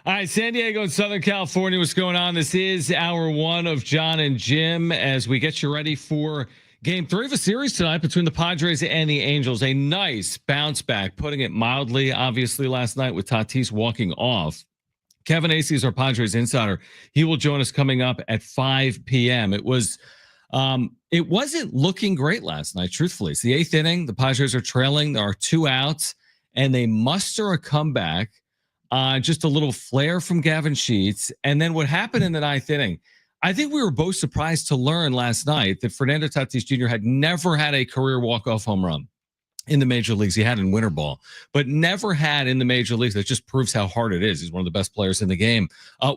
All right, San Diego and Southern California, what's going on? This is hour one of Jon and Jim as we get you ready for game 3 of a series tonight between the Padres and the Angels. A nice bounce back, putting it mildly, obviously, last night with Tatis walking off. Kevin Acee is our Padres insider. He will join us coming up at 5 p.m. It wasn't looking great last night, truthfully. It's the 8th inning. The Padres are trailing. There are 2 outs, and they muster a comeback. Just a little flare from Gavin Sheets. And then what happened in the 9th inning, I think we were both surprised to learn last night that Fernando Tatis Jr. had never had a career walk-off home run in the major leagues. He had in winter ball, but never had in the major leagues. That just proves how hard it is. He's one of the best players in the game.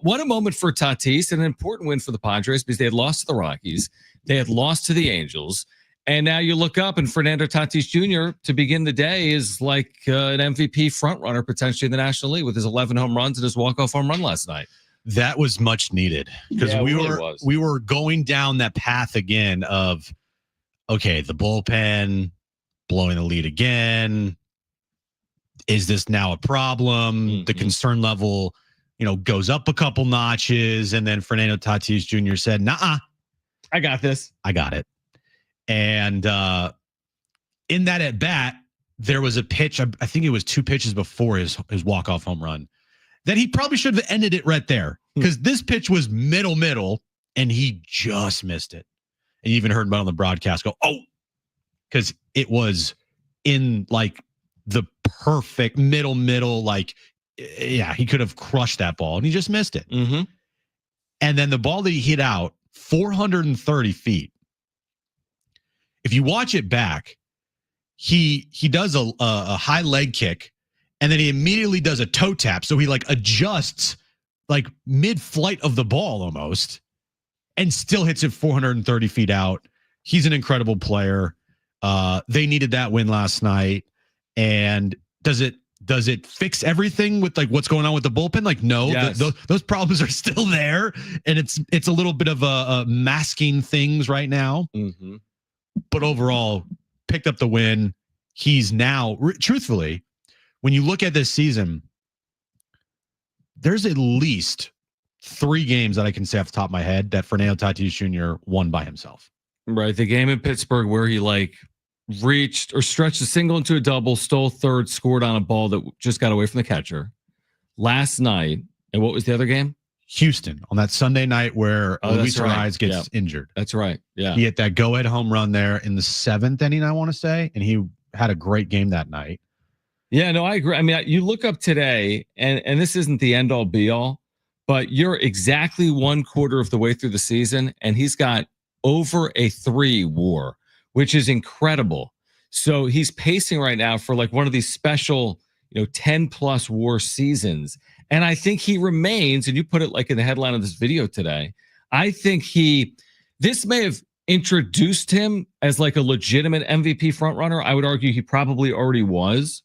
What a moment for Tatis, and an important win for the Padres because they had lost to the Rockies. They had lost to the Angels. And now you look up, and Fernando Tatis Jr. to begin the day is like an MVP frontrunner potentially in the National League with his 11 home runs and his walk-off home run last night. That was much needed because we were going down that path again of, okay, the bullpen blowing the lead again. Is this now a problem? Mm-hmm. The concern level, goes up a couple notches, and then Fernando Tatis Jr. said, "Nah, I got this. I got it." And in that at bat, there was a pitch. I think it was 2 pitches before his walk-off home run that he probably should have ended it right there because this pitch was middle, and he just missed it. And you even heard about on the broadcast go, "Oh," because it was in like the perfect middle. Like, yeah, he could have crushed that ball, and he just missed it. Mm-hmm. And then the ball that he hit out 430 feet. If you watch it back, he does a high leg kick, and then he immediately does a toe tap. So he like adjusts like mid-flight of the ball almost, and still hits it 430 feet out. He's an incredible player. They needed that win last night. And does it fix everything with like what's going on with the bullpen? Like, no, yes. Those problems are still there, and it's a little bit of a masking things right now. Mm-hmm. But overall, picked up the win. He's now, truthfully, when you look at this season, there's at least 3 games that I can say off the top of my head that Fernando Tatis Jr. won by himself. Right. The game in Pittsburgh where he like reached or stretched a single into a double, stole third, scored on a ball that just got away from the catcher. Last night, and what was the other game? Houston on that Sunday night where Luis Ariz gets injured. That's right. Yeah. He hit that go-ahead home run there in the 7th inning, I want to say, and he had a great game that night. Yeah, no, I agree. I mean, you look up today, and this isn't the end-all, be-all, but you're exactly 1/4 of the way through the season, and he's got over a 3 WAR, which is incredible. So he's pacing right now for like one of these special, 10+ WAR seasons. And I think he remains, and you put it like in the headline of this video today, I think this may have introduced him as like a legitimate MVP frontrunner. I would argue he probably already was.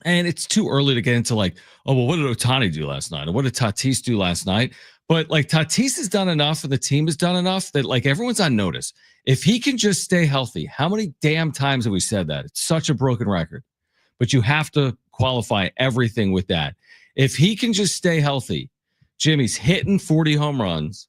And it's too early to get into like, oh, well, what did Ohtani do last night? Or what did Tatis do last night? But like Tatis has done enough and the team has done enough that like everyone's on notice. If he can just stay healthy, how many damn times have we said that? It's such a broken record. But you have to qualify everything with that. If he can just stay healthy, Jimmy's hitting 40 home runs.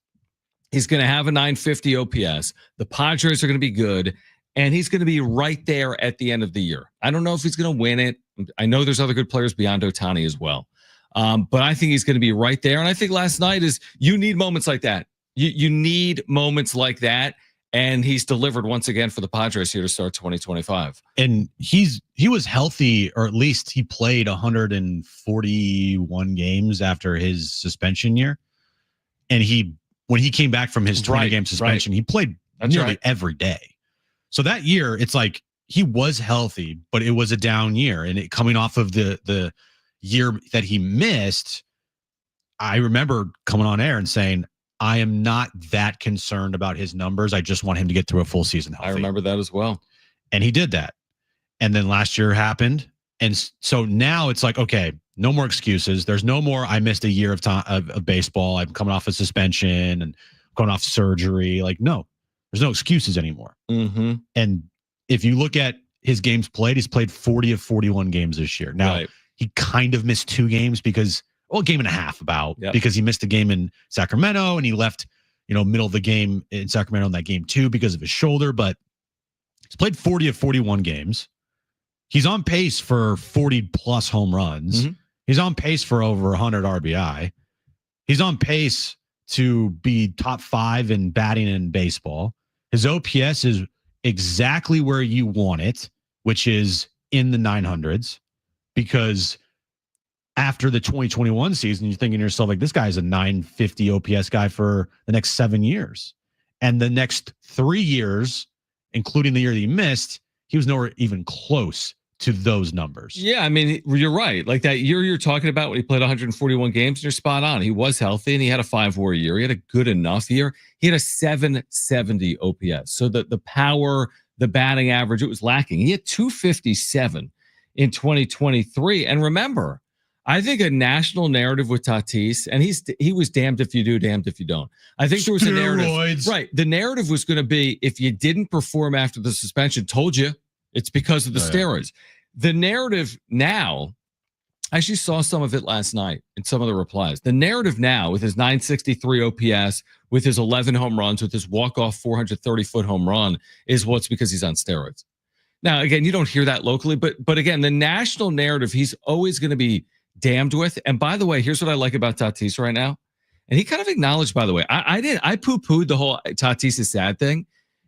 He's going to have a 950 OPS. The Padres are going to be good. And he's going to be right there at the end of the year. I don't know if he's going to win it. I know there's other good players beyond Ohtani as well. But I think he's going to be right there. And I think last night you need moments like that. You need moments like that. And he's delivered once again for the Padres here to start 2025. And he was healthy, or at least he played 141 games after his suspension year. And when he came back from his 20-game suspension, he played nearly every day. So that year, it's like he was healthy, but it was a down year. And coming off of the year that he missed, I remember coming on air and saying, I am not that concerned about his numbers. I just want him to get through a full season healthy. I remember that as well. And he did that. And then last year happened. And so now it's like, okay, no more excuses. There's no more, I missed a year of time of baseball. I'm coming off a suspension and going off surgery. Like, no, there's no excuses anymore. Mm-hmm. And if you look at his games played, he's played 40 of 41 games this year. Now, he kind of missed 2 games because well, a game and a half about Yep. because he missed a game in Sacramento and he left, middle of the game in Sacramento in that game too because of his shoulder. But he's played 40 of 41 games. He's on pace for 40 plus home runs. Mhm. He's on pace for over 100 RBI. He's on pace to be top 5 in batting in baseball. His OPS is exactly where you want it, which is in the 900s, because after the 2021 season, you're thinking to yourself, like, this guy's a 950 OPS guy for the next 7 years. And the next 3 years, including the year that he missed, he was nowhere even close to those numbers. Yeah, I mean, you're right. Like that year you're talking about when he played 141 games, you're spot on. He was healthy and he had a 5 WAR year. He had a good enough year. He had a 770 OPS. So the power, the batting average, it was lacking. He had 257 in 2023. And remember, I think a national narrative with Tatis, and he was damned if you do, damned if you don't. I think there was a narrative. Right. The narrative was going to be, if you didn't perform after the suspension, told you it's because of the steroids. The narrative now, I actually saw some of it last night in some of the replies. The narrative now, with his 963 OPS, with his 11 home runs, with his walk-off 430-foot home run, is what's because he's on steroids. Now, again, you don't hear that locally, but again, the national narrative, he's always going to be damned with. And by the way, here's what I like about Tatis right now. And he kind of acknowledged, by the way, I poo-pooed the whole Tatis is sad thing.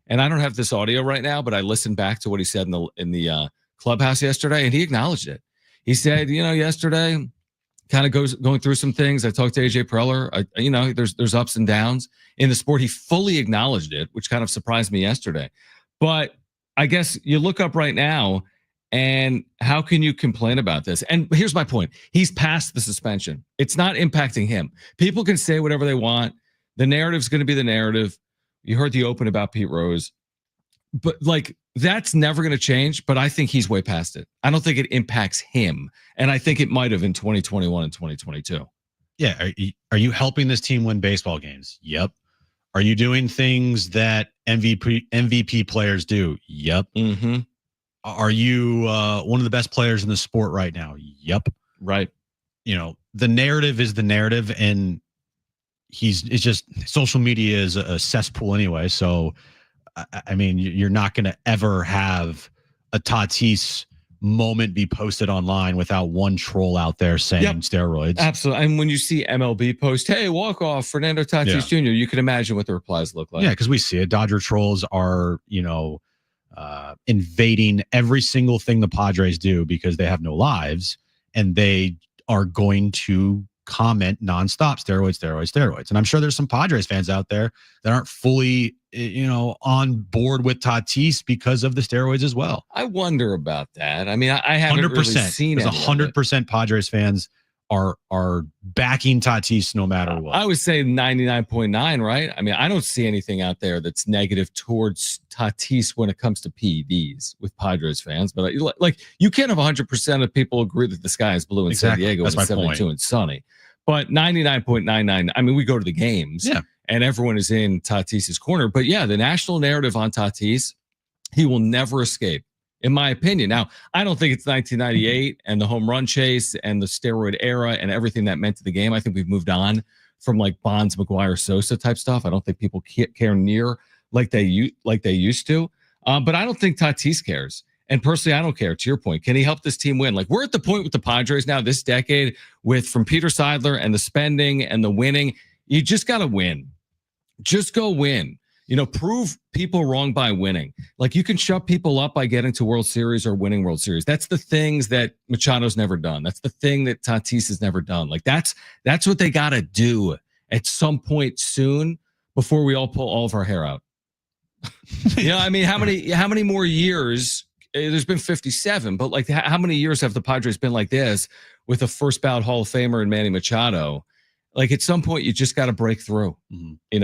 And I don't have this audio right now, but I listened back to what he said in the clubhouse yesterday, and he acknowledged it. He said, yesterday, kind of going through some things. I talked to AJ Preller. There's ups and downs in the sport. He fully acknowledged it, which kind of surprised me yesterday. But I guess you look up right now, and how can you complain about this? And here's my point. He's past the suspension. It's not impacting him. People can say whatever they want. The narrative's going to be the narrative. You heard the open about Pete Rose. But that's never going to change. But I think he's way past it. I don't think it impacts him. And I think it might have in 2021 and 2022. Yeah. Are you helping this team win baseball games? Yep. Are you doing things that MVP players do? Yep. Mm-hmm. Are you one of the best players in the sport right now? Yep. Right. The narrative is the narrative, and it's just social media is a cesspool anyway. So, I mean, you're not going to ever have a Tatis moment be posted online without one troll out there saying steroids. Absolutely. And when you see MLB post, hey, walk off Fernando Tatis Jr., you can imagine what the replies look like. Yeah, because we see it. Dodger trolls are, invading every single thing the Padres do because they have no lives, and they are going to comment nonstop, steroids. And I'm sure there's some Padres fans out there that aren't fully, on board with Tatis because of the steroids as well. I wonder about that. I mean, I haven't 100%. Really seen it. There's 100% Padres fans are backing Tatis no matter what. I would say 99.9, right? I mean, I don't see anything out there that's negative towards Tatis when it comes to PEDs with Padres fans. But you can't have 100% of people agree that the sky is blue in San Diego and 72 and sunny. But 99.99, I mean, we go to the games and everyone is in Tatis's corner. But yeah, the national narrative on Tatis, he will never escape, in my opinion. Now, I don't think it's 1998 and the home run chase and the steroid era and everything that meant to the game. I think we've moved on from Bonds, McGuire, Sosa type stuff. I don't think people care near like they used to. But I don't think Tatis cares. And personally, I don't care. To your point, can he help this team win? We're at the point with the Padres now this decade from Peter Seidler and the spending and the winning. You just got to win. Just go win. Prove people wrong by winning. You can shut people up by getting to World Series or winning World Series. That's the things that Machado's never done. That's the thing that Tatis has never done. That's what they got to do at some point soon before we all pull all of our hair out. I mean, how many more years? There's been 57, but how many years have the Padres been like this with a first ballot Hall of Famer and Manny Machado? At some point, you just got to break through, And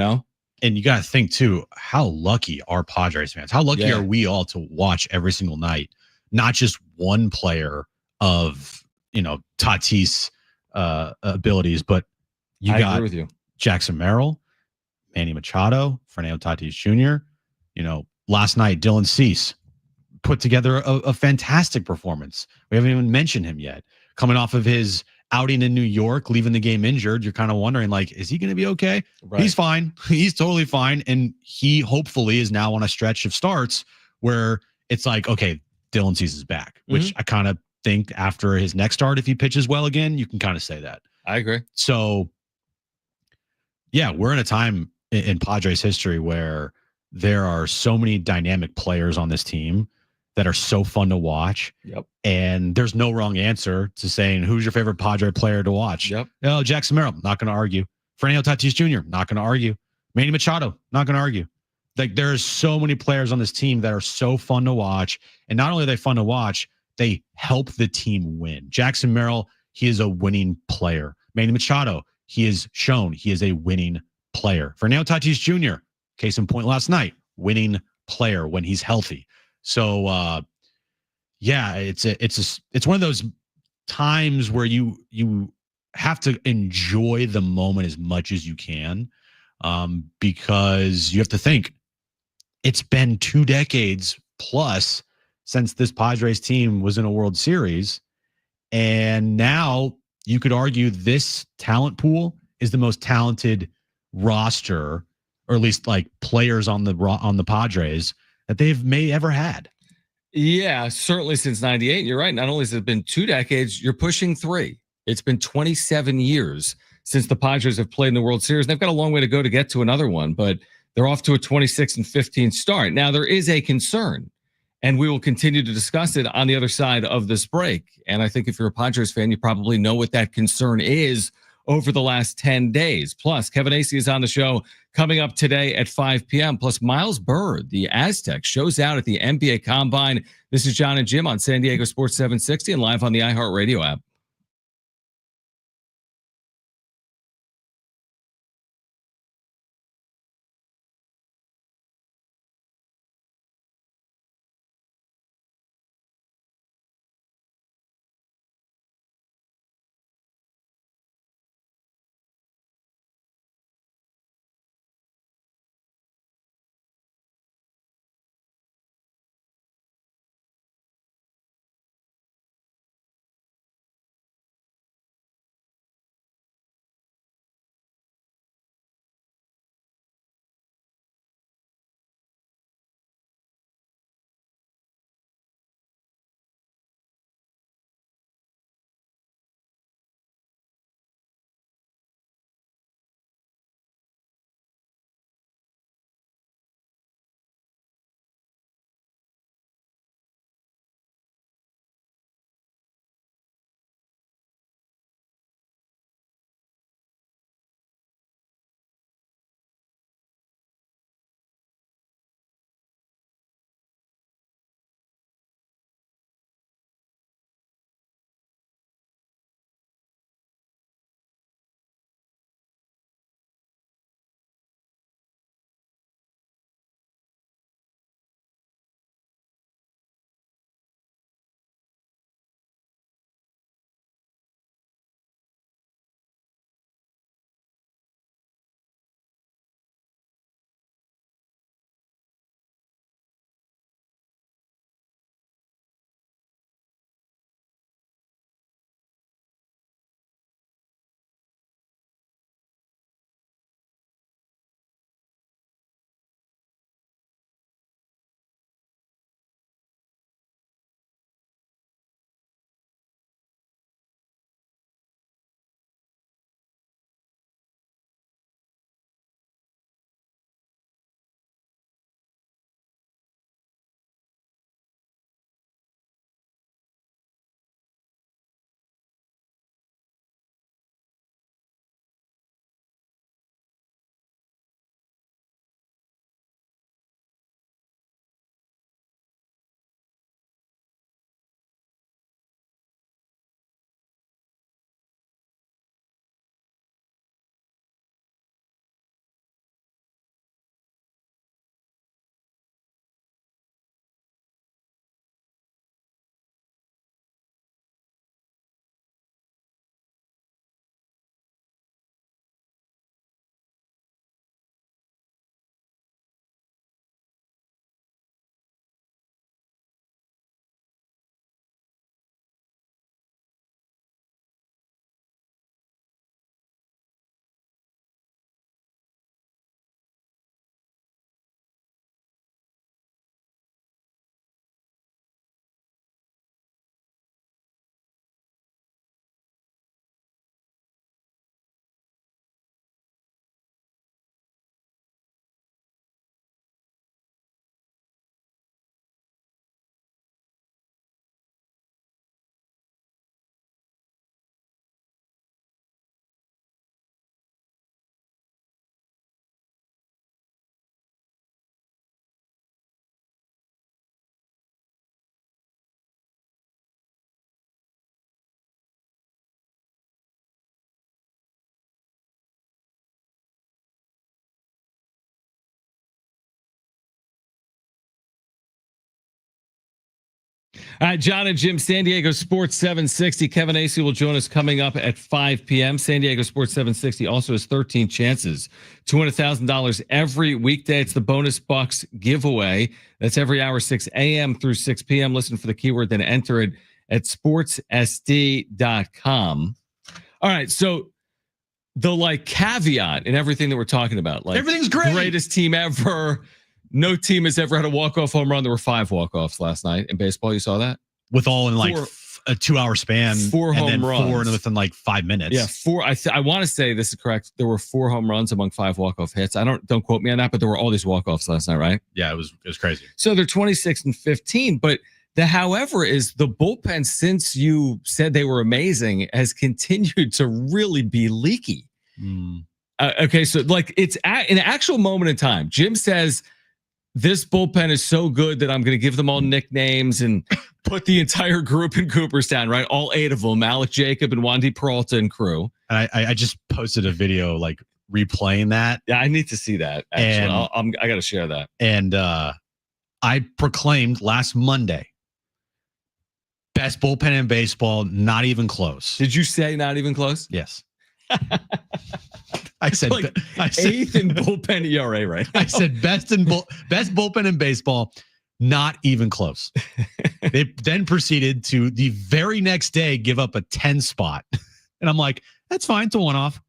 you got to think, too, how lucky are Padres fans? How lucky are we all to watch every single night, not just one player of, Tatis abilities, but I agree with you. Jackson Merrill, Manny Machado, Fernando Tatis Jr., last night, Dylan Cease put together a fantastic performance. We haven't even mentioned him yet. Coming off of his outing in New York, leaving the game injured, you're kind of wondering, like, is he going to be okay? Right. He's fine. He's totally fine. And he hopefully is now on a stretch of starts where it's like, okay, Dylan Cease is back, which I kind of think after his next start, if he pitches well again, you can kind of say that. I agree. So, yeah, we're in a time in Padres history where there are so many dynamic players on this team that are so fun to watch. Yep. And there's no wrong answer to saying who's your favorite Padre player to watch. Yep. Oh, Jackson Merrill, not going to argue. Fernando Tatis Jr., not going to argue. Manny Machado, not going to argue. Like, there's so many players on this team that are so fun to watch. And not only are they fun to watch, they help the team win. Jackson Merrill, he is a winning player. Manny Machado, he has shown he is a winning player. Fernando Tatis Jr., case in point last night, winning player when he's healthy. So, yeah, it's one of those times where you have to enjoy the moment as much as you can, because you have to think it's been 2 decades plus since this Padres team was in a World Series, and now you could argue this talent pool is the most talented roster, or at least like players on the Padres that they've ever had. Yeah, certainly since 98. You're right. Not only has it been 2 decades, you're pushing 3. It's been 27 years since the Padres have played in the World Series. They've got a long way to go to get to another one, but they're off to a 26-15 start. Now, there is a concern, and we will continue to discuss it on the other side of this break. And I think if you're a Padres fan, you probably know what that concern is over the last 10 days. Plus, Kevin Acee is on the show coming up today at 5 p.m. Plus, Miles Bird, the Aztec, shows out at the NBA Combine. This is Jon and Jim on San Diego Sports 760 and live on the iHeartRadio app. Jon and Jim, San Diego Sports 760. Kevin Acee will join us coming up at 5 p.m. San Diego Sports 760 also has 13 chances to win $1,000 every weekday. It's the Bonus Bucks giveaway. That's every hour, 6 a.m. through 6 p.m. Listen for the keyword, then enter it at sportsSD.com. All right, so the caveat in everything that we're talking about, everything's great, greatest team ever. No team has ever had a walk-off home run. There were 5 walk-offs last night in baseball. You saw that? With all in a 2-hour span. 4 home runs. 4 within 5 minutes. Yeah, 4. I want to say this is correct. There were 4 home runs among 5 walk-off hits. Don't quote me on that, but there were all these walk-offs last night, right? Yeah, it was crazy. So they're 26-15, but however is the bullpen, since you said they were amazing, has continued to really be leaky. Okay, so it's an actual moment in time. Jim says, this bullpen is so good that I'm going to give them all nicknames and put the entire group in Cooperstown, right? All 8 of them, Alec Jacob and Wandy Peralta and crew. And I just posted a video replaying that. Yeah, I need to see that. Actually, I got to share that. And I proclaimed last Monday, best bullpen in baseball, not even close. Did you say not even close? Yes. I said 8th in bullpen ERA, right? I said best bullpen in baseball, not even close. They then proceeded to the very next day give up a 10 spot, and I'm like, that's fine, it's a one-off.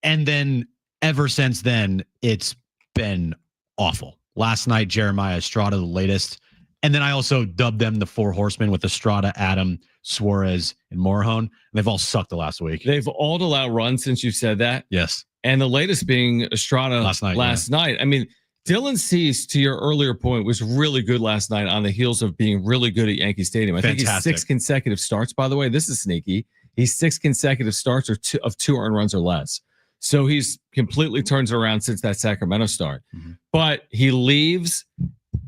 And then ever since then, it's been awful. Last night, Jeremiah Estrada, the latest, and then I also dubbed them the 4 horsemen with Estrada, Adam, Suarez, and Morahone. And they've all sucked the last week. They've all allowed runs since you've said that. Yes. And the latest being Estrada last night. I mean, Dylan Cease, to your earlier point, was really good last night on the heels of being really good at Yankee Stadium. I think he's 6 consecutive starts, by the way. This is sneaky. He's 6 consecutive starts of 2 earned runs or less. So he's completely turns it around since that Sacramento start. Mm-hmm. But he leaves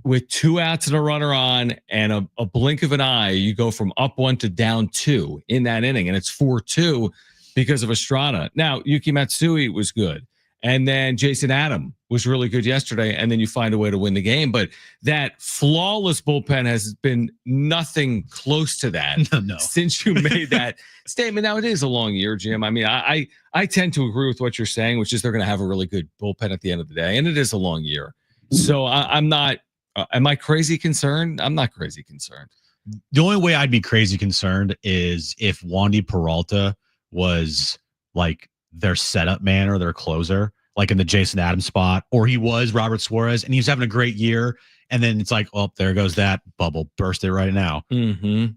with 2 outs and a runner on, and a blink of an eye, you go from up 1 to down 2 in that inning, and it's 4-2 because of Estrada. Now, Yuki Matsui was good, and then Jason Adam was really good yesterday, and then you find a way to win the game. But that flawless bullpen has been nothing close to that since you made that statement. Now, it is a long year, Jim. I mean, I tend to agree with what you're saying, which is they're going to have a really good bullpen at the end of the day, and it is a long year. So I'm not. Am I crazy concerned? I'm not crazy concerned. The only way I'd be crazy concerned is if Wandy Peralta was their setup man or their closer, in the Jason Adams spot, or he was Robert Suarez and he's having a great year. And then it's there goes that bubble, burst it right now. Mm-hmm.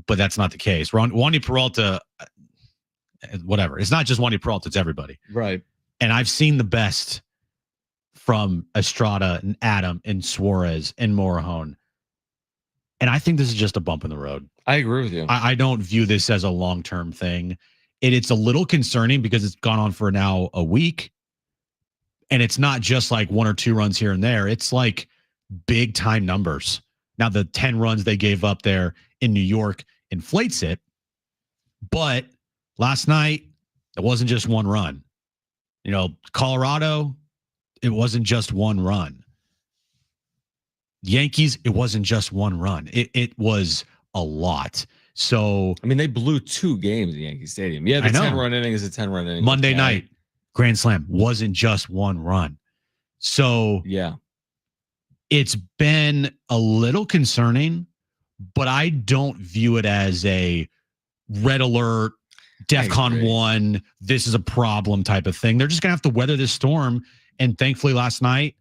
But that's not the case. Wandy Peralta, whatever. It's not just Wandy Peralta, it's everybody. Right. And I've seen the best from Estrada and Adam and Suarez and Morahone. And I think this is just a bump in the road. I agree with you. I don't view this as a long-term thing. It's a little concerning because it's gone on for now a week. And it's not just 1 or 2 runs here and there. It's big time numbers. Now, the 10 runs they gave up there in New York inflates it. But last night, it wasn't just 1 run. Colorado, it wasn't just 1 run. Yankees, it wasn't just 1 run. It was a lot. So, I mean, they blew 2 games at Yankee Stadium. Yeah, the 10-run inning is a 10-run inning. Monday night, grand slam, wasn't just 1 run. So, yeah, it's been a little concerning, but I don't view it as a red alert, DEFCON 1, this is a problem type of thing. They're just going to have to weather this storm. And thankfully last night,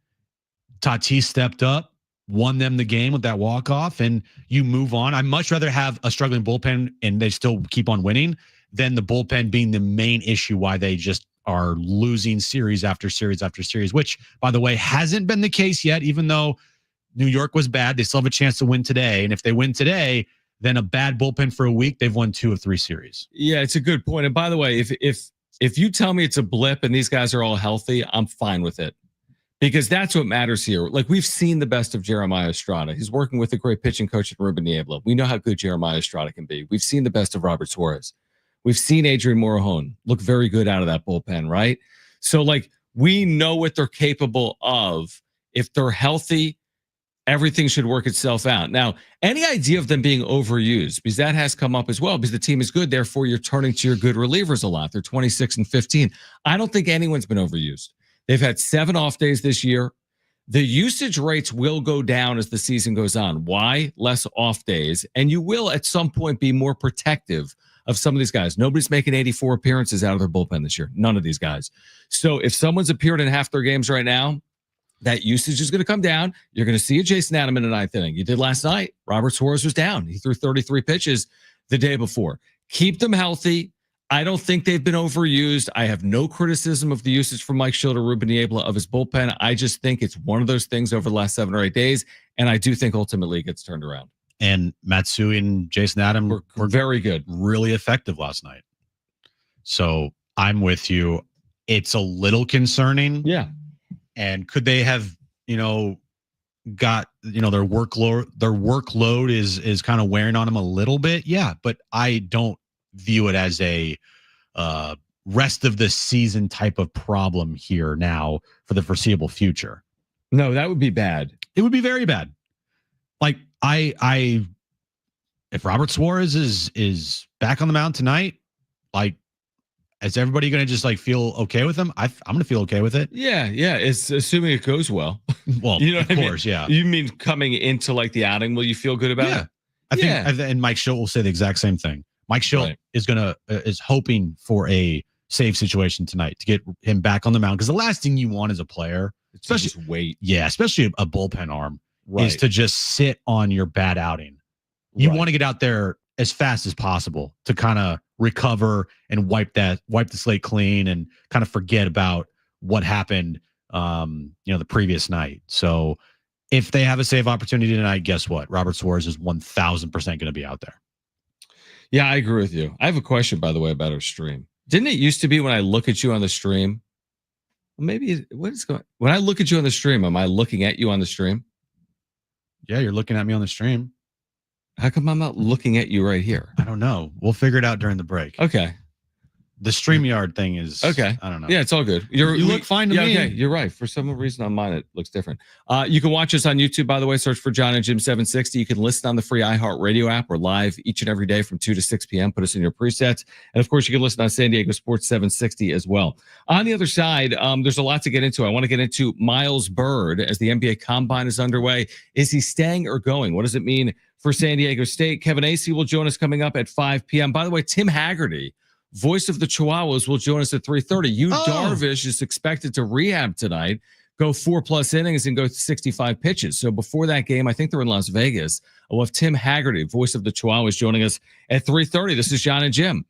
Tatis stepped up, won them the game with that walk-off, and you move on. I'd much rather have a struggling bullpen and they still keep on winning than the bullpen being the main issue why they just are losing series after series after series, which, by the way, hasn't been the case yet, even though New York was bad. They still have a chance to win today. And if they win today, then a bad bullpen for a week, they've won 2 of 3 series. Yeah, it's a good point. And by the way, if you tell me it's a blip and these guys are all healthy, I'm fine with it. Because that's what matters here. We've seen the best of Jeremiah Estrada. He's working with a great pitching coach at Ruben Niebla. We know how good Jeremiah Estrada can be. We've seen the best of Robert Suarez. We've seen Adrian Morahone look very good out of that bullpen, right? So, we know what they're capable of if they're healthy everything should work itself out. Now, any idea of them being overused, because that has come up as well, because the team is good, therefore you're turning to your good relievers a lot. They're 26 and 15. I don't think anyone's been overused. They've had 7 off days this year. The usage rates will go down as the season goes on. Why? Less off days. And you will at some point be more protective of some of these guys. Nobody's making 84 appearances out of their bullpen this year. None of these guys. So if someone's appeared in half their games right now, that usage is going to come down. You're going to see a Jason Adam in the 9th inning. You did last night. Robert Suarez was down. He threw 33 pitches the day before. Keep them healthy. I don't think they've been overused. I have no criticism of the usage from Mike Schilder, Ruben Niebla of his bullpen. I just think it's one of those things over the last 7 or 8 days, and I do think ultimately it gets turned around. And Matsui and Jason Adam were very good, really effective last night. So I'm with you. It's a little concerning. Yeah. And could they have, got, their workload is kind of wearing on them a little bit? Yeah, but I don't view it as a rest of the season type of problem here now for the foreseeable future. No, that would be bad. It would be very bad. Like if Robert Suarez is back on the mound tonight, like, is everybody going to just like feel okay with him? I'm going to feel okay with it. Yeah. It's assuming it goes well. Well, of course, yeah. You mean coming into like the outing, will you feel good about it? I think, and Mike Schilt will say the exact same thing. Mike Schilt is hoping for a save situation tonight to get him back on the mound, because the last thing you want as a player, especially just wait, especially a bullpen arm, is to just sit on your bad outing. You want to get out there as fast as possible to kind of recover and wipe the slate clean and kind of forget about what happened, the previous night. So if they have a save opportunity tonight, guess what? Robert Suarez is 1,000% going to be out there. Yeah, I agree with you. I have a question, by the way, about our stream. Didn't it used to be when I look at you on the stream? Maybe when I look at you on the stream, am I looking at you on the stream? Yeah, you're looking at me on the stream. How come I'm not looking at you right here? I don't know. We'll figure it out during the break. Okay. The StreamYard thing is okay. I don't know. Yeah, it's all good. You look fine to me. Okay, you're right. For some reason on mine, it looks different. You can watch us on YouTube, by the way. Search for Jon Jim 760. You can listen on the free iHeartRadio app. We're live each and every day from 2 to 6 p.m. Put us in your presets. And of course, you can listen on San Diego Sports 760 as well. On the other side, there's a lot to get into. I want to get into Miles Byrd as the NBA Combine is underway. Is he staying or going? What does it mean for San Diego State? Kevin Acee will join us coming up at 5 p.m. By the way, Tim Haggerty, voice of the Chihuahuas, will join us at 3:30. Yu Darvish is expected to rehab tonight, go 4+ innings and go 65 pitches. So before that game, I think they're in Las Vegas. We'll have Tim Haggerty, voice of the Chihuahuas, joining us at 3:30. This is Jon and Jim.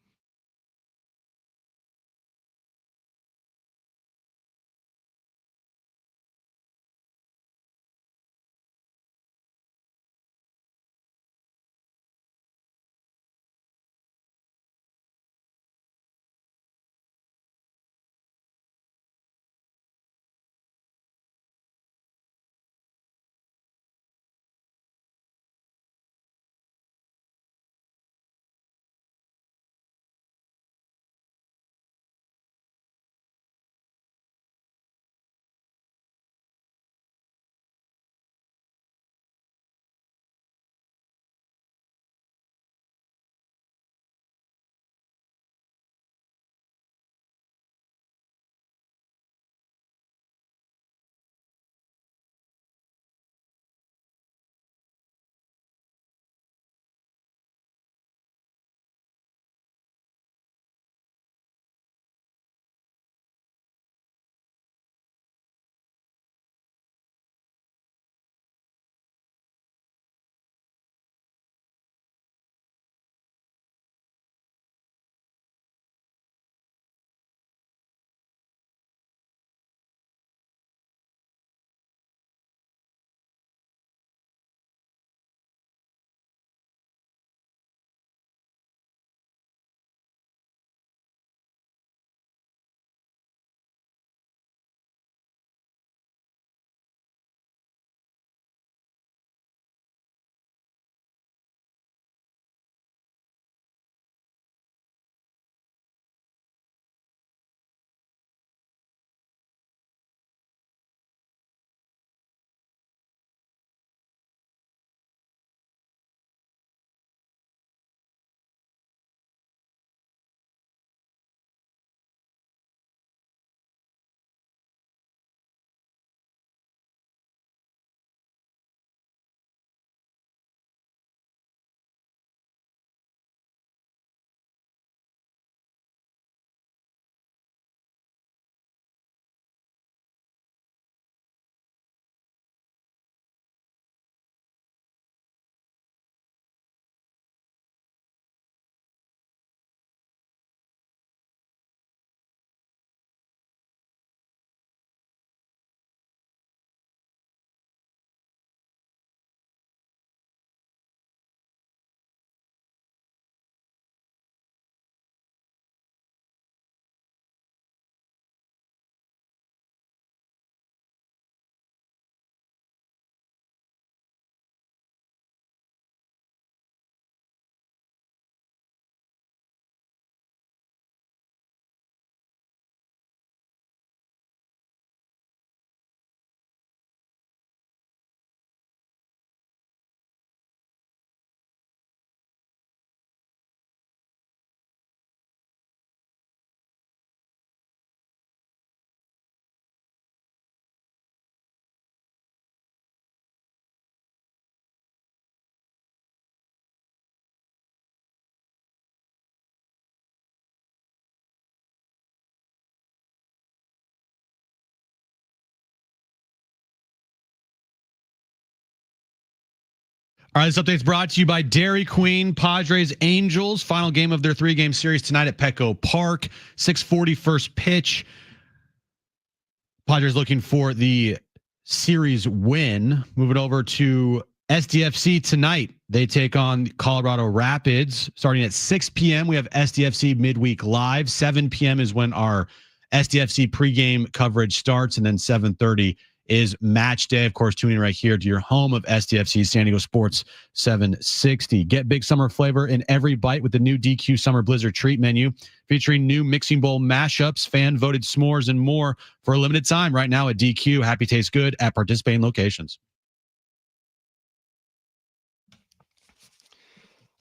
All right, this update's brought to you by Dairy Queen. Padres Angels, final game of their 3-game series tonight at Petco Park. 6:40 first pitch. Padres looking for the series win. Moving over to SDFC tonight. They take on Colorado Rapids starting at 6 p.m. We have SDFC midweek live. 7 p.m. is when our SDFC pregame coverage starts, and then 7:30 is match day. Of course, tuning right here to your home of SDFC, San Diego Sports 760. Get big summer flavor in every bite with the new DQ Summer Blizzard treat menu, featuring new mixing bowl mashups, fan-voted s'mores, and more for a limited time right now at DQ. Happy tastes good at participating locations.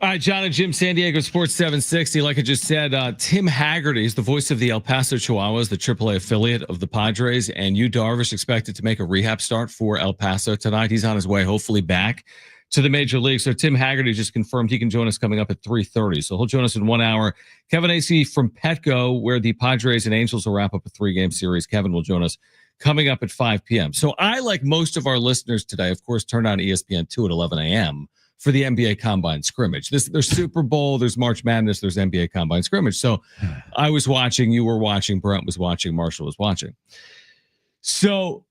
All right, Jon and Jim, San Diego Sports 760. Like I just said, Tim Haggerty is the voice of the El Paso Chihuahuas, the AAA affiliate of the Padres, and Yu Darvish expected to make a rehab start for El Paso tonight. He's on his way, hopefully back to the major league. So Tim Haggerty just confirmed he can join us coming up at 3:30. So he'll join us in 1 hour. Kevin Acee from Petco, where the Padres and Angels will wrap up a 3-game series. Kevin will join us coming up at 5 p.m. So I, like most of our listeners today, of course, turned on ESPN2 at 11 a.m. for the NBA Combine scrimmage. There's Super Bowl, there's March Madness, there's NBA Combine scrimmage. So I was watching, you were watching, Brent was watching, Marshall was watching. So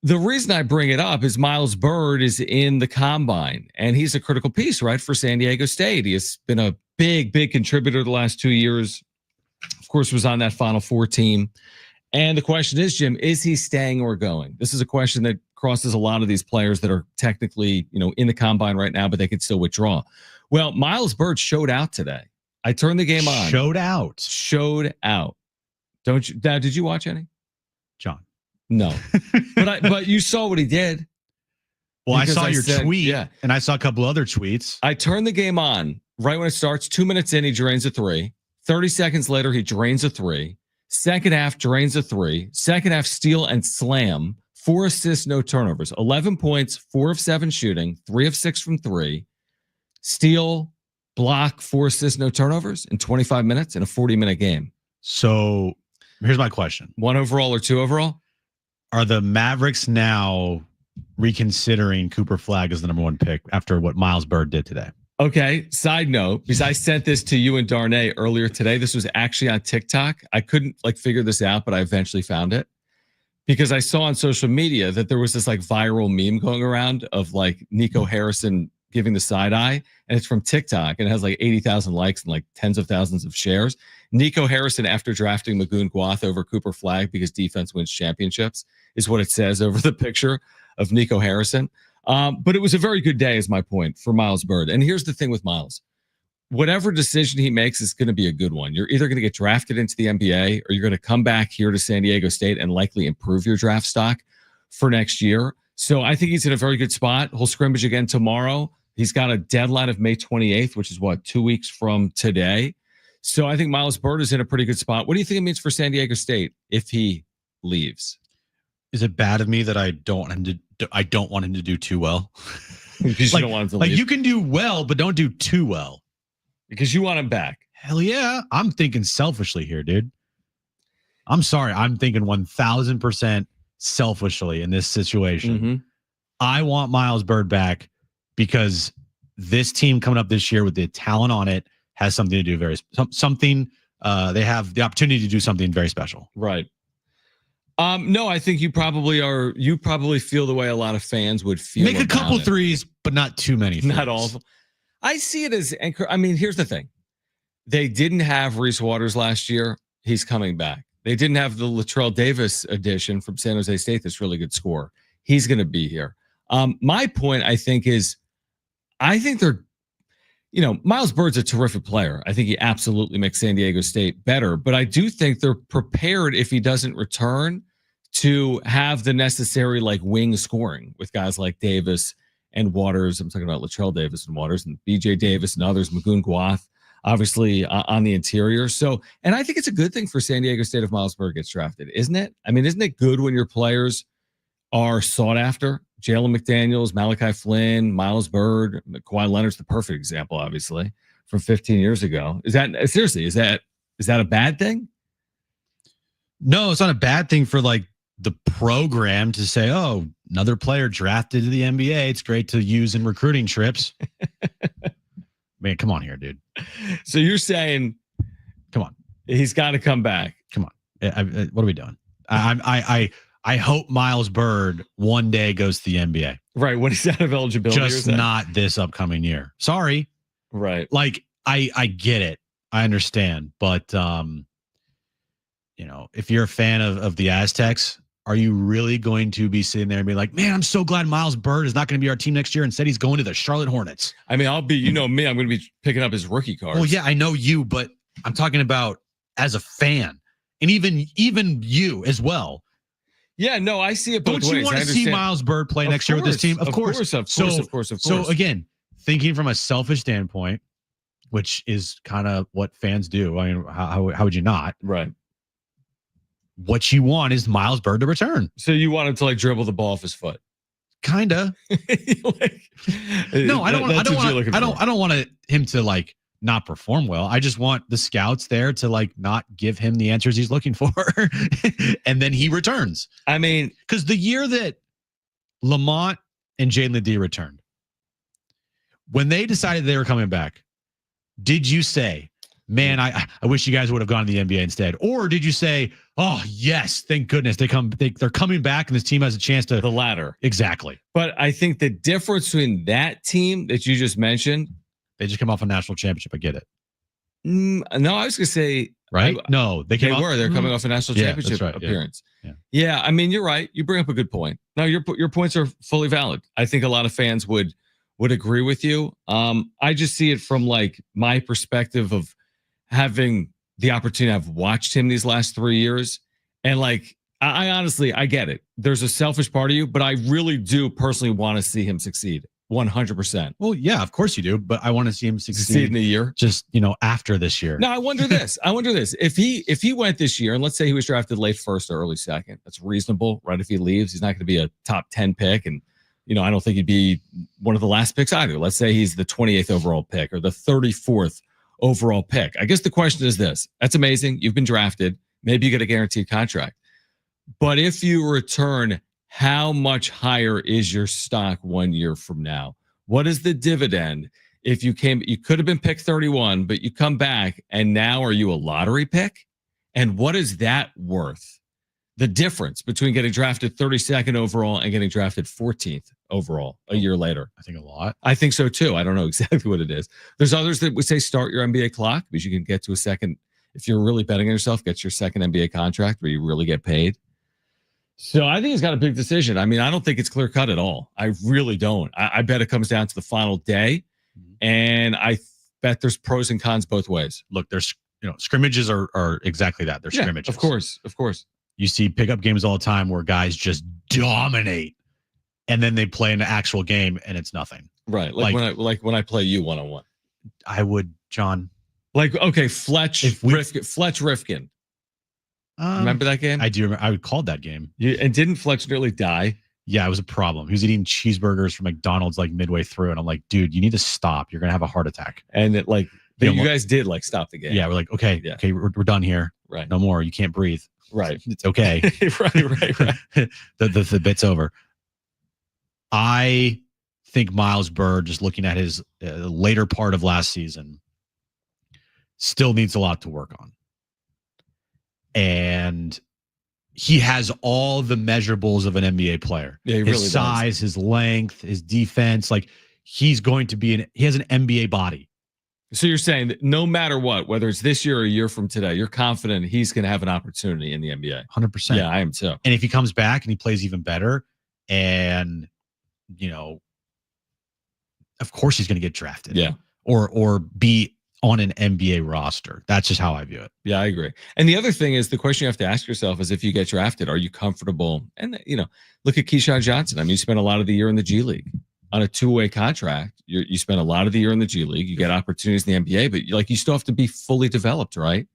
the reason I bring it up is Miles Byrd is in the Combine, and he's a critical piece, right, for San Diego State. He has been a big contributor the last 2 years. Of course, was on that Final Four team. And the question is, Jim, is he staying or going? This is a question that crosses a lot of these players that are technically, in the Combine right now, but they could still withdraw. Well, Miles Byrd showed out today. I turned the game on. Showed out. Don't you? Now, did you watch any? John. No. but you saw what he did. Well, I saw your tweet, and I saw a couple other tweets. I turned the game on right when it starts. 2 minutes in, he drains a 3. 30 seconds later, he drains a 3. Second half, drains a 3. Second half, steal and slam. 4 assists, no turnovers. 11 points, 4 of 7 shooting, 3 of 6 from 3. Steal, block, 4 assists, no turnovers in 25 minutes in a 40-minute game. So here's my question. 1 overall or 2 overall? Are the Mavericks now reconsidering Cooper Flagg as the number 1 pick after what Miles Byrd did today? Okay, side note, because I sent this to you and Darnay earlier today. This was actually on TikTok. I couldn't figure this out, but I eventually found it. Because I saw on social media that there was this viral meme going around of Nico Harrison giving the side eye, and it's from TikTok and it has 80,000 likes and tens of thousands of shares. Nico Harrison, after drafting Magoon Guath over Cooper Flagg because defense wins championships, is what it says over the picture of Nico Harrison. But it was a very good day, is my point, for Miles Byrd. And here's the thing with Miles. Whatever decision he makes is going to be a good one. You're either going to get drafted into the NBA or you're going to come back here to San Diego State and likely improve your draft stock for next year. So I think he's in a very good spot. He'll scrimmage again tomorrow. He's got a deadline of May 28th, which is 2 weeks from today. So I think Miles Byrd is in a pretty good spot. What do you think it means for San Diego State if he leaves? Is it bad of me that I don't want him to do too well? Because you don't want him to leave. You can do well, but don't do too well. Because you want him back. Hell yeah. I'm thinking selfishly here, dude. I'm sorry. I'm thinking 1,000% selfishly in this situation. Mm-hmm. I want Miles Byrd back because this team coming up this year with the talent on it has something to do they have the opportunity to do something very special. Right. No, I think you probably feel the way a lot of fans would feel. Make a couple threes, but not too many threes. Not all of them. I see it as, here's the thing. They didn't have Reese Waters last year. He's coming back. They didn't have the Latrell Davis addition from San Jose State. That's really good scorer. He's going to be here. My point, I think, is they're, Miles Bird's a terrific player. I think he absolutely makes San Diego State better, but I do think they're prepared if he doesn't return to have the necessary wing scoring with guys like Davis and Waters. I'm talking about Latrell Davis and Waters and BJ Davis and others, Magoon Guath, obviously on the interior. So, and I think it's a good thing for San Diego State if Miles Byrd gets drafted, isn't it? Isn't it good when your players are sought after? Jalen McDaniels, Malachi Flynn, Miles Byrd, Kawhi Leonard's the perfect example, obviously, from 15 years ago. Is that a bad thing? No, it's not a bad thing for the program to say, oh, another player drafted to the NBA. It's great to use in recruiting trips. Man, come on here, dude. So you're saying, come on, he's got to come back. Come on. What are we doing? I hope Miles Bird one day goes to the NBA. Right, when he's out of eligibility. Just not this upcoming year. Sorry. Right. Like, I get it. I understand. But, if you're a fan of the Aztecs, are you really going to be sitting there and be like, man, I'm so glad Miles Bird is not going to be our team next year. Instead, he's going to the Charlotte Hornets. I mean, I'll be, me, I'm going to be picking up his rookie cards. Well, yeah, I know you, but I'm talking about as a fan, and even you as well. Yeah, no, I see it both ways. Don't you want to see Miles Bird play next year with this team? Of course. So again, thinking from a selfish standpoint, which is kind of what fans do. I mean, how would you not? Right. What you want is Miles Bird to return. So you want him to like dribble the ball off his foot? Kinda. No, I don't want him to like not perform well. I just want the scouts there to like not give him the answers he's looking for, and then he returns. I mean, because the year that Lamont and Jalen D returned, when they decided they were coming back, did you say, man, I wish you guys would have gone to the NBA instead? Or did you say, oh, yes, thank goodness they're coming back and this team has a chance to... The latter. Exactly. But I think the difference between that team that you just mentioned... They just come off a national championship. I get it. No, I was going to say... Right? They're coming off a national championship appearance. Yeah, I mean, you're right. You bring up a good point. No, your points are fully valid. I think a lot of fans would agree with you. I just see it from like my perspective of having the opportunity. I've watched him these last 3 years, and like I honestly, I get it. There's a selfish part of you, but I really do personally want to see him succeed 100%. Well, yeah, of course you do, but I want to see him succeed in a year, just after this year. Now I wonder this. If he went this year, and let's say he was drafted late first or early second, that's reasonable, right? If he leaves, he's not going to be a top 10 pick, and I don't think he'd be one of the last picks either. Let's say he's the 28th overall pick or the 34th overall pick. I guess the question is this. That's amazing. You've been drafted. Maybe you get a guaranteed contract. But if you return, how much higher is your stock 1 year from now? What is the dividend if you could have been picked 31, but you come back and now are you a lottery pick? And what is that worth? The difference between getting drafted 32nd overall and getting drafted 14th overall a year later. I think a lot. I think so too. I don't know exactly what it is. There's others that would say start your NBA clock because you can get to a second. If you're really betting on yourself, get your second NBA contract where you really get paid. So I think he's got a big decision. I mean, I don't think it's clear cut at all. I really don't. I bet it comes down to the final day. And I bet there's pros and cons both ways. Look, there's, scrimmages are exactly that. They're scrimmages. Of course. You see pickup games all the time where guys just dominate, and then they play an actual game and it's nothing. Right. Like when I play you one-on-one. I would, John. Like, okay, Fletch Rifkin. Remember that game? I do remember. I would call that game. And didn't Fletch nearly die? Yeah, it was a problem. He was eating cheeseburgers from McDonald's like midway through, and I'm like, dude, you need to stop. You're gonna have a heart attack. And it like you guys did like stop the game. Yeah, we're like, okay, we're done here. Right. No more. You can't breathe. Right. It's okay. right. The bit's over. I think Miles Bird, just looking at his later part of last season, still needs a lot to work on. And he has all the measurables of an NBA player. Yeah, he really his size, his length, his defense. Like he has an NBA body. So you're saying that no matter what, whether it's this year or a year from today, you're confident he's going to have an opportunity in the NBA. 100%. Yeah, I am too. And if he comes back and he plays even better, and of course he's going to get drafted. Yeah. Or be on an NBA roster. That's just how I view it. Yeah, I agree. And the other thing is, the question you have to ask yourself is, if you get drafted, are you comfortable? And look at Keyshawn Johnson. I mean, you spent a lot of the year in the G League on a two-way contract. You spend a lot of the year in the G League. You get opportunities in the NBA, but you still have to be fully developed, right?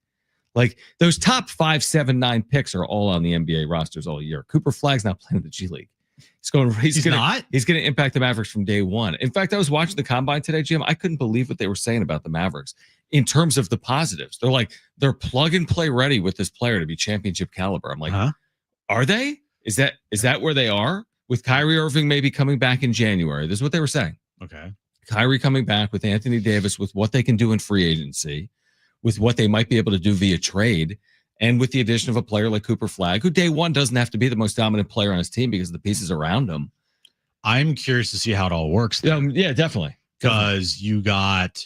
Like those top 5, 7, 9 picks are all on the NBA rosters all year. Cooper Flagg's not playing in the G League. He's going to impact the Mavericks from day one. In fact, I was watching the combine today, Jim. I couldn't believe what they were saying about the Mavericks in terms of the positives. They're plug and play ready with this player to be championship caliber. I'm like, Are they? Is that where they are? with Kyrie Irving maybe coming back in January, this is what they were saying. Okay. Kyrie coming back with Anthony Davis, with what they can do in free agency, with what they might be able to do via trade, and with the addition of a player like Cooper Flagg, who day one doesn't have to be the most dominant player on his team because of the pieces around him. I'm curious to see how it all works. Yeah, definitely. Because you got,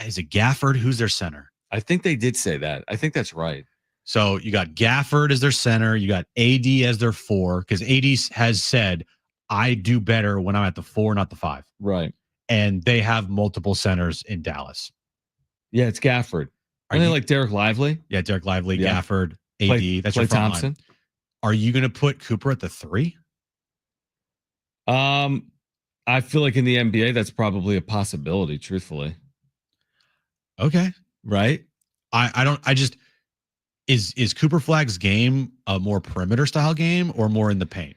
is it Gafford? Who's their center? I think they did say that. I think that's right. So you got Gafford as their center. You got AD as their 4, because AD has said, I do better when I'm at the 4, not the 5. Right. And they have multiple centers in Dallas. Yeah, it's Gafford. Are they like Derek Lively? Yeah, Derek Lively, yeah. Gafford, AD. That's your front line. Are you going to put Cooper at the 3? I feel like in the NBA, that's probably a possibility, truthfully. Okay. Right? Is Cooper Flagg's game a more perimeter style game or more in the paint?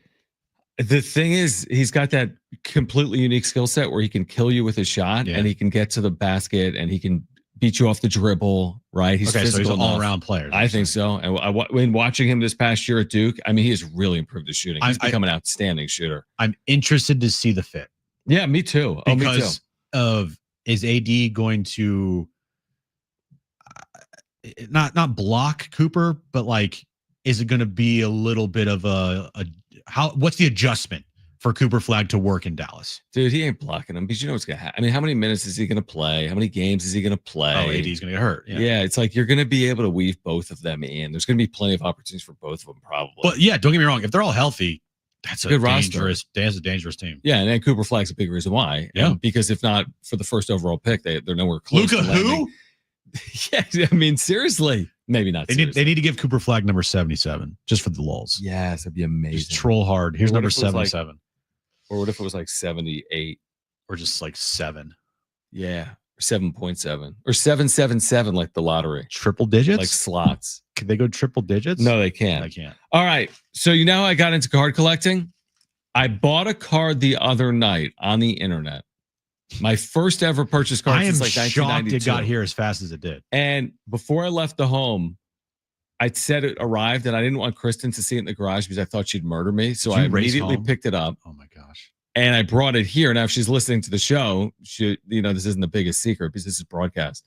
The thing is, he's got that completely unique skill set where he can kill you with his shot and he can get to the basket and he can beat you off the dribble, right? He's physical, so he's an enough. All-around player. I think so. And when watching him this past year at Duke, I mean, he has really improved his shooting. He's become an outstanding shooter. I'm interested to see the fit. Yeah, me too. Because is AD going to not block Cooper, but like, is it going to be a little bit of what's the adjustment for Cooper Flagg to work in Dallas? Dude, he ain't blocking him because you know what's going to happen. I mean, how many minutes is he going to play? How many games is he going to play? Oh, AD's going to get hurt. Yeah, it's like you're going to be able to weave both of them in. There's going to be plenty of opportunities for both of them, probably. But yeah, don't get me wrong. If they're all healthy, that's a good dangerous. That's a dangerous team. Yeah, and then Cooper Flagg's a big reason why. Yeah, because if not for the first overall pick, they're nowhere close. Luka who? Yeah, I mean, seriously, maybe not. They need to give Cooper Flagg number 77 just for the lulls. Yes, that'd be amazing. Just troll hard. Here's number 77. Or what if it was like 78? Or just like 7. Yeah. 7.7 or 777, like the lottery. Triple digits? Like slots. Can they go triple digits? No, they can't. They can't. All right. So you know how I got into card collecting? I bought a card the other night on the internet. My first ever purchase card since like 1992. Shocked it got here as fast as it did. And before I left the home, I said it arrived, and I didn't want Kristen to see it in the garage because I thought she'd murder me. So I immediately picked it up. Oh my gosh. And I brought it here. Now, if she's listening to the show, this isn't the biggest secret because this is broadcast.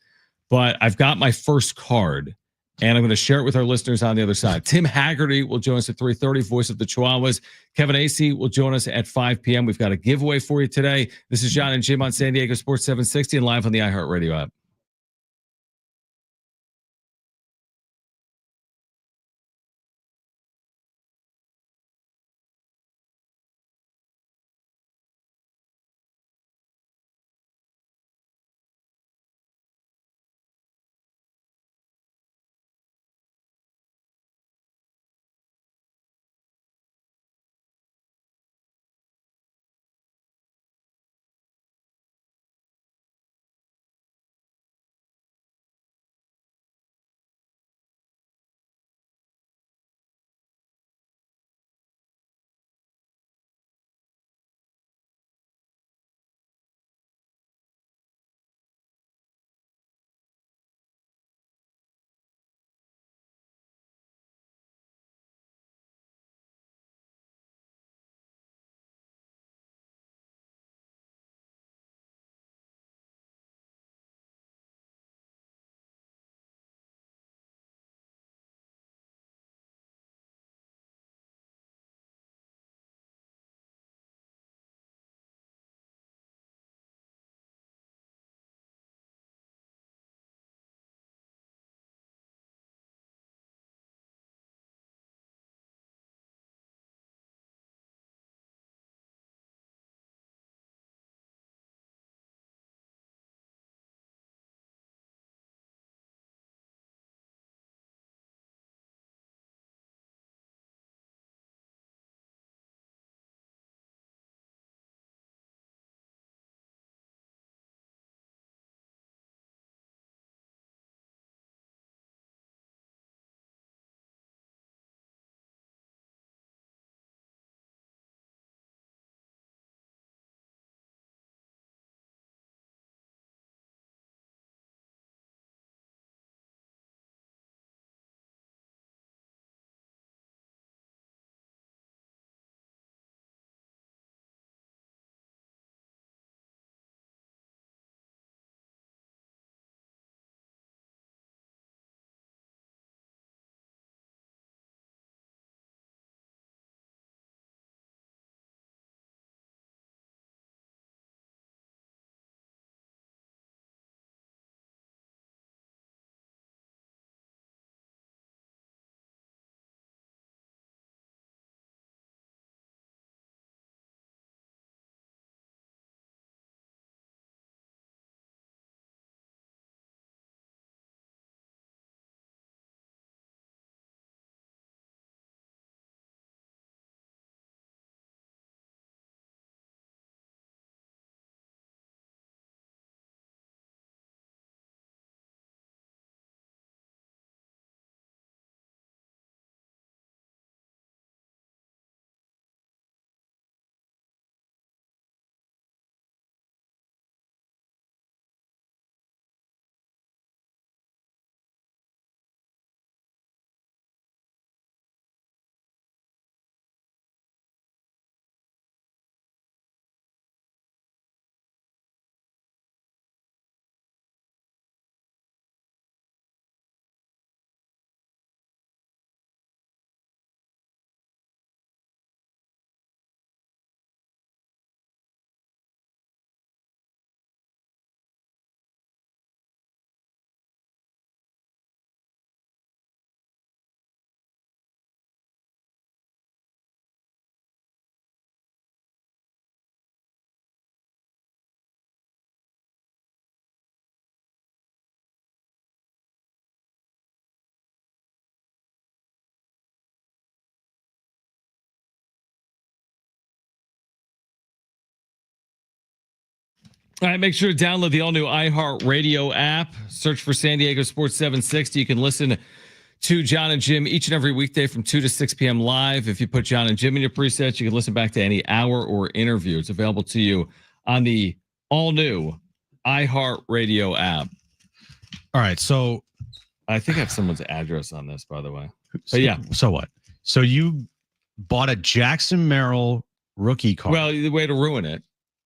But I've got my first card, and I'm going to share it with our listeners on the other side. Tim Haggerty will join us at 3:30, voice of the Chihuahuas. Kevin Acee will join us at 5 p.m. We've got a giveaway for you today. This is Jon and Jim on San Diego Sports 760 and live on the iHeartRadio app. All right, make sure to download the all-new iHeartRadio app. Search for San Diego Sports 760. You can listen to Jon and Jim each and every weekday from 2 to 6 p.m. live. If you put Jon and Jim in your presets, you can listen back to any hour or interview. It's available to you on the all-new iHeartRadio app. All right, so I think I have someone's address on this, by the way. But yeah. So what? So you bought a Jackson Merrill rookie card. Well, the way to ruin it.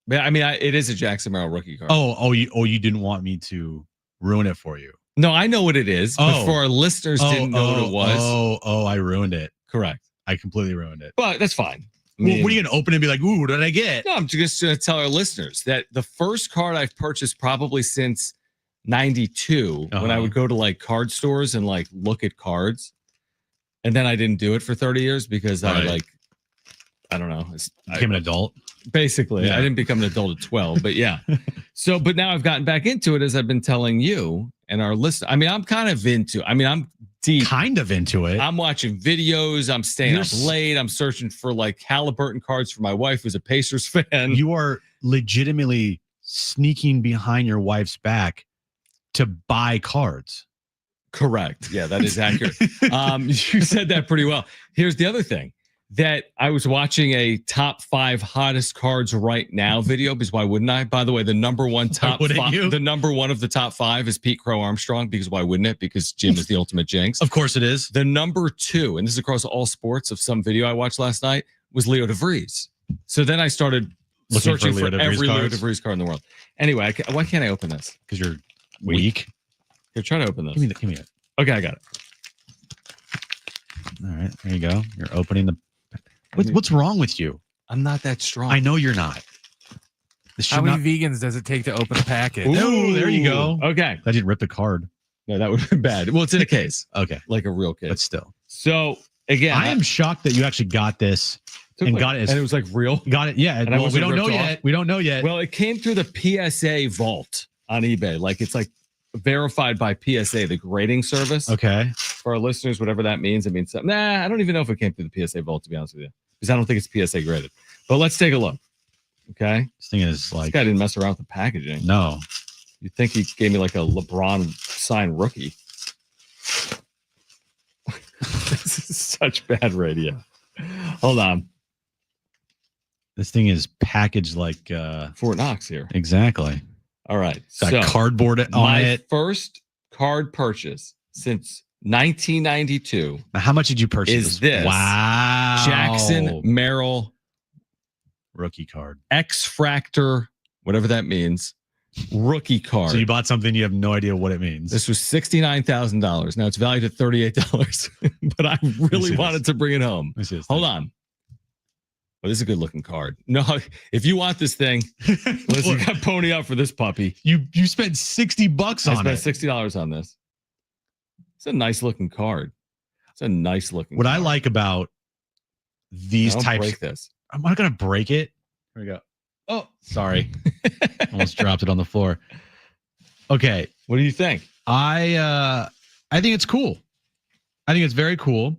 But I mean, it is a Jackson Merrill rookie card. You didn't want me to ruin it for you. No, I know what it is. But for our listeners didn't know what it was. I ruined it. Correct. I completely ruined it. But that's fine. I mean, what are you going to open and be like, ooh, what did I get? No, I'm just going to tell our listeners that the first card I've purchased probably since 92, when I would go to like card stores and like look at cards. And then I didn't do it for 30 years because I don't know. Became an adult. Basically, I didn't become an adult at 12, but yeah. But now I've gotten back into it, as I've been telling you and our listeners. I mean, I'm deep. Kind of into it. I'm watching videos. I'm staying up late. I'm searching for like Halliburton cards for my wife, who's a Pacers fan. You are legitimately sneaking behind your wife's back to buy cards. Correct. Yeah, that is accurate. You said that pretty well. Here's the other thing. That I was watching a top 5 hottest cards right now video, because why wouldn't I? By the way, the number one the number one of the top 5 is Pete Crow Armstrong, because why wouldn't it? Because Jim is the ultimate jinx. Of course it is. The number 2, and this is across all sports, of some video I watched last night, was Leo DeVries. So then I started searching for every Leo DeVries card in the world. Anyway, why can't I open this? Because you're weak. Here, try to open this. Give me it. Okay, I got it. All right, there you go. You're opening the. What's wrong with you? I'm not that strong. I know you're not. How many vegans does it take to open a package? Oh, there you go. Okay. I didn't rip the card. No, that would have been bad. Well, it's in a case. Okay. Like a real case. But still. So, again. I am shocked that you actually got this and got it. And it was like real? Got it. Yeah. Well, we don't know yet. We don't know yet. Well, it came through the PSA vault on eBay. Like, it's like verified by PSA, the grading service. Okay. For our listeners, whatever that means, it means something. Nah, I don't even know if it came through the PSA vault, to be honest with you. Because I don't think it's PSA graded. But let's take a look. Okay. This thing is like. This guy didn't mess around with the packaging. No. You'd think he gave me like a LeBron signed rookie. This is such bad radio. Hold on. This thing is packaged like Fort Knox here. Exactly. All right. Got cardboard on my it. First card purchase since 1992. Now, how much did you purchase? Is this wow Jackson Merrill rookie card? X-Fractor, whatever that means, rookie card. So you bought something you have no idea what it means. This was $69,000. Now it's valued at $38, but I really wanted to bring it home. Hold on. Well, this is a good looking card. No, if you want this thing, listen, you got pony up for this puppy. You spent $60 on it. I spent $60 on this. It's a nice looking card. It's a nice looking What card. I like about these types. Break this. I'm not going to break it. Here we go. Oh, sorry. Almost dropped it on the floor. Okay. What do you think? I think it's cool. I think it's very cool.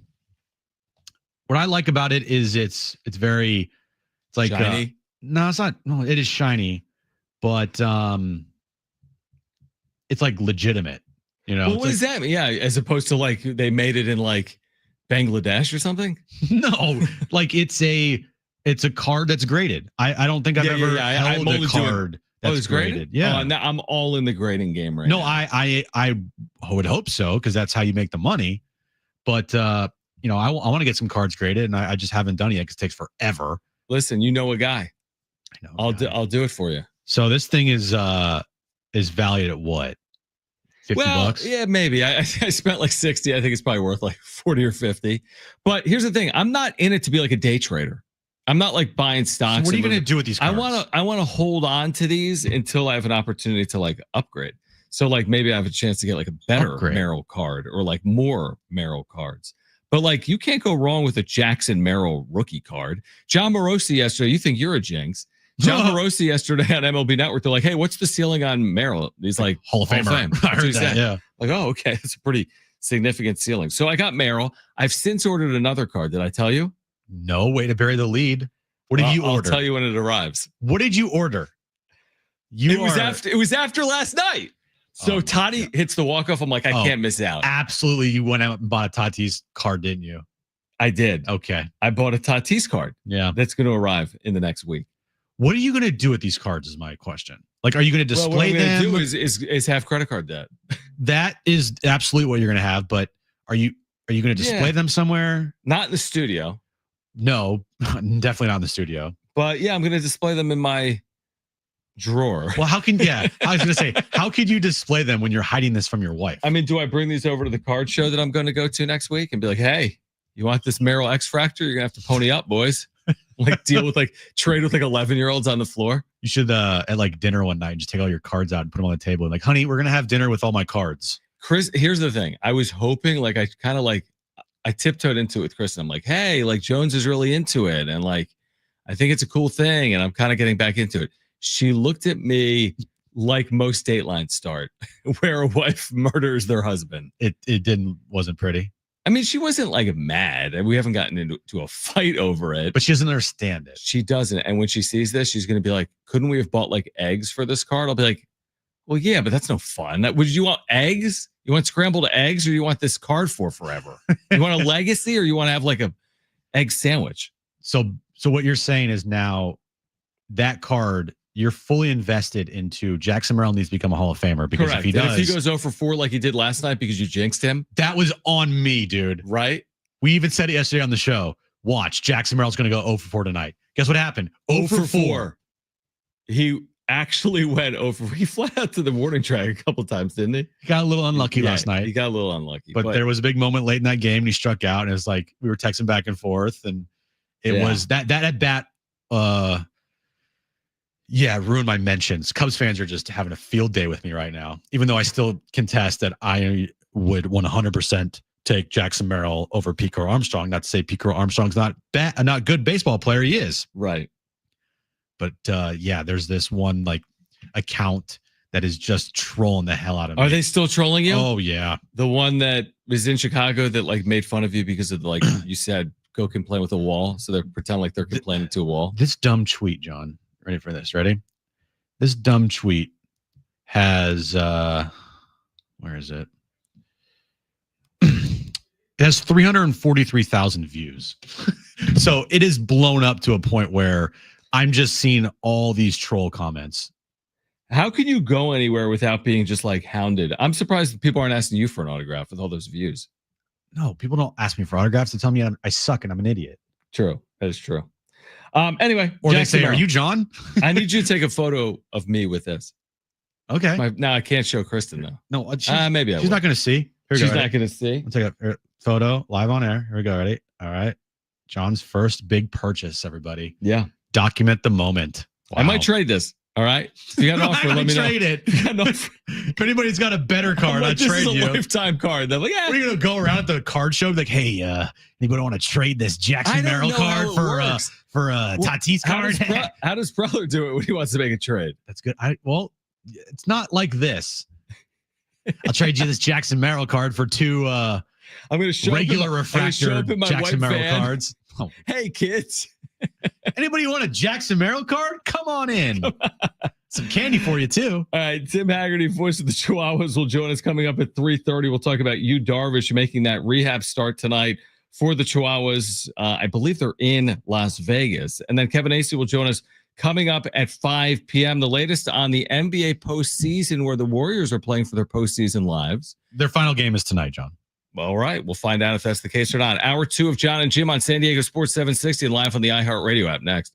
What I like about it is it's like shiny. No, it's not. No, it is shiny, but it's like legitimate. You know, well, what does that mean? Yeah, as opposed to like they made it in like Bangladesh or something. No, like it's a card that's graded. I don't think I've ever held a card that's graded. Yeah, I'm all in the grading game right now. No, I would hope so, because that's how you make the money. But you know, I want to get some cards graded, and I just haven't done it yet because it takes forever. Listen, you know a guy. I know. I'll do it for you. So this thing is valued at what? $50? Yeah, maybe. I spent like 60. I think it's probably worth like 40 or 50. But here's the thing: I'm not in it to be like a day trader. I'm not like buying stocks. So what are you going to do with these cards? I want to hold on to these until I have an opportunity to like upgrade. So like maybe I have a chance to get like a better Merrill card or like more Merrill cards. But like you can't go wrong with a Jackson Merrill rookie card. John Morosi yesterday, you think you're a jinx. John Morosi yesterday on MLB Network, they're like, hey, what's the ceiling on Merrill? He's like, Hall of Fame. I heard that, yeah. Like, oh, okay. That's a pretty significant ceiling. So I got Merrill. I've since ordered another card. Did I tell you? No way to bury the lead. What did you order? I'll tell you when it arrives. What did you order? It was after last night. So Toddy hits the walk-off. I'm like, I can't miss out. Absolutely. You went out and bought a Tatis card, didn't you? I did. Okay. I bought a Tatis card. Yeah. That's going to arrive in the next week. What are you going to do with these cards is my question. Like, are you going to display them? What I'm going to do is have credit card debt. That is absolutely what you're going to have. But are you going to display them somewhere? Not in the studio. No, definitely not in the studio. But yeah, I'm going to display them in my drawer. Well, I was going to say, how could you display them when you're hiding this from your wife? I mean, do I bring these over to the card show that I'm going to go to next week and be like, hey, you want this Merrill X Fractor? You're going to have to pony up, boys. Like trade with 11-year-olds on the floor. You should at like dinner one night, just take all your cards out and put them on the table. And like, honey, we're going to have dinner with all my cards. Chris, here's the thing. I was hoping I tiptoed into it with Chris. And I'm like, hey, like Jones is really into it. And like, I think it's a cool thing. And I'm kind of getting back into it. She looked at me like most Dateline start, where a wife murders their husband. It wasn't pretty. I mean, she wasn't like mad, and we haven't gotten into a fight over it. But she doesn't understand it. She doesn't. And when she sees this, she's going to be like, couldn't we have bought like eggs for this card? I'll be like, well, yeah, but that's no fun. Would you want eggs? You want scrambled eggs, or you want this card for forever? You want a legacy, or you want to have like a egg sandwich? So what you're saying is now that card, you're fully invested into Jackson Merrill needs to become a Hall of Famer because Correct. if he does, and if he goes 0 for 4 like he did last night because you jinxed him, that was on me, dude. Right? We even said it yesterday on the show. Watch, Jackson Merrill's going to go 0 for 4 tonight. Guess what happened? 0 for 4. He actually went over. He flat out to the warning track a couple times, didn't he? He got a little unlucky last night. He got a little unlucky. But there was a big moment late in that game, and he struck out, and it was like we were texting back and forth, and it was that at bat. Ruined my mentions. Cubs fans are just having a field day with me right now, even though I still contest that I would 100% take Jackson Merrill over Pete Crow Armstrong. Not to say Pete Crow Armstrong's not good baseball player. He is. Right. But there's this one like account that is just trolling the hell out of me. Are they still trolling you? Oh yeah. The one that was in Chicago that like made fun of you because of like you said, go complain with a wall. So they're pretending like they're complaining to a wall. This dumb tweet, John. Ready for this? Ready? This dumb tweet has where is it? It has 343,000 views. So it is blown up to a point where I'm just seeing all these troll comments. How can you go anywhere without being just like hounded? I'm surprised people aren't asking you for an autograph with all those views. No, people don't ask me for autographs. They tell me I suck and I'm an idiot. True. That is true. Anyway, or they say, "Are you John?" I need you to take a photo of me with this. Okay. No, I can't show Kristen though. No, maybe she's not going to see. She's not going to see. I'll take a photo live on air. Here we go. Ready? All right. John's first big purchase. Everybody. Yeah. Document the moment. Wow. I might trade this. All right. If you got an offer, let me trade know. It. If anybody's got a better card, I'd trade you. This is a lifetime card. They're like, yeah. We're gonna go around at the card show, like, hey, anybody want to trade this Jackson Merrill card for a Tatis card? How does Preller do it when he wants to make a trade? That's good. It's not like this. I'll trade you this Jackson Merrill card for two. I'm going to show regular refractor Jackson Merrill cards. Oh. Hey kids. Anybody want a Jackson Merrill card? Come on in. Some candy for you too. All right, Tim Haggerty, voice of the Chihuahuas, will join us coming up at 3:30. We'll talk about Yu Darvish making that rehab start tonight for the Chihuahuas. I believe they're in Las Vegas. And then Kevin Acee will join us coming up at 5 p.m. The latest on the NBA postseason, where the Warriors are playing for their postseason lives. Their final game is tonight, John. All right. We'll find out if that's the case or not. Hour 2 of Jon and Jim on San Diego Sports 760 and live on the iHeartRadio app next.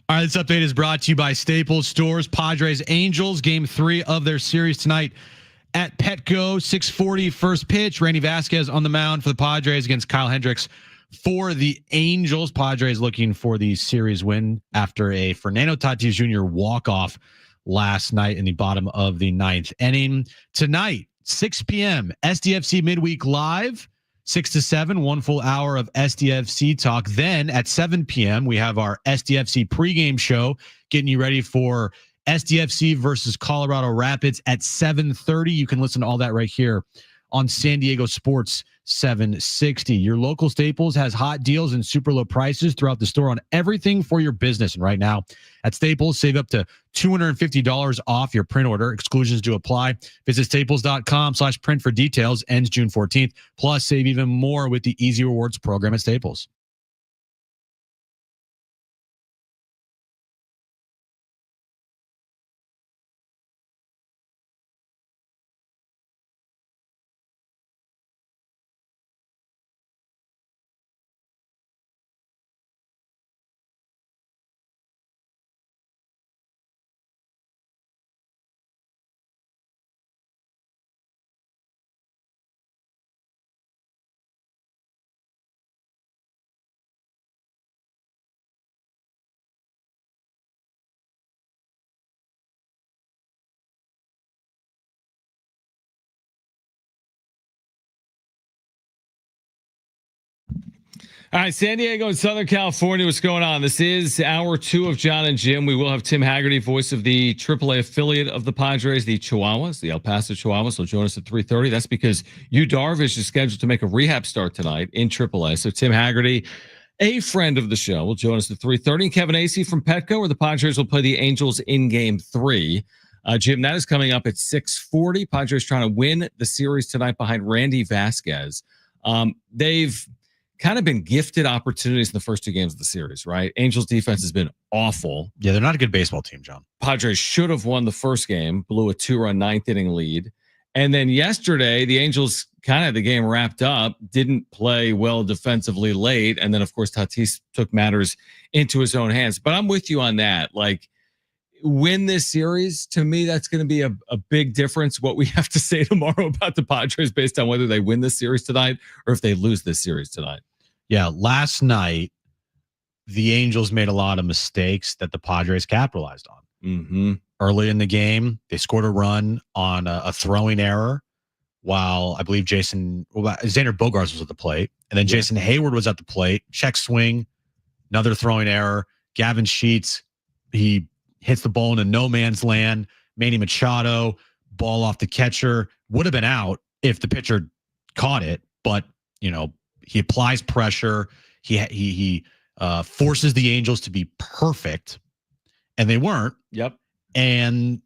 All right, this update is brought to you by Staples Stores. Padres Angels, game 3 of their series tonight at Petco. 6:40 first pitch. Randy Vasquez on the mound for the Padres against Kyle Hendricks for the Angels. Padres looking for the series win after a Fernando Tatis Jr. walk-off last night in the bottom of the 9th inning. Tonight, 6 p.m., SDFC Midweek Live. 6 to 7, 1 full hour of SDFC talk. Then at 7 p.m., we have our SDFC pregame show, getting you ready for SDFC versus Colorado Rapids at 7:30. You can listen to all that right here on San Diego Sports 760. Your local Staples has hot deals and super low prices throughout the store on everything for your business. And right now at Staples, save up to $250 off your print order. Exclusions do apply. Visit staples.com/print for details. Ends June 14th. Plus, save even more with the Easy Rewards program at Staples. All right, San Diego and Southern California, what's going on? This is hour 2 of Jon and Jim. We will have Tim Haggerty, voice of the AAA affiliate of the Padres, the Chihuahuas, the El Paso Chihuahuas. He'll join us at 3:30. That's because Yu Darvish is scheduled to make a rehab start tonight in AAA. So Tim Haggerty, a friend of the show, will join us at 3:30. And Kevin Acee from Petco, where the Padres will play the Angels in Game 3. Jim, that is coming up at 6:40. Padres trying to win the series tonight behind Randy Vasquez. They've kind of been gifted opportunities in the first 2 games of the series, right? Angels defense has been awful. Yeah, they're not a good baseball team, John. Padres should have won the first game, blew a 2-run 9th inning lead. And then yesterday, the Angels kind of had the game wrapped up, didn't play well defensively late. And then, of course, Tatis took matters into his own hands. But I'm with you on that. Like, win this series, to me, that's going to be a big difference. What we have to say tomorrow about the Padres based on whether they win this series tonight or if they lose this series tonight. Yeah, last night, the Angels made a lot of mistakes that the Padres capitalized on. Mm-hmm. Early in the game, they scored a run on a throwing error while I believe Xander Bogaerts was at the plate. And then Jason Hayward was at the plate. Check swing, another throwing error. Gavin Sheets, he hits the ball in a no man's land. Manny Machado, ball off the catcher, would have been out if the pitcher caught it. But, he applies pressure. He forces the Angels to be perfect, and they weren't. Yep. And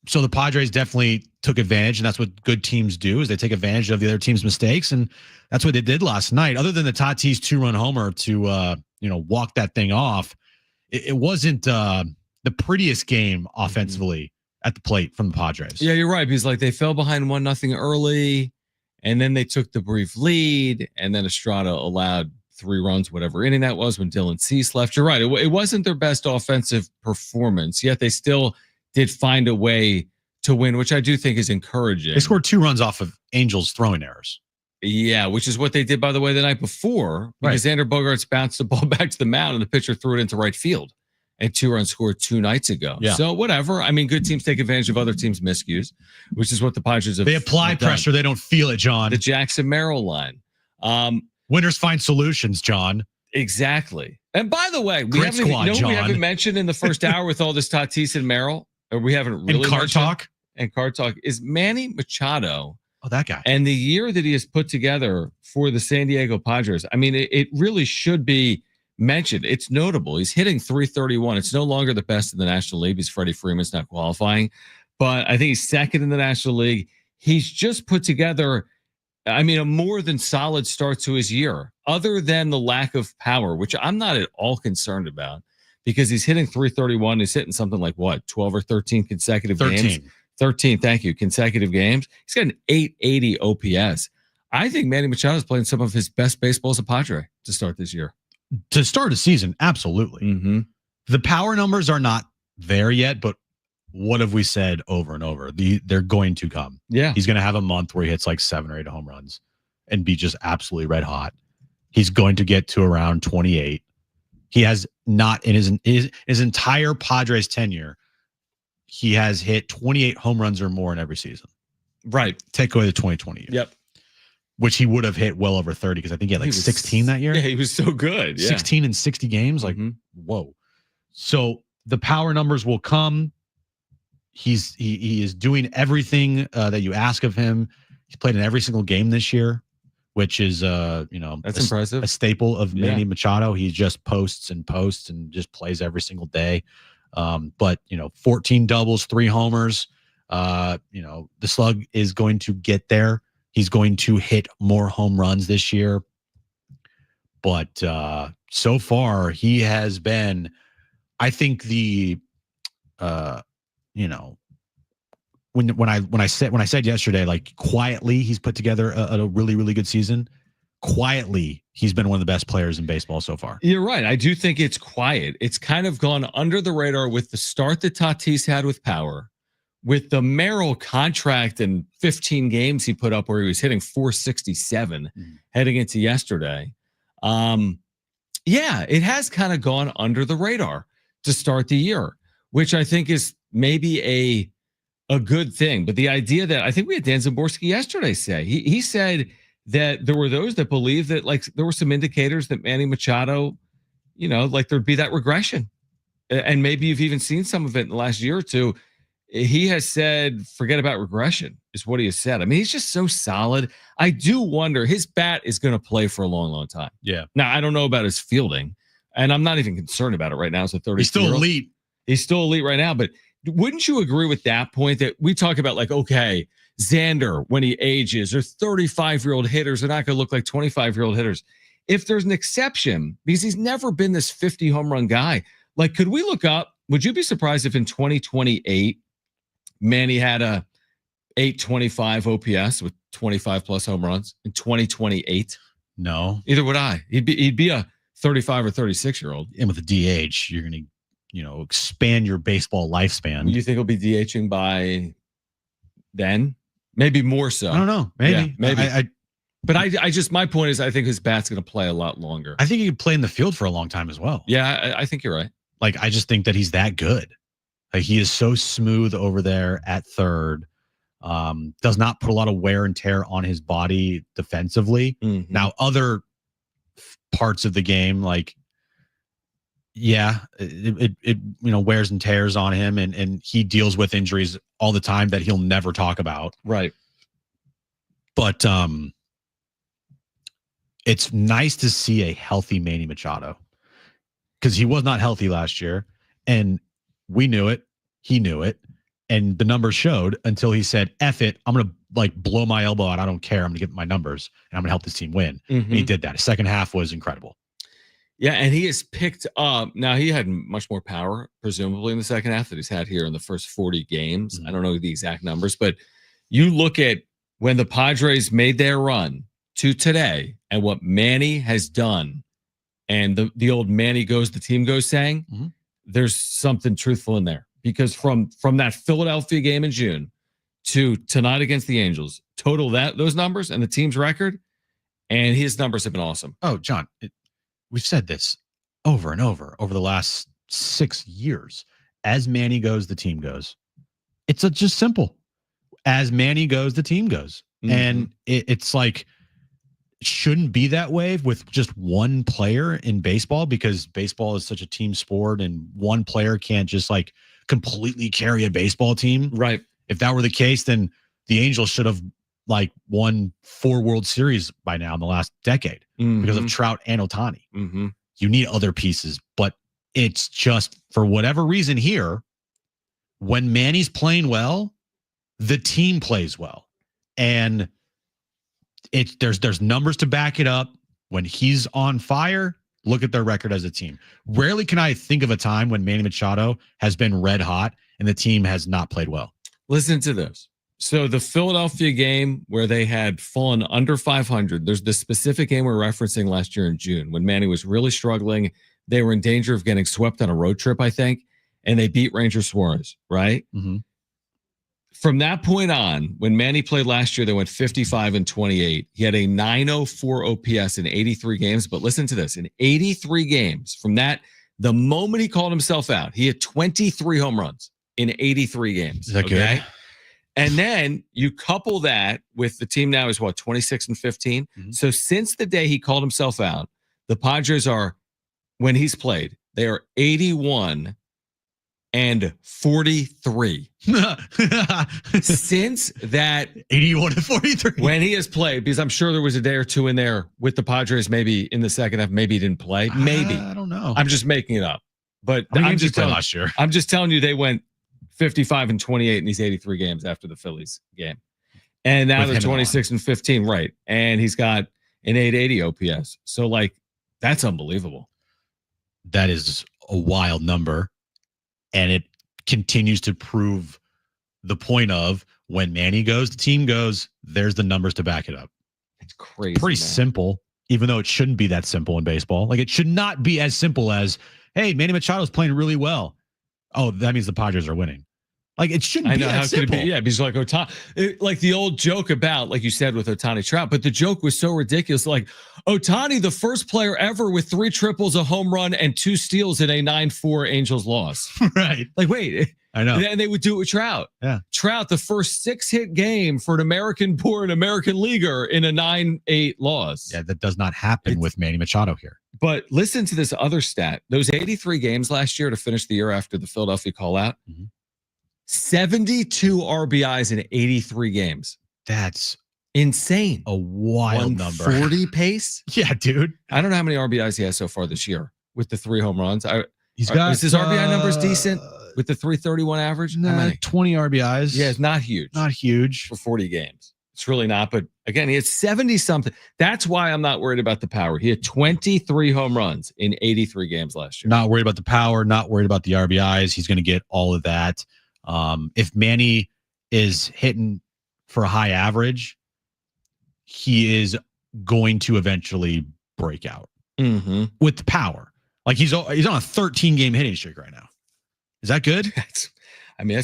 so the Padres definitely took advantage, and that's what good teams do, is they take advantage of the other team's mistakes, and that's what they did last night. Other than the Tatis 2-run homer to walk that thing off, it wasn't the prettiest game offensively at the plate from the Padres. Yeah, you're right. Because they fell behind 1-0 early, and then they took the brief lead, and then Estrada allowed 3 runs, whatever inning that was, when Dylan Cease left. You're right. It wasn't their best offensive performance, yet they still did find a way to win, which I do think is encouraging. They scored 2 runs off of Angels throwing errors. Yeah, which is what they did, by the way, the night before, because Xander Bogaerts bounced the ball back to the mound and the pitcher threw it into right field. And 2 runs scored 2 nights ago. Yeah. So whatever. I mean, good teams take advantage of other teams' miscues, which is what the Padres have. They apply pressure. They don't feel it, John. The Jackson Merrill line. Winners find solutions, John. Exactly. And by the way, we haven't mentioned in the first hour with all this Tatis and Merrill, or we haven't really. And card talk is Manny Machado. Oh, that guy. And the year that he has put together for the San Diego Padres. I mean, it really should be mentioned. It's notable. He's hitting .331. It's no longer the best in the National League because Freddie Freeman's not qualifying, but I think he's second in the National League. He's just put together, a more than solid start to his year, other than the lack of power, which I'm not at all concerned about, because he's hitting .331. He's hitting something like 12 or 13 consecutive games. 13, thank you, consecutive games. He's got an .880 OPS. I think Manny Machado is playing some of his best baseball as a Padre to start this year. To start a season, absolutely. Mm-hmm. The power numbers are not there yet, but what have we said over and over? They're going to come. Yeah. He's going to have a month where he hits like 7 or 8 home runs and be just absolutely red hot. He's going to get to around 28. He has not in his entire Padres tenure, he has hit 28 home runs or more in every season. Right. Take away the 2020 year. Yep. Which he would have hit well over 30 because I think he had like 16 that year. Yeah, he was so good. Yeah. 16 in 60 games. Like, whoa. So the power numbers will come. He is doing everything that you ask of him. He's played in every single game this year, which is that's impressive. A staple of Manny Machado. He just posts and just plays every single day. But 14 doubles, 3 homers. The slug is going to get there. He's going to hit more home runs this year. But so far he has been, I think when I said yesterday, like quietly, he's put together a really, really good season. Quietly, he's been one of the best players in baseball so far. You're right. I do think it's quiet. It's kind of gone under the radar with the start that Tatis had with power, with the Merrill contract and 15 games he put up where he was hitting 467 heading into yesterday. Yeah, it has kind of gone under the radar to start the year, which I think is maybe a good thing. But the idea that I think we had Dan Zaborski yesterday say, he said that there were those that believe that like there were some indicators that Manny Machado, like there'd be that regression. And maybe you've even seen some of it in the last year or two. He has said, forget about regression is what he has said. I mean, he's just so solid. I do wonder, his bat is going to play for a long, long time. Yeah. Now, I don't know about his fielding, and I'm not even concerned about it right now as a 30. He's still elite. He's still elite right now, but wouldn't you agree with that point that we talk about like, okay, Xander, when he ages, or 35-year-old hitters are not going to look like 25-year-old hitters. If there's an exception, because he's never been this 50 home run guy, like, could we look up, would you be surprised if in 2028, Manny had a 825 OPS with 25 plus home runs in 2028? No. Either would I. He'd be a 35 or 36-year-old. And with the DH, you're going to, expand your baseball lifespan. You think he'll be DHing by then? Maybe more so. I don't know. Maybe. Yeah, maybe. But I just, my point is, I think his bat's going to play a lot longer. I think he could play in the field for a long time as well. Yeah, I think you're right. Like, I just think that he's that good. Like, he is so smooth over there at third. Does not put a lot of wear and tear on his body defensively. Mm-hmm. Now, other parts of the game, like, it wears and tears on him, and he deals with injuries all the time that he'll never talk about. Right. But it's nice to see a healthy Manny Machado, because he was not healthy last year, and we knew it. He knew it. And the numbers showed until he said, F it, I'm going to blow my elbow out. I don't care. I'm going to get my numbers and I'm going to help this team win. Mm-hmm. And he did that. His second half was incredible. Yeah, and he has picked up. Now, he had much more power, presumably, in the second half that he's had here in the first 40 games. Mm-hmm. I don't know the exact numbers, but you look at when the Padres made their run to today and what Manny has done, and the old Manny goes, the team goes saying, mm-hmm. There's something truthful in there. Because from that Philadelphia game in June to tonight against the Angels, total those numbers and the team's record, and his numbers have been awesome. Oh, John, we've said this over and over the last 6 years. As Manny goes, the team goes. It's just simple. As Manny goes, the team goes. Mm-hmm. And it's like, it shouldn't be that way with just one player in baseball, because baseball is such a team sport and one player can't just completely carry a baseball team. Right. If that were the case, then the Angels should have won 4 World Series by now in the last decade, mm-hmm. because of Trout and Ohtani. Mm-hmm. You need other pieces, but it's just, for whatever reason here, when Manny's playing well, the team plays well. And there's numbers to back it up. When he's on fire, look at their record as a team. Rarely can I think of a time when Manny Machado has been red hot and the team has not played well. Listen to this. So the Philadelphia game where they had fallen under 500, there's the specific game we're referencing last year in June when Manny was really struggling. they were in danger of getting swept on a road trip, I think, and they beat Ranger Suarez, right? Mm-hmm. From that point on, when Manny played last year, they went 55-28. He had a 904 OPS in 83 games. But listen to this: in 83 games, from that, the moment he called himself out, he had 23 home runs in 83 games. Is that good? And then you couple that with the team now is what, 26-15. Mm-hmm. So since the day he called himself out, the Padres are, when he's played, they are 81-43. Since that 81-43, when he has played, because I'm sure there was a day or two in there with the Padres, maybe in the second half, maybe he didn't play. Maybe. I don't know. I'm just making it up. But I'm just telling last year. I'm just telling you they went 55-28 in these 83 games after the Phillies game. And now they're 26-15, right? And he's got an 880 OPS. So, like, that's unbelievable. That is a wild number. And it continues to prove the point of when Manny goes, the team goes, there's the numbers to back it up. It's crazy. Pretty simple, even though it shouldn't be that simple in baseball. Like, it should not be as simple as, hey, Manny Machado's playing really well. Oh, that means the Padres are winning. Like, it shouldn't be that simple. Could it be? Yeah, because like Ohtani, like the old joke about, like you said, with Ohtani Trout, but the joke was so ridiculous. Like, Ohtani, the first player ever with 3 triples, a home run, and 2 steals in a 9-4 Angels loss. Right. Like, wait. I know. And they would do it with Trout. Yeah. Trout, the first 6-hit game for an American-born American leaguer in a 9-8 loss. Yeah, that does not happen with Manny Machado here. But listen to this other stat. Those 83 games last year to finish the year after the Philadelphia call-out, 72 RBIs in 83 games. That's insane. A wild number. 140 pace? Yeah, dude. I don't know how many RBIs he has so far this year with the 3 home runs. He's got is his RBI numbers decent with the 331 average? Nah, 20 RBIs. Yeah, it's not huge. Not huge. For 40 games. It's really not. But again, he had 70 something. That's why I'm not worried about the power. He had 23 home runs in 83 games last year. Not worried about the power, not worried about the RBIs. He's going to get all of that. If Manny is hitting for a high average, he is going to eventually break out with the power. Like, he's on a 13-game hitting streak right now. Is that good? That's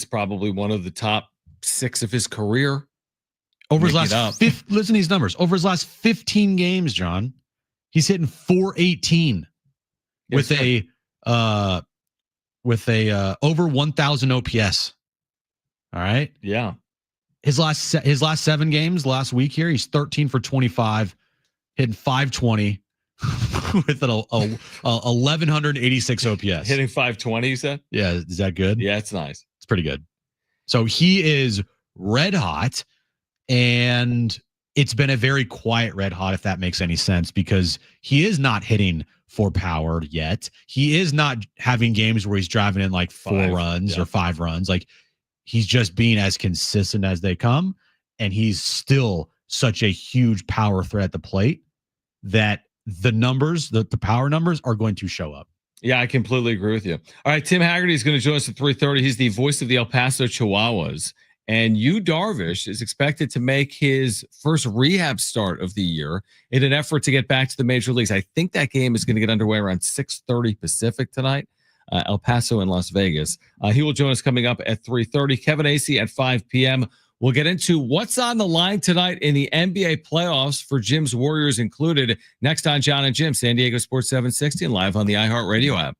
probably one of the top 6 of his career. Over his last listen to these numbers. Over his last 15 games, John, he's hitting 418 with a over 1,000 OPS. All right. Yeah. His last 7 games last week here, he's 13 for 25, hitting 520 with an 1,186 OPS. Hitting 520, you said? Yeah. Is that good? Yeah, it's nice. It's pretty good. So he is red hot, and it's been a very quiet red hot, if that makes any sense, because he is not hitting for power yet. He is not having games where he's driving in like 4 runs or 5 runs. Like, he's just being as consistent as they come, and he's still such a huge power threat at the plate that the numbers, the power numbers, are going to show up. Yeah, I completely agree with you. All right, Tim Haggerty is going to join us at 3:30. He's the voice of the El Paso Chihuahuas. And Yu Darvish is expected to make his first rehab start of the year in an effort to get back to the major leagues. I think that game is going to get underway around 6:30 Pacific tonight. El Paso and Las Vegas. He will join us coming up at 3:30. Kevin Acee at 5 p.m. We'll get into what's on the line tonight in the NBA playoffs for Jim's Warriors included. Next on Jon and Jim, San Diego Sports 760 and live on the iHeartRadio app.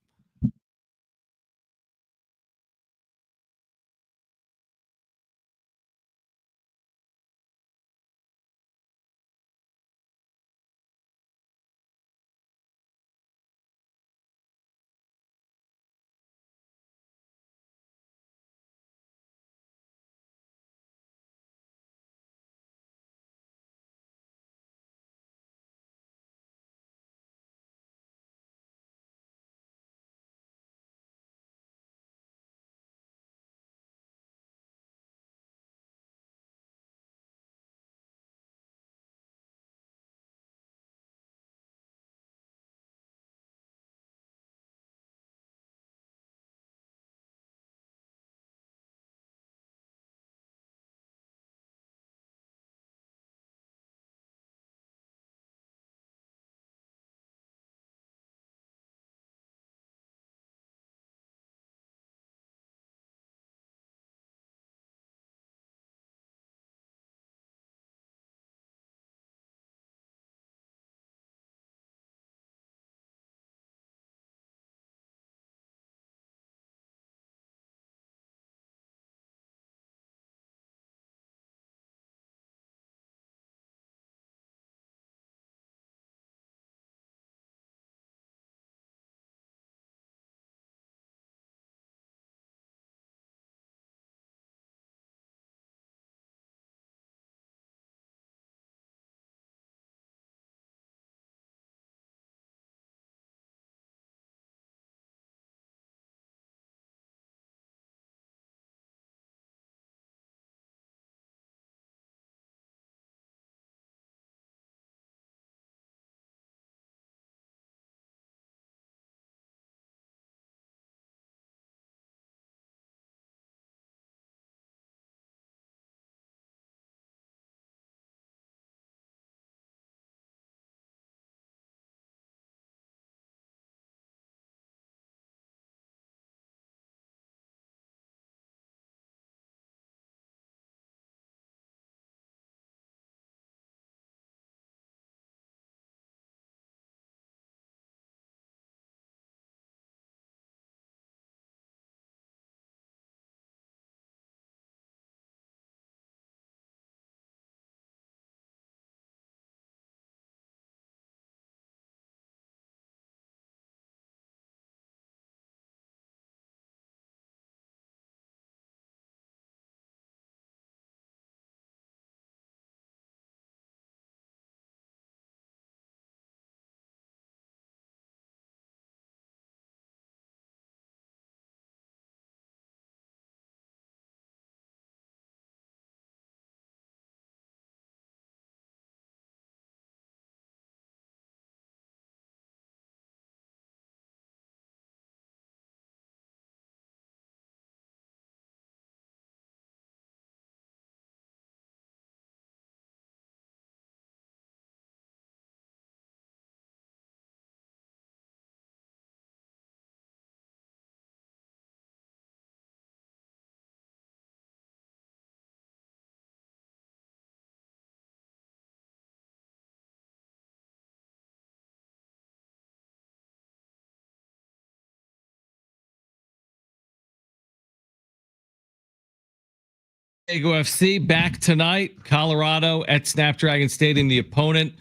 Diego FC back tonight. Colorado at Snapdragon Stadium, the opponent.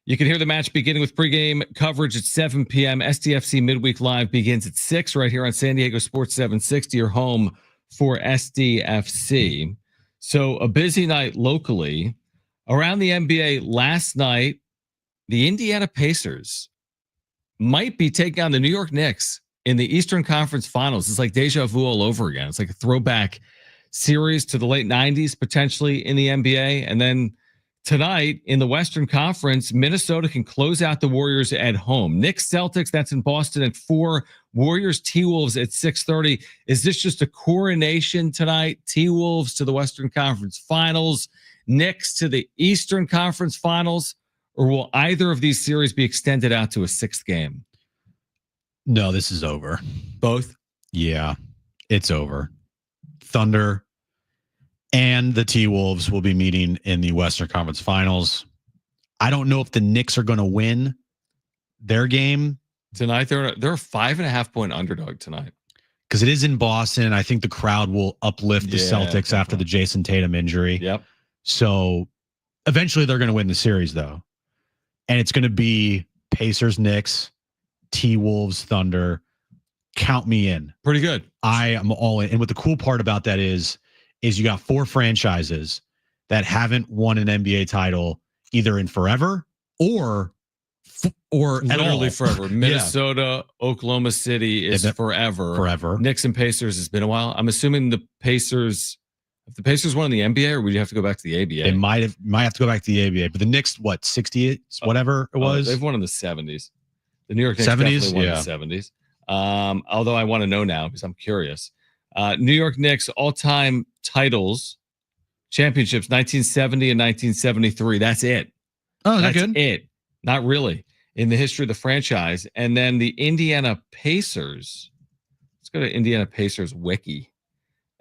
You can hear the match beginning with pregame coverage at 7 p.m. SDFC Midweek Live begins at 6 right here on San Diego Sports 760, your home for SDFC. So a busy night locally. Around the NBA last night, the Indiana Pacers might be taking on the New York Knicks in the Eastern Conference Finals. It's like deja vu all over again. It's like a throwback series to the late 90s, potentially in the NBA. And then tonight in the Western Conference, Minnesota can close out the Warriors at home. Knicks Celtics, that's in Boston at 4. Warriors T-Wolves at 6:30. Is this just a coronation tonight? T-Wolves to the Western Conference Finals, Knicks to the Eastern Conference Finals, or will either of these series be extended out to a 6th game? No, this is over. Both? Yeah, it's over. Thunder and the T-Wolves will be meeting in the Western Conference Finals. I don't know if the Knicks are going to win their game tonight. They're a 5.5 point underdog tonight because it is in Boston. I think the crowd will uplift the Celtics after the Jason Tatum injury. Yep. So eventually they're going to win the series though. And it's going to be Pacers, Knicks, T-Wolves, Thunder. Count me in. Pretty good. I am all in. And what the cool part about that is you got 4 franchises that haven't won an NBA title either in forever or literally forever. Minnesota, Oklahoma City is forever. Forever. Knicks and Pacers has been a while. I'm assuming the Pacers, if the Pacers won in the NBA, or would you have to go back to the ABA? They might have to go back to the ABA. But the Knicks, what, 68, whatever it was? They've won in the 70s. The New York Knicks 70s? Definitely won in the 70s. Although I want to know now because I'm curious. New York Knicks all-time titles, championships, 1970 and 1973. That's it. Oh, that's good? It. Not really in the history of the franchise. And then the Indiana Pacers. Let's go to Indiana Pacers wiki.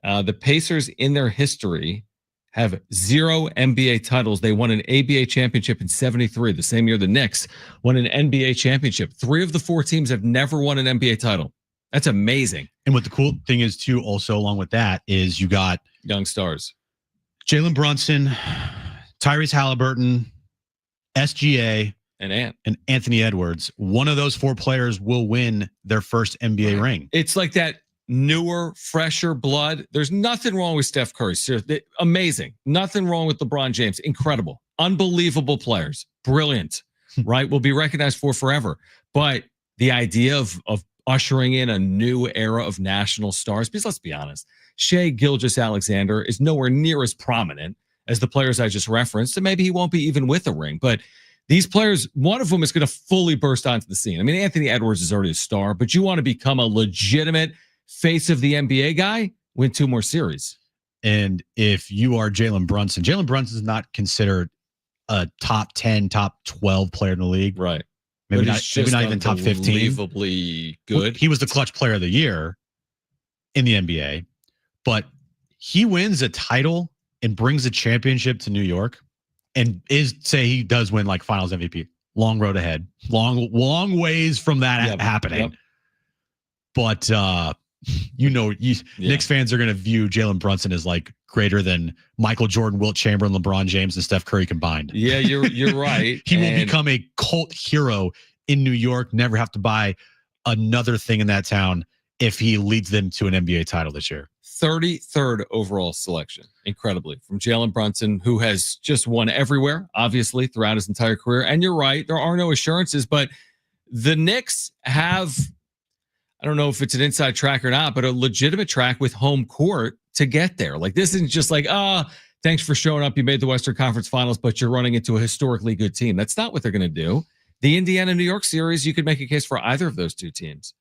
The Pacers in their history have 0 NBA titles. They won an ABA championship in 73, the same year the Knicks won an NBA championship. 3 of the 4 teams have never won an NBA title. That's amazing. And what the cool thing is, too, also along with that, is you got young stars. Jalen Brunson, Tyrese Halliburton, SGA, and Anthony Edwards. One of those 4 players will win their first NBA ring. It's like that newer, fresher blood. There's nothing wrong with Steph Curry. Seriously, amazing. Nothing wrong with LeBron James. Incredible. Unbelievable players. Brilliant. Right? Will be recognized for forever. But the idea of ushering in a new era of national stars, because let's be honest, Shai Gilgeous-Alexander is nowhere near as prominent as the players I just referenced, and maybe he won't be even with a ring. But these players, one of them is going to fully burst onto the scene. I mean, Anthony Edwards is already a star, but you want to become a legitimate face of the NBA guy, win 2 more series. And if you are Jalen Brunson is not considered a top 10, top 12 player in the league. Right. Maybe not even top 15. Unbelievably good. Well, he was the clutch player of the year in the NBA, but he wins a title and brings a championship to New York and say he does win like finals MVP. Long road ahead. Long ways from that happening. Yep. But Knicks fans are going to view Jalen Brunson as like greater than Michael Jordan, Wilt Chamberlain, LeBron James, and Steph Curry combined. Yeah, you're right. He will become a cult hero in New York, never have to buy another thing in that town if he leads them to an NBA title this year. 33rd overall selection, incredibly, from Jalen Brunson, who has just won everywhere, obviously, throughout his entire career. And you're right, there are no assurances, but the Knicks have, I don't know if it's an inside track or not, but a legitimate track with home court to get there. Like, this isn't just like, thanks for showing up. You made the Western Conference Finals, but you're running into a historically good team. That's not what they're going to do. The Indiana-New York series, you could make a case for either of those 2 teams.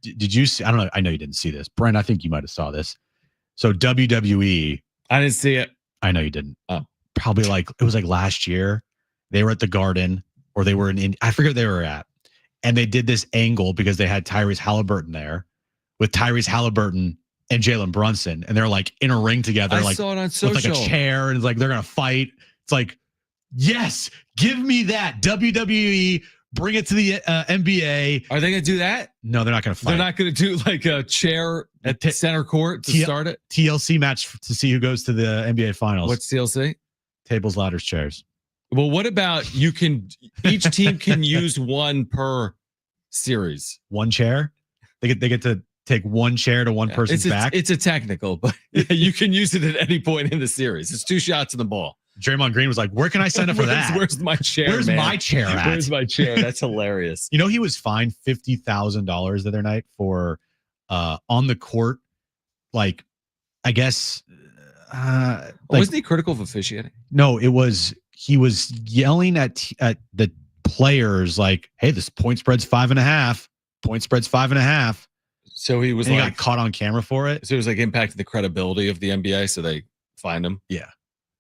Did you see? I don't know. I know you didn't see this. Brent, I think you might have saw this. So WWE. I didn't see it. I know you didn't. Probably it was like last year. They were at the Garden, or they were in, I forget where they were at. And they did this angle because they had Tyrese Halliburton there with Tyrese Halliburton and Jalen Brunson. And they're like in a ring together. I saw it on social. With like a chair, and it's like they're going to fight. It's like, yes, give me that. WWE, Bring it to the NBA. Are they going to do that? No, they're not going to fight. They're not going to do like a chair at center court to start it? TLC match to see who goes to the NBA Finals. What's TLC? Tables, ladders, chairs. Well, what about each team can use one per series? One chair? They get to take one chair to one person's back? It's a technical, but you can use it at any point in the series. It's 2 shots in the ball. Draymond Green was like, where can I sign up for that? Where's my chair, Where's man? my chair at? Where's my chair? That's hilarious. You know, he was fined $50,000 the other night for on the court, like, I guess. Wasn't he critical of officiating? No, he was yelling at the players like, hey, this point spread's 5.5. Point spread's 5.5. So he was he got caught on camera for it. So it was like impacting the credibility of the NBA. So they fined him. Yeah.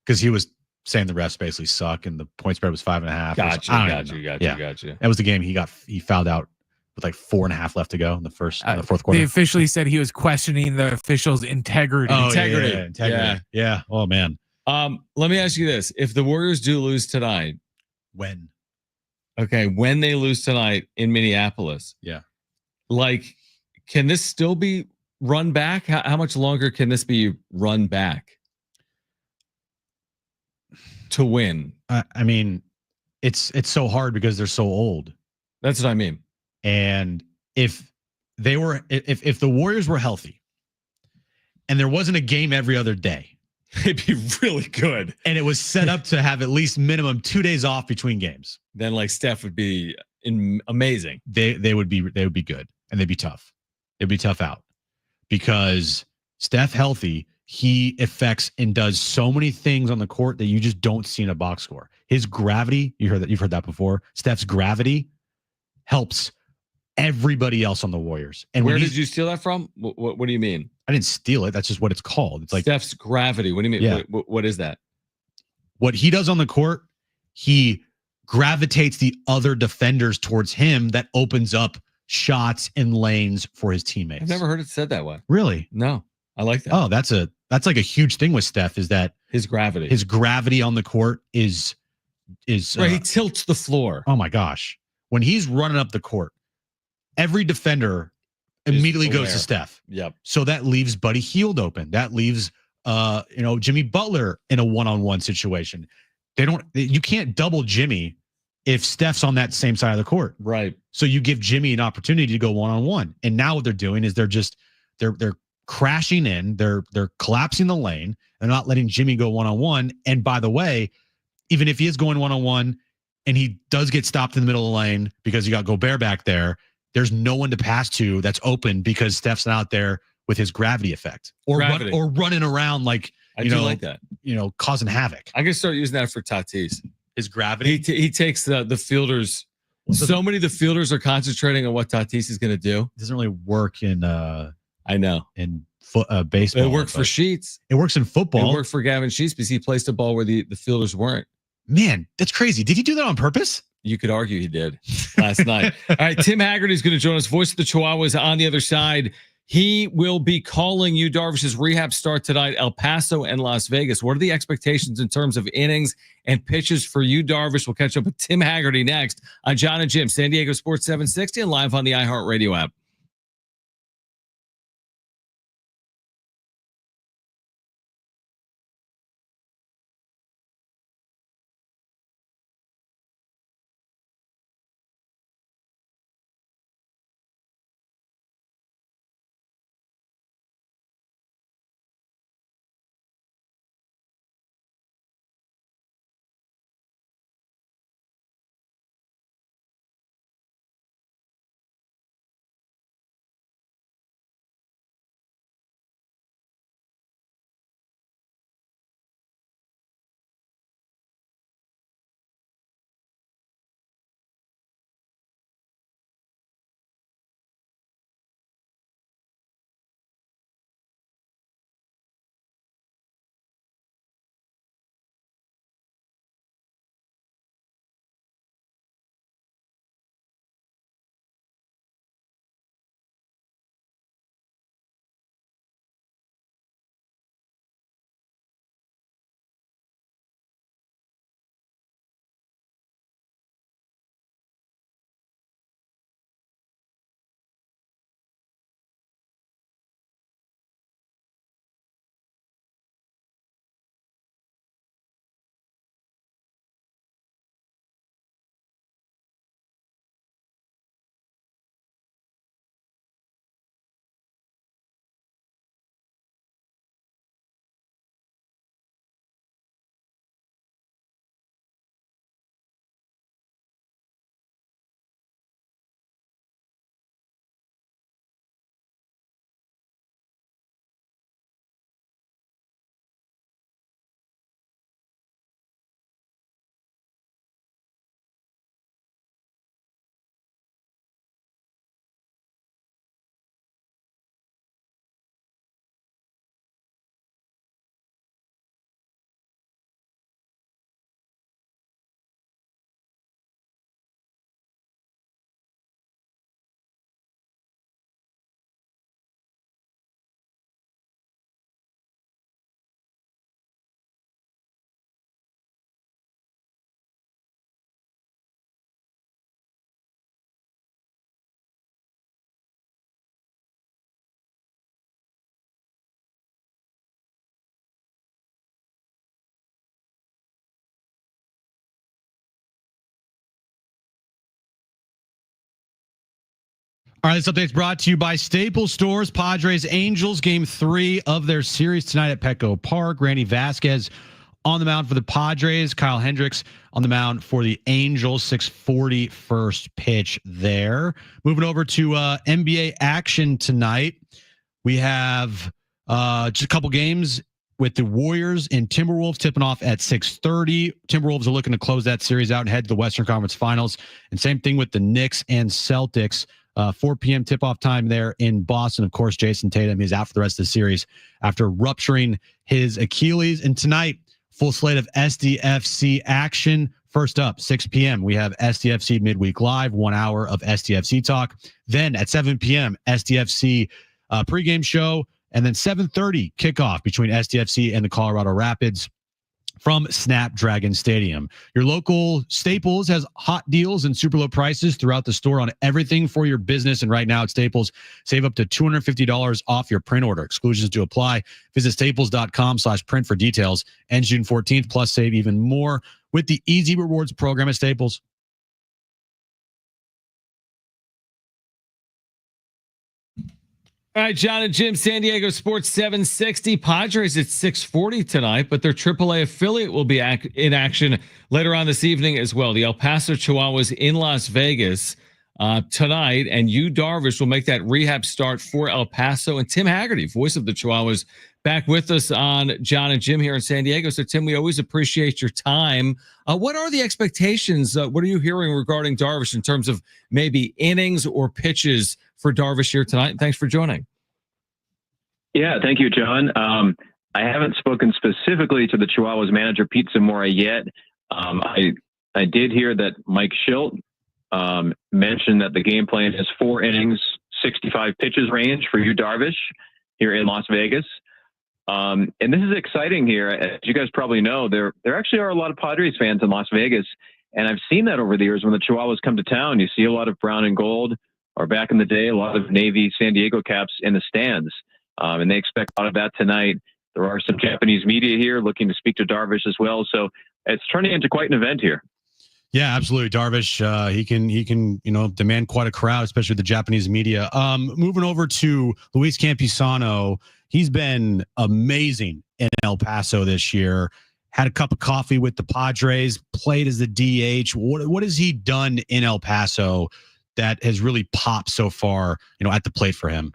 Because he was saying the refs basically suck and the point spread was 5.5. Gotcha. That was the game he fouled out with like 4.5 left to go in the fourth quarter. They officially said he was questioning the officials' integrity. Oh, integrity. Yeah. Oh man. Let me ask you this: if the Warriors do lose tonight, when they lose tonight in Minneapolis, like, can this still be run back? How much longer can this be run back to win? I mean, it's so hard because they're so old. That's what I mean. And if the Warriors were healthy and there wasn't a game every other day, it'd be really good. And it was set up to have at least minimum 2 days off between games. Then like Steph would be amazing. They would be good and they'd be tough. It'd be tough out because Steph healthy, he affects and does so many things on the court that you just don't see in a box score. His gravity, you've heard that before. Steph's gravity helps everybody else on the Warriors. And where did you steal that from? What do you mean? I didn't steal it. That's just what it's called. It's like Steph's gravity. What do you mean? Yeah. What is that? What he does on the court, he gravitates the other defenders towards him. That opens up shots and lanes for his teammates. I've never heard it said that way. Really? No, I like that. Oh, that's like a huge thing with Steph is that his gravity on the court is right. He tilts the floor. Oh my gosh. When he's running up the court, every defender immediately goes to Steph. Yep. So that leaves Buddy Hield open. That leaves Jimmy Butler in a one-on-one situation. You can't double Jimmy if Steph's on that same side of the court. Right. So you give Jimmy an opportunity to go one-on-one. And now what they're doing is they're crashing in, they're collapsing the lane. They're not letting Jimmy go one-on-one. And by the way, even if he is going one-on-one and he does get stopped in the middle of the lane because you got Gobert back there, there's no one to pass to that's open because Steph's not out there with his gravity effect or running around like like that. Causing havoc. I'm gonna start using that for Tatis. His gravity. He takes the fielders. So many of the fielders are concentrating on what Tatis is gonna do. It doesn't really work in. I know in baseball. It worked for Sheets. It works in football. It worked for Gavin Sheets because he placed a ball where the fielders weren't. Man, that's crazy. Did he do that on purpose? You could argue he did last night. All right, Tim Haggerty is going to join us. Voice of the Chihuahuas on the other side. He will be calling Yu Darvish's rehab start tonight, El Paso and Las Vegas. What are the expectations in terms of innings and pitches for Yu Darvish? We'll catch up with Tim Haggerty next on Jon and Jim, San Diego Sports 760 and live on the iHeartRadio app. All right, this update's brought to you by Staples Stores. Padres Angels, game 3 of their series tonight at Petco Park. Randy Vasquez on the mound for the Padres. Kyle Hendricks on the mound for the Angels. 6:40 first pitch there. Moving over to NBA action tonight. We have just a couple games with the Warriors and Timberwolves tipping off at 6:30. Timberwolves are looking to close that series out and head to the Western Conference Finals. And same thing with the Knicks and Celtics. 4 p.m. tip-off time there in Boston. Of course, Jason Tatum is out for the rest of the series after rupturing his Achilles. And tonight, full slate of SDFC action. First up, 6 p.m., we have SDFC Midweek Live, 1 hour of SDFC talk. Then at 7 p.m., SDFC pregame show. And then 7:30 kickoff between SDFC and the Colorado Rapids from Snapdragon Stadium. Your local Staples has hot deals and super low prices throughout the store on everything for your business. And right now at Staples, save up to $250 off your print order. Exclusions do apply. Visit staples.com/print for details. Ends June 14th, plus save even more with the Easy Rewards program at Staples. All right, Jon and Jim, San Diego Sports 760. Padres at 6:40 tonight, but their AAA affiliate will be in action later on this evening as well. The El Paso Chihuahuas in Las Vegas tonight, and Yu Darvish will make that rehab start for El Paso. And Tim Haggerty, voice of the Chihuahuas, back with us on Jon and Jim here in San Diego. So, Tim, we always appreciate your time. What are the expectations? What are you hearing regarding Darvish in terms of maybe innings or pitches for Darvish here tonight? Thanks for joining. Yeah, thank you, John. I haven't spoken specifically to the Chihuahuas manager, Pete Zamora, yet. I did hear that Mike Schilt mentioned that the game plan is 4 innings, 65 pitches range for Yu Darvish here in Las Vegas. And this is exciting here. As you guys probably know, there actually are a lot of Padres fans in Las Vegas. And I've seen that over the years when the Chihuahuas come to town. You see a lot of brown and gold, or back in the day, a lot of Navy San Diego caps in the stands. And they expect a lot of that tonight. There are some Japanese media here looking to speak to Darvish as well. So it's turning into quite an event here. Yeah, absolutely. Darvish, he can, demand quite a crowd, especially the Japanese media. Moving over to Luis Campusano, he's been amazing in El Paso this year. Had a cup of coffee with the Padres, played as the DH. What has he done in El Paso that has really popped so far, at the plate for him?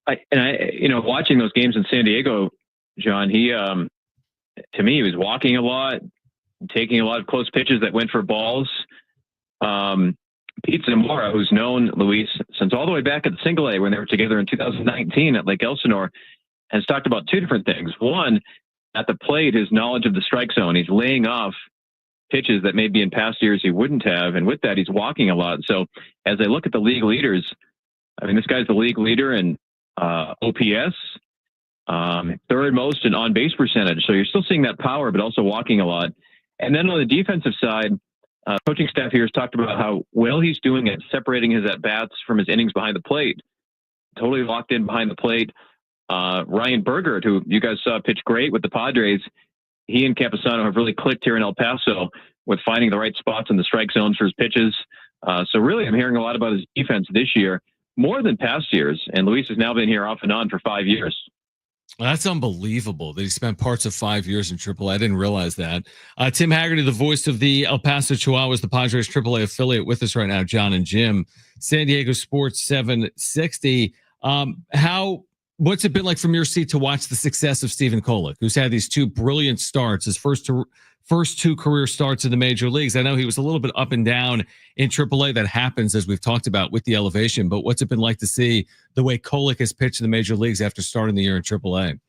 Watching those games in San Diego, John, he, to me, he was walking a lot, taking a lot of close pitches that went for balls. Pete Zamora, who's known Luis since all the way back at Single A when they were together in 2019 at Lake Elsinore, has talked about 2 different things. One, at the plate, his knowledge of the strike zone. He's laying off pitches that maybe in past years he wouldn't have. And with that, he's walking a lot. So as I look at the league leaders, I mean, this guy's the league leader in OPS, third most in on-base percentage. So you're still seeing that power, but also walking a lot. And then on the defensive side, coaching staff here has talked about how well he's doing at separating his at-bats from his innings behind the plate. Totally locked in behind the plate. Ryan Bergert, who you guys saw pitch great with the Padres, he and Campusano have really clicked here in El Paso with finding the right spots in the strike zones for his pitches. So really, I'm hearing a lot about his defense this year, more than past years. And Luis has now been here off and on for 5 years. That's unbelievable that he spent parts of 5 years in AAA. I didn't realize that. Tim Haggerty, the voice of the El Paso Chihuahuas, the Padres AAA affiliate, with us right now, Jon and Jim, San Diego Sports 760. What's it been like from your seat to watch the success of Stephen Kolek, who's had these 2 brilliant starts, his first 2 career starts in the major leagues? I know he was a little bit up and down in AAA. That happens, as we've talked about, with the elevation. But what's it been like to see the way Kolek has pitched in the major leagues after starting the year in AAA?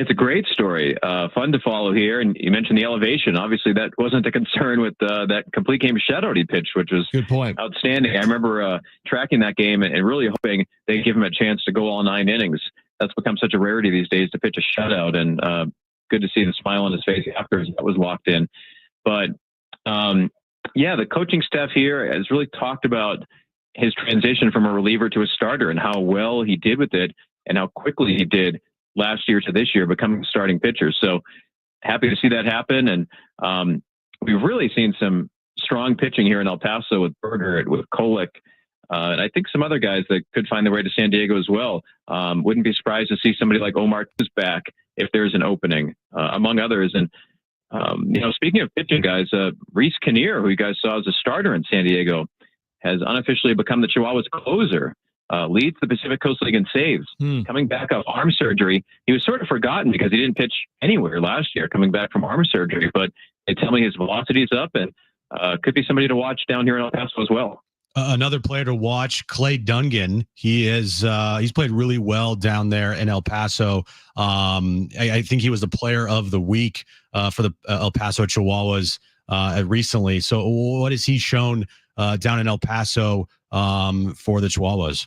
It's a great story. Fun to follow here. And you mentioned the elevation. Obviously, that wasn't a concern with that complete game shutout he pitched, which was good point. Outstanding. I remember tracking that game and really hoping they give him a chance to go all 9 innings. That's become such a rarity these days to pitch a shutout. And good to see the smile on his face after that was locked in. But the coaching staff here has really talked about his transition from a reliever to a starter and how well he did with it and how quickly he did last year to this year, becoming a starting pitcher. So happy to see that happen. And we've really seen some strong pitching here in El Paso with Bergert, with Kolek, And I think some other guys that could find their way to San Diego as well. Wouldn't be surprised to see somebody like Omar Cruz back if there's an opening, among others. And, speaking of pitching guys, Reese Kinnear, who you guys saw as a starter in San Diego, has unofficially become the Chihuahuas closer. Leads the Pacific Coast League in saves. Coming back off arm surgery. He was sort of forgotten because he didn't pitch anywhere last year coming back from arm surgery, but they tell me his velocity is up and could be somebody to watch down here in El Paso as well. Another player to watch, Clay Dungan. He's played really well down there in El Paso. I think he was the player of the week for the El Paso Chihuahuas recently. So what has he shown down in El Paso for the Chihuahuas?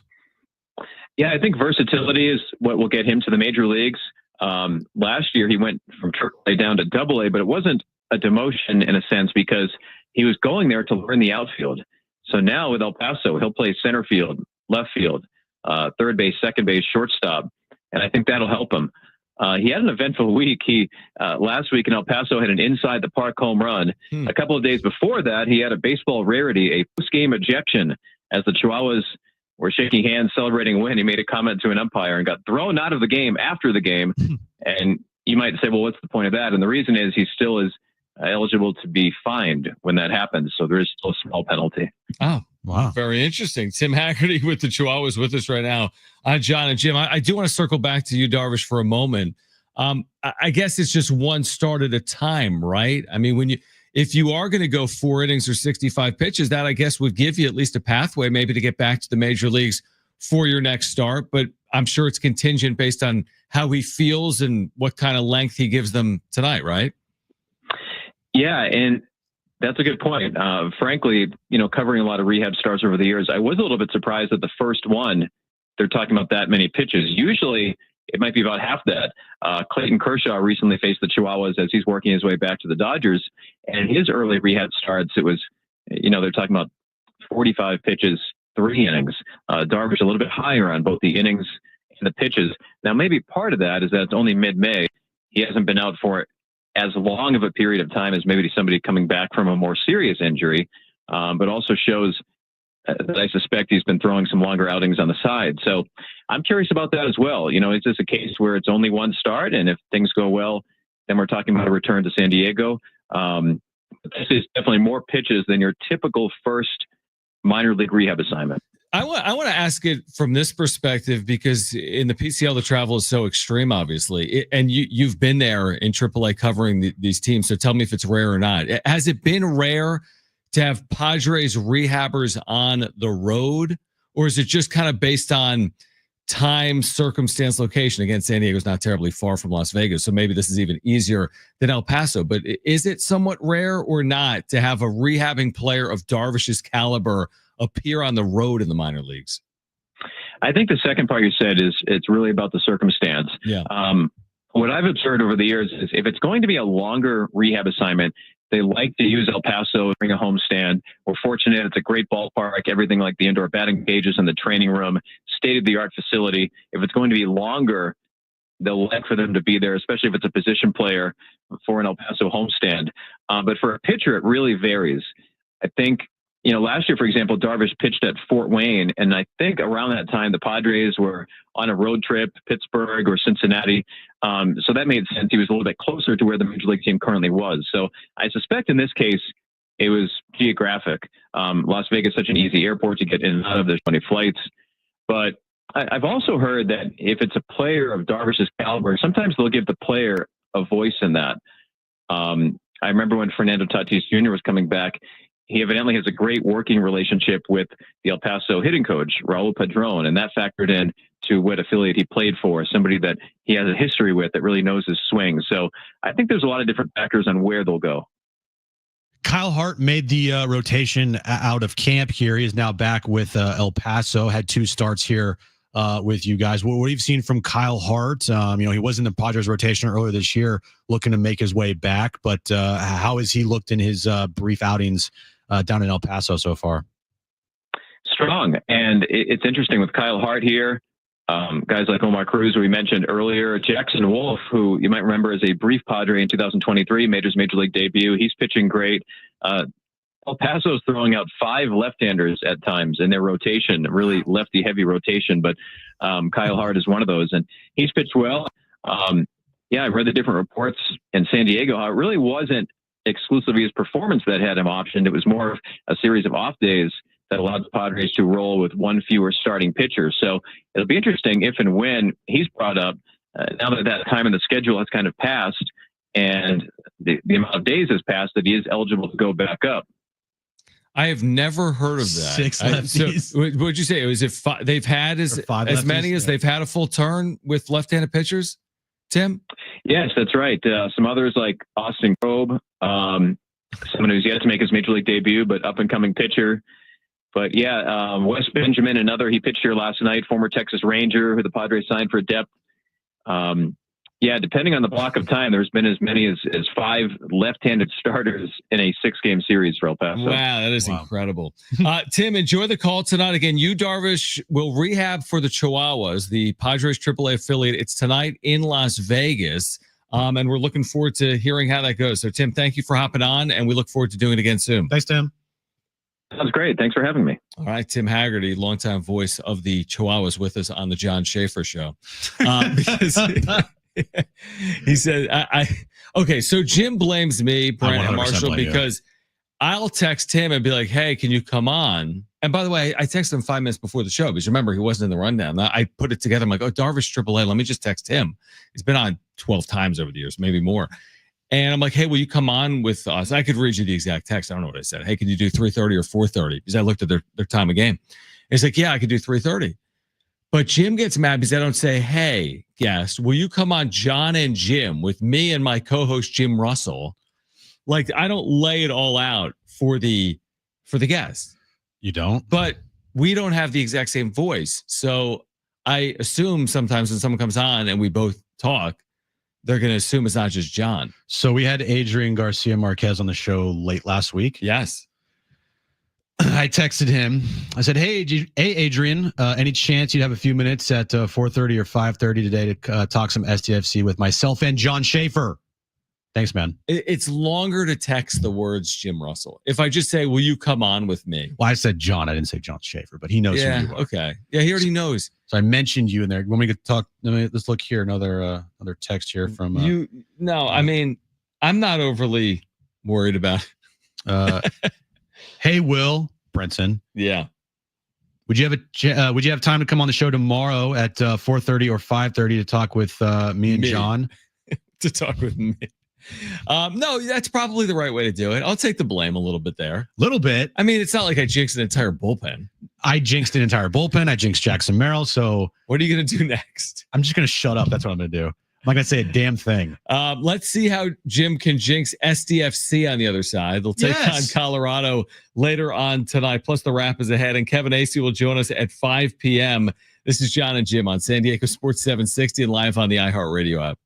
Yeah, I think versatility is what will get him to the major leagues. Last year, he went from AAA down to AA, but it wasn't a demotion in a sense because he was going there to learn the outfield. So now with El Paso, he'll play center field, left field, third base, second base, shortstop, and I think that'll help him. He had an eventful week. He last week in El Paso had an inside the park home run. A couple of days before that, he had a baseball rarity, a post-game ejection as the Chihuahuas were shaking hands, celebrating a win. He made a comment to an umpire and got thrown out of the game after the game. And you might say, well, what's the point of that? And the reason is he still is eligible to be fined when that happens. So there is still a small penalty. Oh, wow. Very interesting. Tim Haggerty with the Chihuahuas with us right now. Jon and Jim, I do want to circle back to Yu Darvish for a moment. I guess it's just one start at a time, right? I mean, if you are going to go 4 innings or 65 pitches, that I guess would give you at least a pathway maybe to get back to the major leagues for your next start. But I'm sure it's contingent based on how he feels and what kind of length he gives them tonight, right? Yeah, and that's a good point. Frankly, covering a lot of rehab starts over the years, I was a little bit surprised that the first one, they're talking about that many pitches. Usually it might be about half that. Clayton Kershaw recently faced the Chihuahuas as he's working his way back to the Dodgers. And his early rehab starts, it was, they're talking about 45 pitches, 3 innings. Darvish a little bit higher on both the innings and the pitches. Now, maybe part of that is that it's only mid-May. He hasn't been out for as long of a period of time as maybe somebody coming back from a more serious injury, but also shows that I suspect he's been throwing some longer outings on the side. So I'm curious about that as well. Is this a case where it's only one start, and if things go well, then we're talking about a return to San Diego? This is definitely more pitches than your typical first minor league rehab assignment. I want to ask it from this perspective because in the PCL, the travel is so extreme, obviously. And you've been there in AAA covering these teams. So tell me if it's rare or not. Has it been rare to have Padres rehabbers on the road? Or is it just kind of based on time, circumstance, location? Again, San Diego's not terribly far from Las Vegas. So maybe this is even easier than El Paso. But is it somewhat rare or not to have a rehabbing player of Darvish's caliber appear on the road in the minor leagues? I think the second part you said is it's really about the circumstance. Yeah. What I've observed over the years is if it's going to be a longer rehab assignment, they like to use El Paso during a homestand. We're fortunate. It's a great ballpark, everything like the indoor batting cages and the training room, state-of-the-art facility. If it's going to be longer, they'll like for them to be there, especially if it's a position player for an El Paso homestand. But for a pitcher, it really varies. I think, last year, for example, Darvish pitched at Fort Wayne, and I think around that time, the Padres were on a road trip, Pittsburgh or Cincinnati. So that made sense. He was a little bit closer to where the major league team currently was. So I suspect in this case, it was geographic. Las Vegas is such an easy airport to get in and out of. There's plenty of flights. But I've also heard that if it's a player of Darvish's caliber, sometimes they'll give the player a voice in that. I remember when Fernando Tatis Jr. was coming back, he evidently has a great working relationship with the El Paso hitting coach, Raul Padron, and that factored in to what affiliate he played for, somebody that he has a history with that really knows his swing. So I think there's a lot of different factors on where they'll go. Kyle Hart made the rotation out of camp here. He is now back with El Paso, had 2 starts here with you guys. What have you seen from Kyle Hart? He was in the Padres rotation earlier this year, looking to make his way back, but how has he looked in his brief outings down in El Paso so far? Strong. And it's interesting with Kyle Hart here. Guys like Omar Cruz, who we mentioned earlier, Jackson Wolf, who you might remember as a brief Padre in 2023, made his major league debut. He's pitching great. El Paso's throwing out 5 left-handers at times in their rotation, really lefty-heavy rotation. But Kyle Hart is one of those, and he's pitched well. I read the different reports in San Diego how it really wasn't exclusively his performance that had him optioned. It was more of a series of off days that allowed the Padres to roll with one fewer starting pitcher. So it'll be interesting if and when he's brought up, now that time in the schedule has kind of passed and the amount of days has passed, that he is eligible to go back up. I have never heard of that. 6 lefties. So, what would you say? Was it they've had as many as they've had a full turn with left-handed pitchers? Tim? Yes, that's right. Some others like Austin Grobe, someone who's yet to make his major league debut, but up-and-coming pitcher. But Wes Benjamin, another, he pitched here last night, former Texas Ranger, who the Padres signed for depth. Depending on the block of time, there's been as many as 5 left-handed starters in a 6-game series for El Paso. Wow, that is incredible. Tim, enjoy the call tonight. Again, Yu Darvish will rehab for the Chihuahuas, the Padres AAA affiliate. It's tonight in Las Vegas, and we're looking forward to hearing how that goes. So, Tim, thank you for hopping on, and we look forward to doing it again soon. Thanks, Tim. Sounds great. Thanks for having me. All right, Tim Haggerty, longtime voice of the Chihuahuas, with us on the Jon Schaefer Show. Because he said, okay, so Jim blames me, Brent and Marshall, because I'll text him and be like, hey, can you come on? And by the way, I texted him 5 minutes before the show because remember, he wasn't in the rundown. I put it together. I'm like, oh, Darvish AAA. Let me just text him. He's been on 12 times over the years, maybe more. And I'm like, hey, will you come on with us? I could read you the exact text. I don't know what I said. Hey, can you do 3:30 or 4:30? Because I looked at their time of game. He's like, yeah, I could do 3:30. But Jim gets mad because I don't say, hey, guest, will you come on Jon and Jim with me and my co-host Jim Russell? Like, I don't lay it all out for the guest. You don't? But we don't have the exact same voice. So I assume sometimes when someone comes on and we both talk, they're going to assume it's not just Jon. So we had Adrian Garcia Marquez on the show late last week. Yes. I texted him. I said, hey, Adrian, any chance you'd have a few minutes at 4:30 or 5:30 today to talk some STFC with myself and Jon Schaefer? Thanks, man. It's longer to text the words Jim Russell. If I just say, will you come on with me? Well, I said Jon. I didn't say Jon Schaefer, but he knows who you are. Okay. Yeah, he already knows. So I mentioned you in there. When we could talk, let's look here. Another text here from you. No, I mean, I'm not overly worried about hey, Will Brenton. Yeah. Would you have time to come on the show tomorrow at 4:30 or 5:30 to talk with me and Jon? To talk with me. No, that's probably the right way to do it. I'll take the blame a little bit there. Little bit. I mean, it's not like I jinxed an entire bullpen. I jinxed an entire bullpen. I jinxed Jackson Merrill. So what are you going to do next? I'm just going to shut up. That's what I'm going to do. I'm not going to say a damn thing. Let's see how Jim can jinx SDFC on the other side. They'll take on Colorado later on tonight. Plus the wrap is ahead. And Kevin Acee will join us at 5 p.m. This is Jon and Jim on San Diego Sports 760 and live on the iHeartRadio app.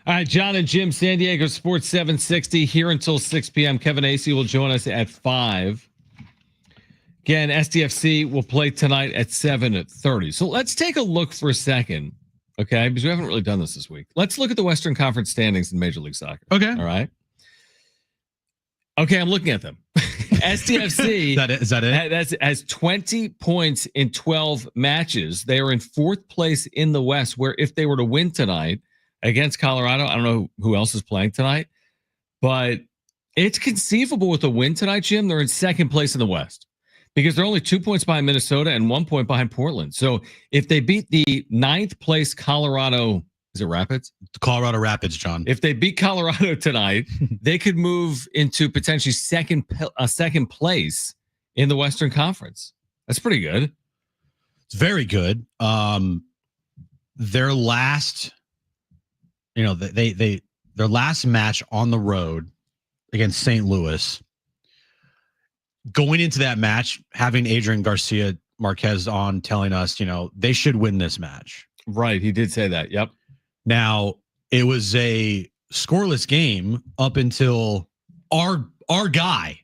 All right, Jon and Jim, San Diego Sports 760 here until 6 p.m. Kevin Acee will join us at 5. Again, SDFC will play tonight at 7:30. So let's take a look for a second, okay? Because we haven't really done this week. Let's look at the Western Conference standings in Major League Soccer. Okay. All right. Okay, I'm looking at them. SDFC is that it? Has 20 points in 12 matches. They are in 4th place in the West, where if they were to win tonight against Colorado, I don't know who else is playing tonight, but it's conceivable with a win tonight, Jim, they're in 2nd place in the West because they're only 2 points behind Minnesota and 1 point behind Portland. So if they beat the 9th place Colorado, is it Rapids? Colorado Rapids, John. If they beat Colorado tonight, they could move into potentially second place in the Western Conference. That's pretty good. It's very good. Their last, their last match on the road against St. Louis, going into that match, having Adrian Garcia Marquez on telling us, they should win this match. Right. He did say that. Yep. Now, it was a scoreless game up until our guy,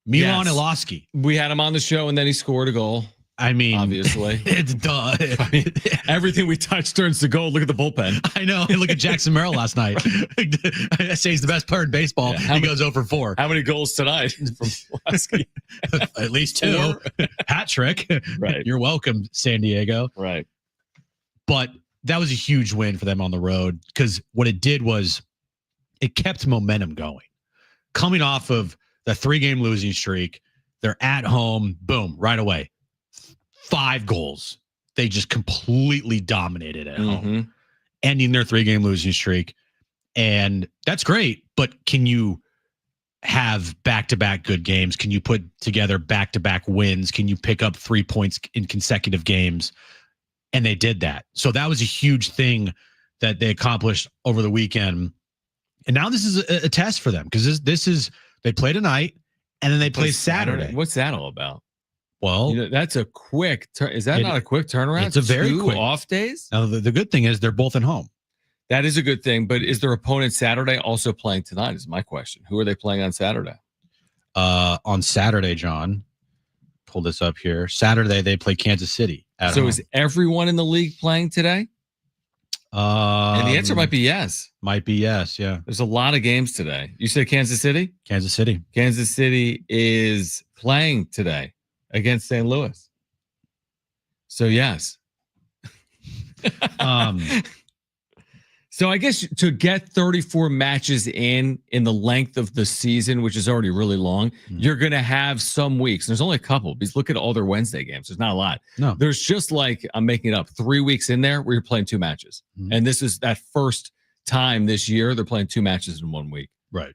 Milan Iloski. We had him on the show, and then he scored a goal. I mean, obviously, it's done. Everything we touch turns to gold. Look at the bullpen. I know. Look at Jackson Merrill last night. I say he's the best player in baseball. Yeah, he goes 0-for-4. How many goals tonight from Iloski? At least 2. Hat trick. Right. You're welcome, San Diego. Right. But that was a huge win for them on the road because what it did was it kept momentum going. Coming off of the 3-game losing streak, they're at home, boom, right away. 5 goals. They just completely dominated at home, ending their 3-game losing streak. And that's great, but can you have back-to-back good games? Can you put together back-to-back wins? Can you pick up 3 points in consecutive games? And they did that. So that was a huge thing that they accomplished over the weekend. And now this is a test for them because this is they play tonight and then they play Saturday. What's that all about? Well, that's a quick is that not a quick turnaround? It's a very 2 quick off days. Now the good thing is they're both at home. That is a good thing, but is their opponent Saturday also playing tonight? Is my question. Who are they playing on Saturday? On Saturday, John. Pull this up here. Saturday they play Kansas City. So home. Is everyone in the league playing today? And the answer might be yes. Might be yes, yeah. There's a lot of games today. You said Kansas City? Kansas City. Kansas City is playing today against St. Louis. So yes. So I guess to get 34 matches in the length of the season, which is already really long, you're going to have some weeks. There's only a couple because look at all their Wednesday games. There's not a lot. No. There's just like, I'm making it up, 3 weeks in there where you're playing 2 matches. And this is that first time this year they're playing 2 matches in 1 week. Right.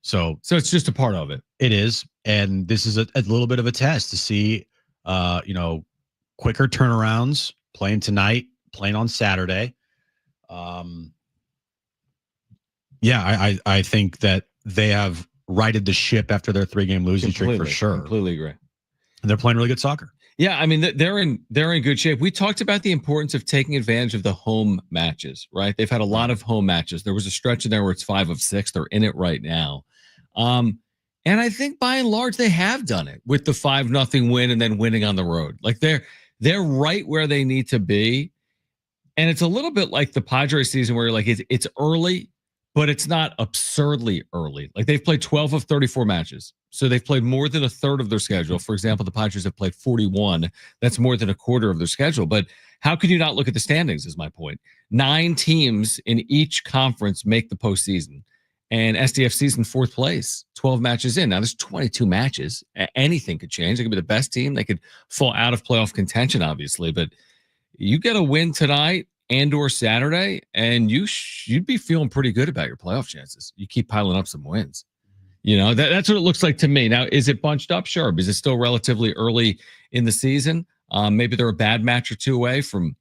So it's just a part of it. It is. And this is a little bit of a test to see, quicker turnarounds, playing tonight, playing on Saturday. I think that they have righted the ship after their 3-game losing streak for sure. Completely agree. And they're playing really good soccer. Yeah, I mean they're in good shape. We talked about the importance of taking advantage of the home matches, right? They've had a lot of home matches. There was a stretch in there where it's 5 of 6. They're in it right now. And I think by and large they have done it with the 5-0 win and then winning on the road. Like they're right where they need to be. And it's a little bit like the Padres season where you're like it's early, but it's not absurdly early. Like they've played 12 of 34 matches. So they've played more than a third of their schedule. For example, the Padres have played 41. That's more than a quarter of their schedule. But how could you not look at the standings is my point. 9 teams in each conference make the postseason. And SDFC's in 4th place, 12 matches in. Now there's 22 matches. Anything could change. They could be the best team. They could fall out of playoff contention, obviously. But you get a win tonight and or Saturday, and you'd be feeling pretty good about your playoff chances. You keep piling up some wins. That's what it looks like to me. Now, is it bunched up? Sure. Because it's still relatively early in the season. Maybe they're a bad match or 2 away from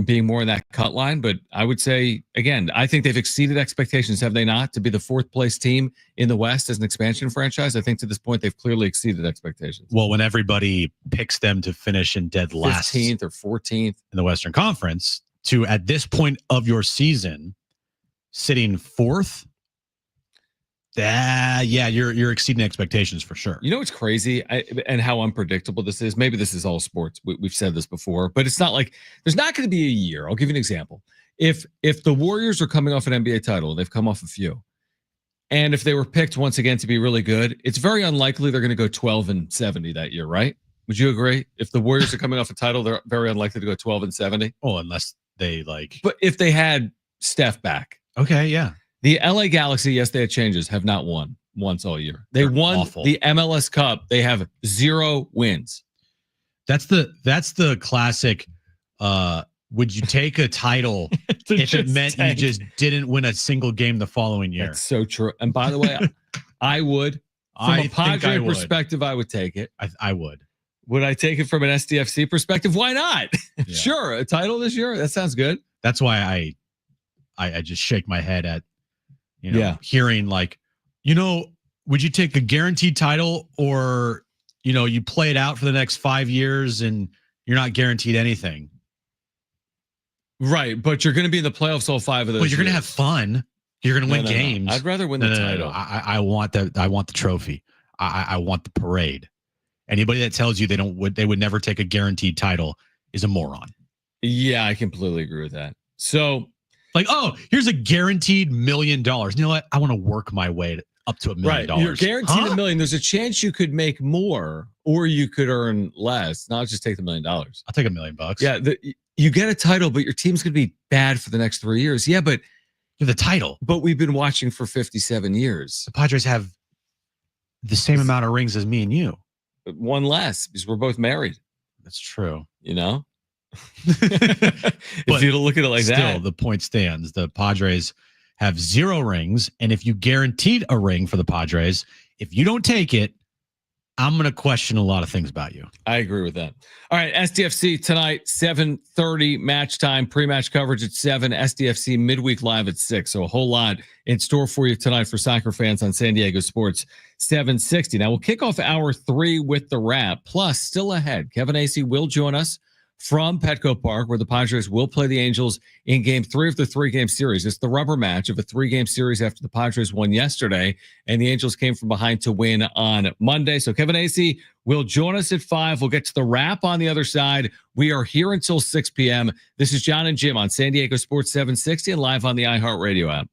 being more in that cut line. But I would say, again, I think they've exceeded expectations, have they not? To be the 4th place team in the West as an expansion franchise, I think to this point they've clearly exceeded expectations. Well, when everybody picks them to finish in dead last 15th or 14th in the Western Conference, to at this point of your season sitting fourth. Yeah, you're exceeding expectations for sure. You know what's crazy and how unpredictable this is? Maybe this is all sports. We've said this before, but it's not like there's not going to be a year. I'll give you an example. If the Warriors are coming off an NBA title, they've come off a few, and if they were picked once again to be really good, it's very unlikely they're going to go 12-70 that year, right? Would you agree? If the Warriors are coming off a title, they're very unlikely to go 12-70. Oh, unless they like. But if they had Steph back, okay, yeah. The LA Galaxy, yes, they had changes, have not won once all year. They're won awful. The MLS Cup. They have 0 wins. That's the classic. Would you take a title if it meant you just didn't win a single game the following year? That's so true. And by the way, I would. From a Padre perspective, I would take it. I would. Would I take it from an SDFC perspective? Why not? Yeah. Sure, a title this year. That sounds good. That's why I just shake my head at hearing like, would you take a guaranteed title or you play it out for the next 5 years and you're not guaranteed anything? Right, but you're going to be in the playoffs all 5 of those. Well, you're going to have fun. You're going to win games. No. I'd rather win the title. No. I want the trophy. I want the parade. Anybody that tells you they would never take a guaranteed title is a moron. Yeah, I completely agree with that. So, like, oh, here's a guaranteed $1 million. You know what? I want to work my way up to $1 million. Right, you're guaranteed $1 million. There's a chance you could make more, or you could earn less. Not just take the $1 million. I'll take $1 million. Yeah, you get a title, but your team's going to be bad for the next 3 years. Yeah, but the title. But we've been watching for 57 years. The Padres have the same amount of rings as me and you. One less because we're both married. That's true. If you don't look at it like that. Still, the point stands. The Padres have 0 rings. And if you guaranteed a ring for the Padres, if you don't take it, I'm going to question a lot of things about you. I agree with that. All right, SDFC tonight, 7:30 match time, pre-match coverage at 7, SDFC midweek live at 6. So a whole lot in store for you tonight for soccer fans on San Diego Sports 760. Now we'll kick off hour 3 with the wrap. Plus, still ahead, Kevin Acee will join us from Petco Park, where the Padres will play the Angels in Game 3 of the 3-game series. It's the rubber match of a 3-game series after the Padres won yesterday, and the Angels came from behind to win on Monday. So Kevin Acee will join us at 5. We'll get to the wrap on the other side. We are here until 6 p.m. This is Jon and Jim on San Diego Sports 760 and live on the iHeartRadio app.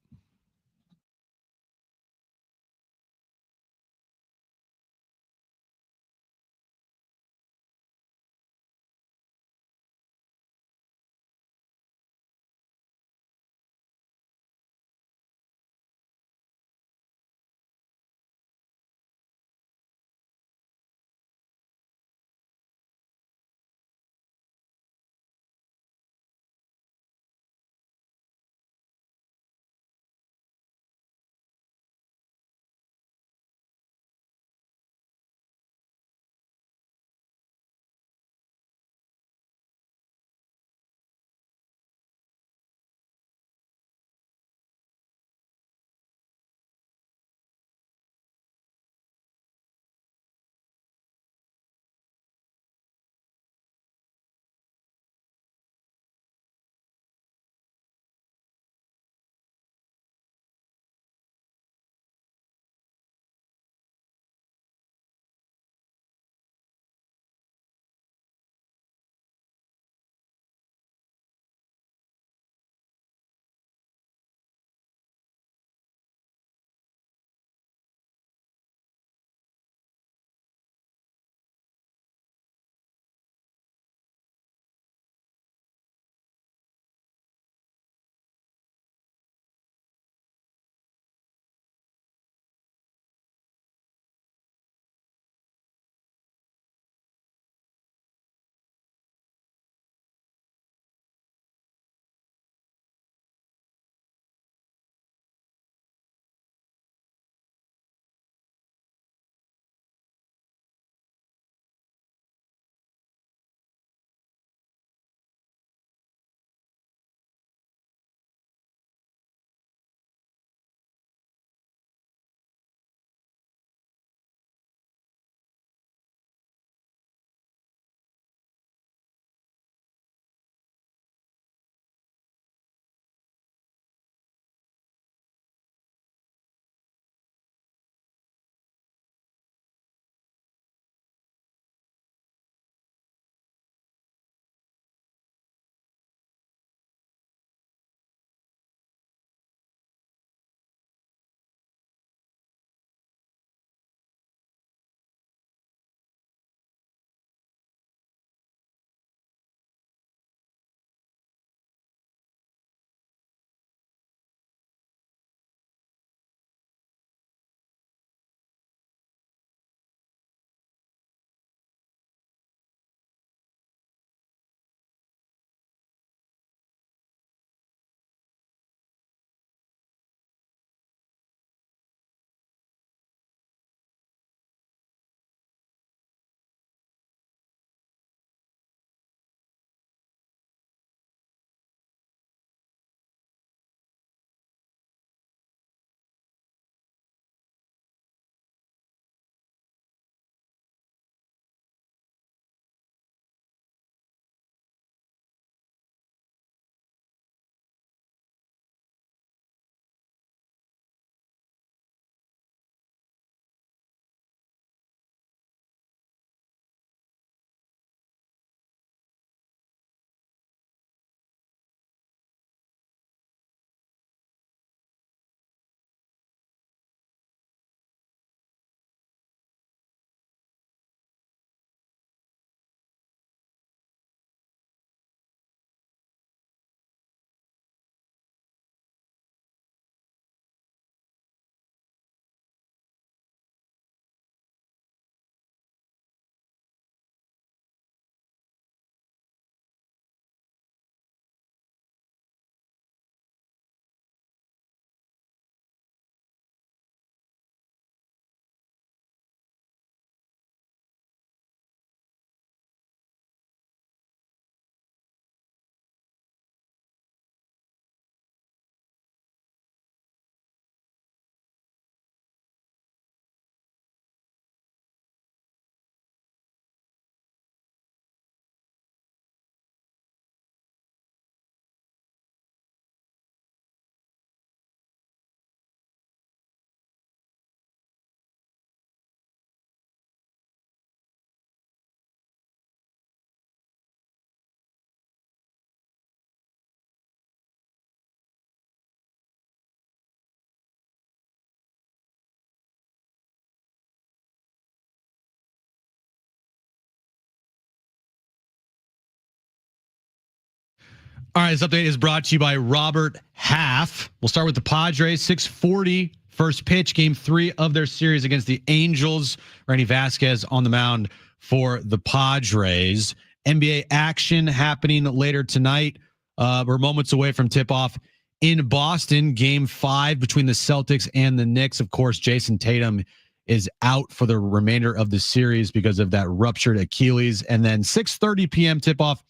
All right, this update is brought to you by Robert Half. We'll start with the Padres. 6:40 first pitch, game 3 of their series against the Angels. Randy Vasquez on the mound for the Padres. NBA action happening later tonight. We're moments away from tip-off in Boston. Game 5 between the Celtics and the Knicks. Of course, Jason Tatum is out for the remainder of the series because of that ruptured Achilles. And then 6:30 p.m. tip-off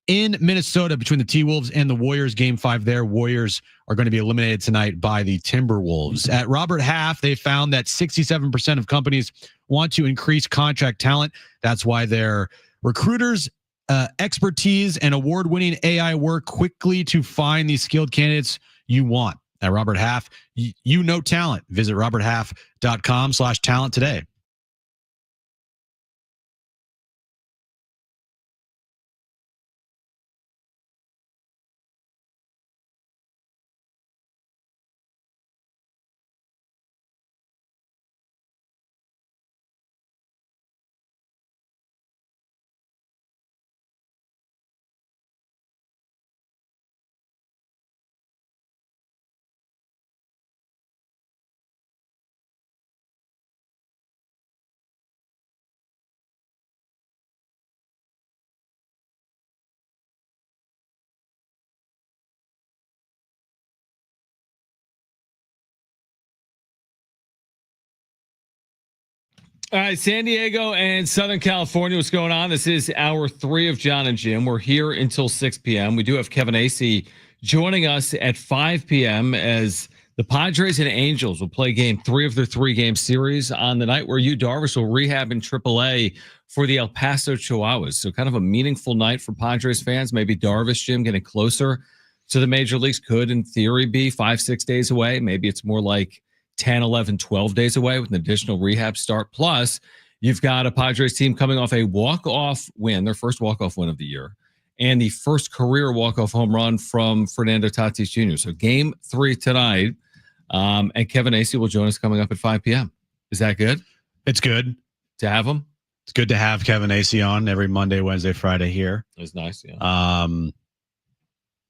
in Minnesota between the T-Wolves and the Warriors. Game 5 there. Warriors are going to be eliminated tonight by the Timberwolves. At Robert Half, they found that 67% of companies want to increase contract talent. That's why their recruiters, expertise, and award-winning AI work quickly to find these skilled candidates you want. At Robert Half, you know talent. Visit roberthalf.com/talent today. All right, San Diego and Southern California, what's going on? This is hour 3 of Jon and Jim. We're here until 6 p.m. We do have Kevin Acee joining us at 5 p.m. as the Padres and Angels will play game 3 of their 3-game series on the night where Yu Darvish will rehab in AAA for the El Paso Chihuahuas. So kind of a meaningful night for Padres fans. Maybe Darvish, Jim, getting closer to the major leagues could, in theory, be 5-6 days away. Maybe it's more like 10, 11, 12 days away with an additional rehab start. Plus, you've got a Padres team coming off a walk-off win, their first walk-off win of the year, and the first career walk-off home run from Fernando Tatis Jr. So game 3 tonight, and Kevin Acee will join us coming up at 5 p.m. Is that good? It's good to have him? It's good to have Kevin Acee on every Monday, Wednesday, Friday here. It's nice, yeah.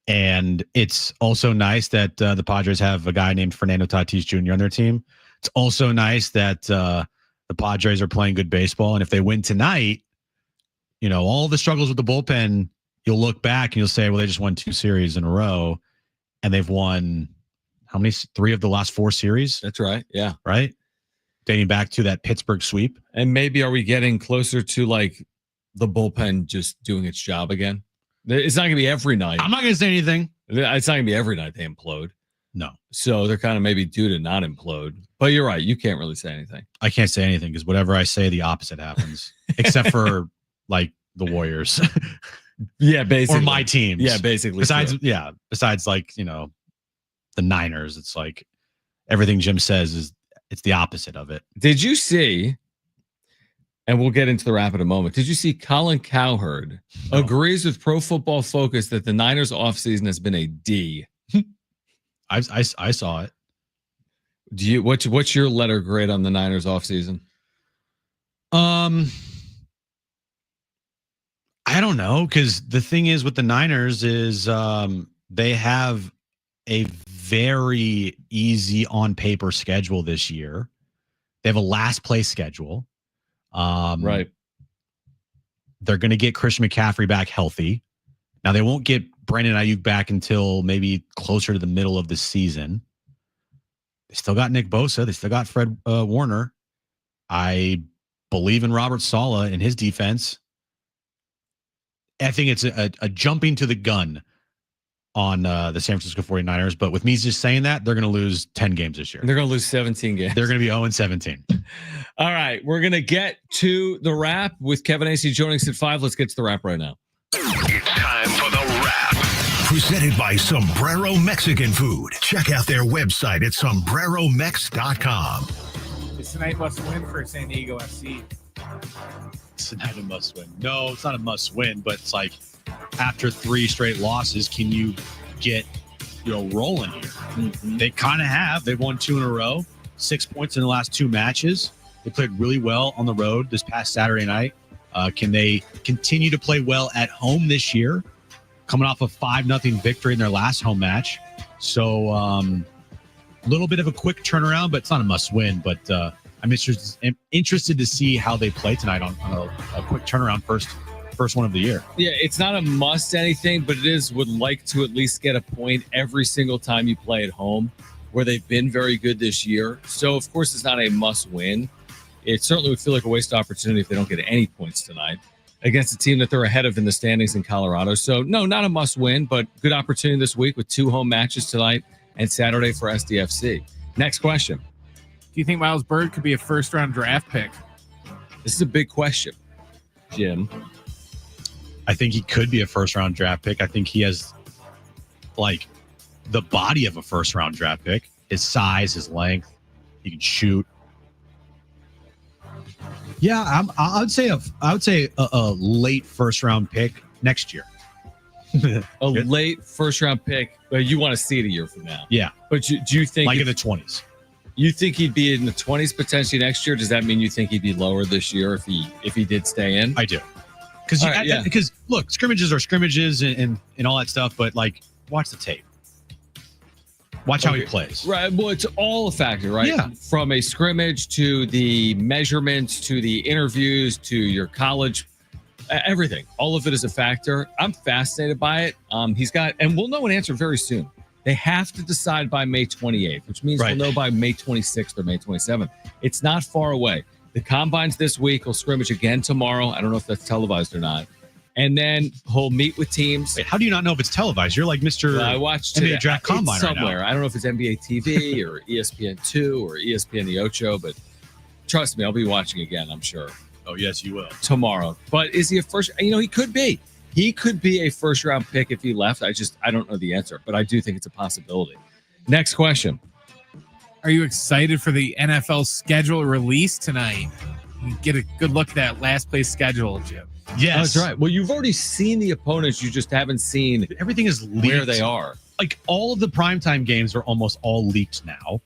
And it's also nice that the Padres have a guy named Fernando Tatis Jr. on their team. It's also nice that the Padres are playing good baseball. And if they win tonight, you know, all the struggles with the bullpen, you'll look back and you'll say, well, they just won 2 series in a row. And they've won how many? 3 of the last 4 series? That's right. Yeah. Right? Dating back to that Pittsburgh sweep. And maybe are we getting closer to like the bullpen just doing its job again? It's not going to be every night. I'm not going to say anything. It's not going to be every night they implode. No. So they're kind of maybe due to not implode. But you're right. You can't really say anything. I can't say anything because whatever I say, the opposite happens. Except for like the Warriors. Yeah, basically. Or my teams. Yeah, basically. Besides like, you know, the Niners, it's like everything Jim says it's the opposite of it. Did you see, and we'll get into the wrap in a moment, did you see Colin Cowherd agrees with Pro Football Focus that the Niners offseason has been a D? I saw it. Do you what's your letter grade on the Niners offseason? I don't know, because the thing is with the Niners is they have a very easy on paper schedule this year. They have a last place schedule. Right. They're going to get Christian McCaffrey back healthy. Now they won't get Brandon Ayuk back until maybe closer to the middle of the season. They still got Nick Bosa. They still got Fred Warner. I believe in Robert Saleh and his defense. I think it's a jumping to the gun on the San Francisco 49ers. But with me just saying that, they're going to lose 10 games this year. They're going to lose 17 games. They're going to be 0-17. All right. We're going to get to the wrap with Kevin Acee joining us at 5. Let's get to the wrap right now. It's time for the wrap. Presented by Sombrero Mexican Food. Check out their website at sombreromex.com. It's tonight must win for San Diego FC. It's not a must win. No, it's not a must win, but it's like after 3 straight losses, can you get, rolling here? Mm-hmm. They kind of have. They've won 2 in a row, 6 points in the last 2 matches. They played really well on the road this past Saturday night. Can they continue to play well at home this year? coming off a 5-0 victory in their last home match. So a little bit of a quick turnaround, but it's not a must-win. But I'm interested to see how they play tonight on a quick turnaround first one of the year. Yeah, it's not a must anything, but it is would like to at least get a point every single time you play at home, where they've been very good this year. So, of course, it's not a must-win. It certainly would feel like a waste opportunity if they don't get any points tonight against a team that they're ahead of in the standings in Colorado. So, no, not a must-win, but good opportunity this week with 2 home matches tonight and Saturday for SDFC. Next question. Do you think Miles Bird could be a first-round draft pick? This is a big question, Jim. I think he could be a first-round draft pick. I think he has, like, the body of a first-round draft pick. His size, his length. He can shoot. Yeah, I would say a late first-round pick next year. Late first-round pick. Well, you want to see it a year from now. Yeah. But do you think... Like in the 20s. You think he'd be in the 20s potentially next year? Does that mean you think he'd be lower this year if he did stay in? I do. Because look, scrimmages are scrimmages and all that stuff, but like, watch the tape. Watch how he plays. Right. Well, it's all a factor, right? Yeah. From a scrimmage to the measurements to the interviews to your college, everything. All of it is a factor. I'm fascinated by it. He's got, and we'll know an answer very soon. They have to decide by May 28th, which means we'll know by May 26th or May 27th. It's not far away. The combines this week. He'll scrimmage again tomorrow. I don't know if that's televised or not. And then he'll meet with teams. Wait, how do you not know if it's televised? You're like Mr. I watched NBA Draft Combine somewhere. right now. I don't know if it's NBA TV or ESPN2 or ESPN the Ocho, but trust me, I'll be watching again, I'm sure. Oh, yes, you will. Tomorrow. But is he a first? You know, he could be. He could be a first-round pick if he left. I don't know the answer, but I do think it's a possibility. Next question. Are you excited for the NFL schedule release tonight? You get a good look at that last place schedule, Jim. Yes. That's right. Well, you've already seen the opponents. You just haven't seen everything is leaked. Where they are. Like all of the primetime games are almost all leaked now.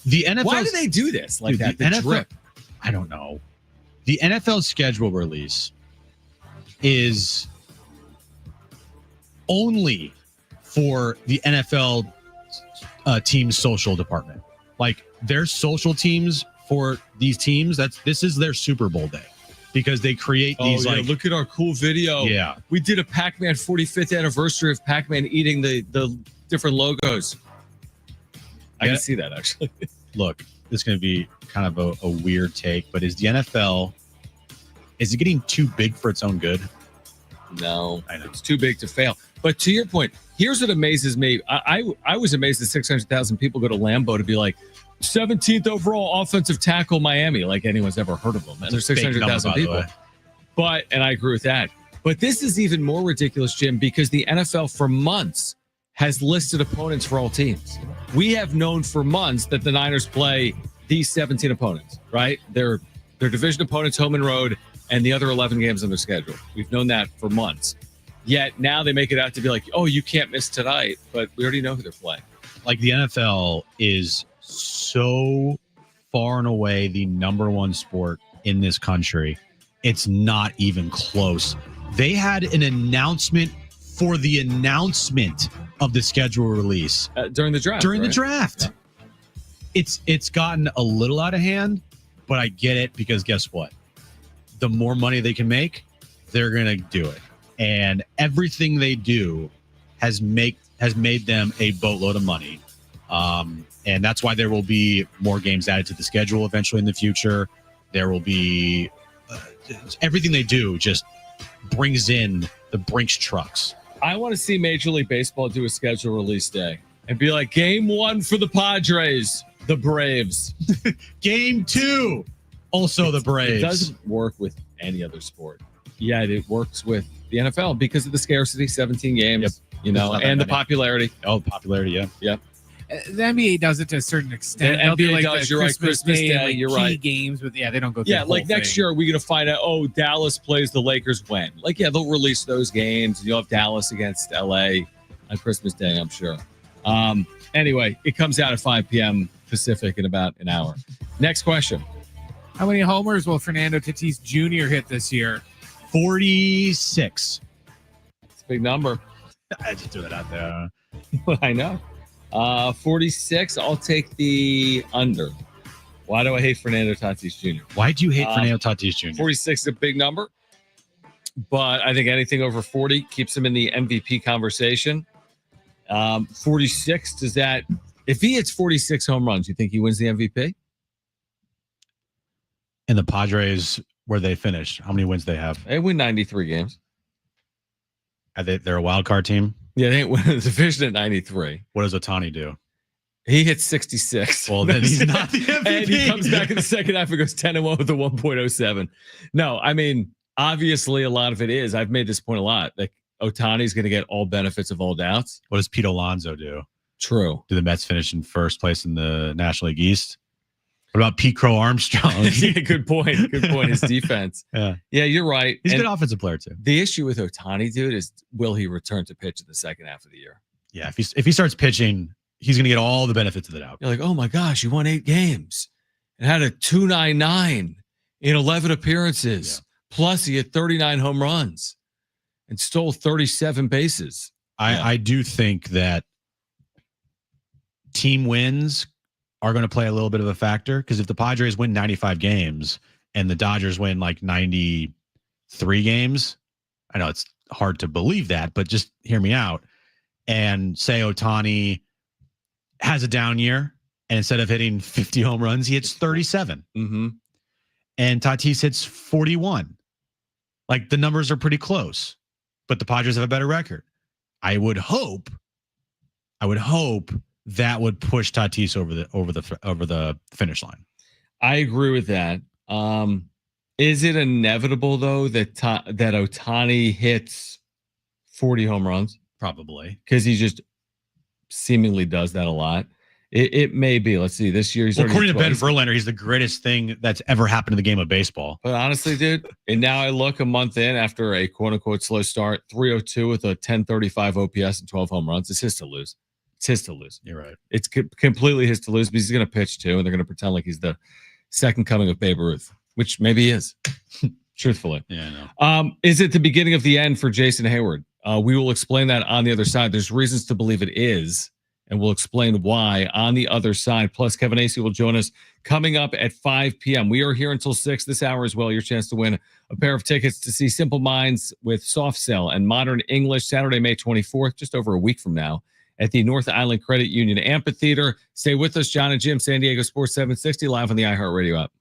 The NFL. Why do they do this like that? The NFL, drip. I don't know. The NFL schedule release is only for the NFL team's social department. Like their social teams for these teams, this is their Super Bowl day. Because they create these like, look at our cool video. Yeah. We did a Pac-Man 45th anniversary of Pac-Man eating the different logos. I can see that actually. Look, this is going to be kind of a weird take, but is the NFL, is it getting too big for its own good? No, I know. It's too big to fail. But to your point, here's what amazes me. I was amazed that 600,000 people go to Lambeau to be like, 17th overall offensive tackle Miami, like anyone's ever heard of them. And there's 600,000 people. But, and I agree with that. But this is even more ridiculous, Jim, because the NFL for months has listed opponents for all teams. We have known for months that the Niners play these 17 opponents, right? Their division opponents, home and road, and the other 11 games on their schedule. We've known that for months. Yet now they make it out to be like, oh, you can't miss tonight, but we already know who they're playing. Like the NFL is so far and away the number one sport in this country. It's not even close. They had an announcement for the announcement of the schedule release during the draft. The draft. Yeah. It's gotten a little out of hand, but I get it because guess what? The more money they can make, they're gonna do it. And everything they do has made them a boatload of money. And that's why there will be more games added to the schedule eventually in the future. There will be everything they do just brings in the Brinks trucks. I want to see Major League Baseball do a schedule release day and be like, game 1 for the Padres, the Braves. Game 2, also the Braves. It doesn't work with any other sport. Yet it works with the NFL because of the scarcity, 17 games, you know, and the popularity. Oh, the popularity, yeah. Yep. The NBA does it to a certain extent. The NBA do like does, the you're Christmas right, Christmas Day, Day, like you're key right. games, but yeah, they don't go through Yeah, the like whole next thing. year, we're going to find out, oh, Dallas plays the Lakers when? Like, yeah, they'll release those games. And you'll have Dallas against LA on Christmas Day, I'm sure. Anyway, it comes out at 5 p.m. Pacific in about an hour. Next question. How many homers will Fernando Tatis Jr. hit this year? 46. big number. I just threw that out there. I know. 46. I'll take the under. Why do I hate Fernando Tatis Jr.? Why do you hate Fernando Tatis Jr.? 46 is a big number, but I think anything over 40 keeps him in the MVP conversation. 46, does that, if he hits 46 home runs, you think he wins the MVP? And the Padres, where they finished, how many wins they have? They win 93 games. They're a wild card team? Yeah, they ain't winning the division at 93. What does Ohtani do? He hits 66. Well, then he's not the MVP. And he comes back in the second half and goes 10-1 with a 1.07. No, I mean, obviously a lot of it is, I've made this point a lot, like Ohtani's going to get all benefits of all doubts. What does Pete Alonso do? True. Do the Mets finish in first place in the National League East? What about Pete Crow Armstrong? Yeah, good point. Good point. His defense. Yeah, you're right. He's a and good offensive player too. the issue with Ohtani, dude, is will he return to pitch in the second half of the year? Yeah, if he starts pitching, he's going to get all the benefits of the doubt. You're like, oh my gosh, he won 8 games and had a 2.99 in 11 appearances. Yeah. Plus, he had 39 home runs and stole 37 bases. I do think that team wins are going to play a little bit of a factor, because if the Padres win 95 games and the Dodgers win like 93 games, I know it's hard to believe that, but just hear me out. And say Ohtani has a down year, and instead of hitting 50 home runs, he hits 37. Mm-hmm. And Tatis hits 41. Like, the numbers are pretty close, but the Padres have a better record. I would hope that would push Tatis over the finish line. I agree with that. Is it inevitable though that that Ohtani hits 40 home runs? Probably, because he just seemingly does that a lot. It may be. Let's see. This year, according to Ben Verlander, he's the greatest thing that's ever happened to the game of baseball. But honestly, dude, and now I look a month in after a quote unquote slow start, 302 with a 1035 OPS and 12 home runs. It's his to lose. It's his to lose. You're right. It's completely his to lose, because he's going to pitch too, and they're going to pretend like he's the second coming of Babe Ruth, which maybe he is. Truthfully. Yeah, I know. Is it the beginning of the end for Jason Hayward? We will explain that on the other side. There's reasons to believe it is, and we'll explain why on the other side. Plus, Kevin Acee will join us coming up at 5 p.m. We are here until 6 this hour as well. Your chance to win a pair of tickets to see Simple Minds with Soft Cell and Modern English Saturday, May 24th, just over a week from now, at the North Island Credit Union Amphitheater. Stay with us, Jon and Jim, San Diego Sports 760, live on the iHeartRadio app.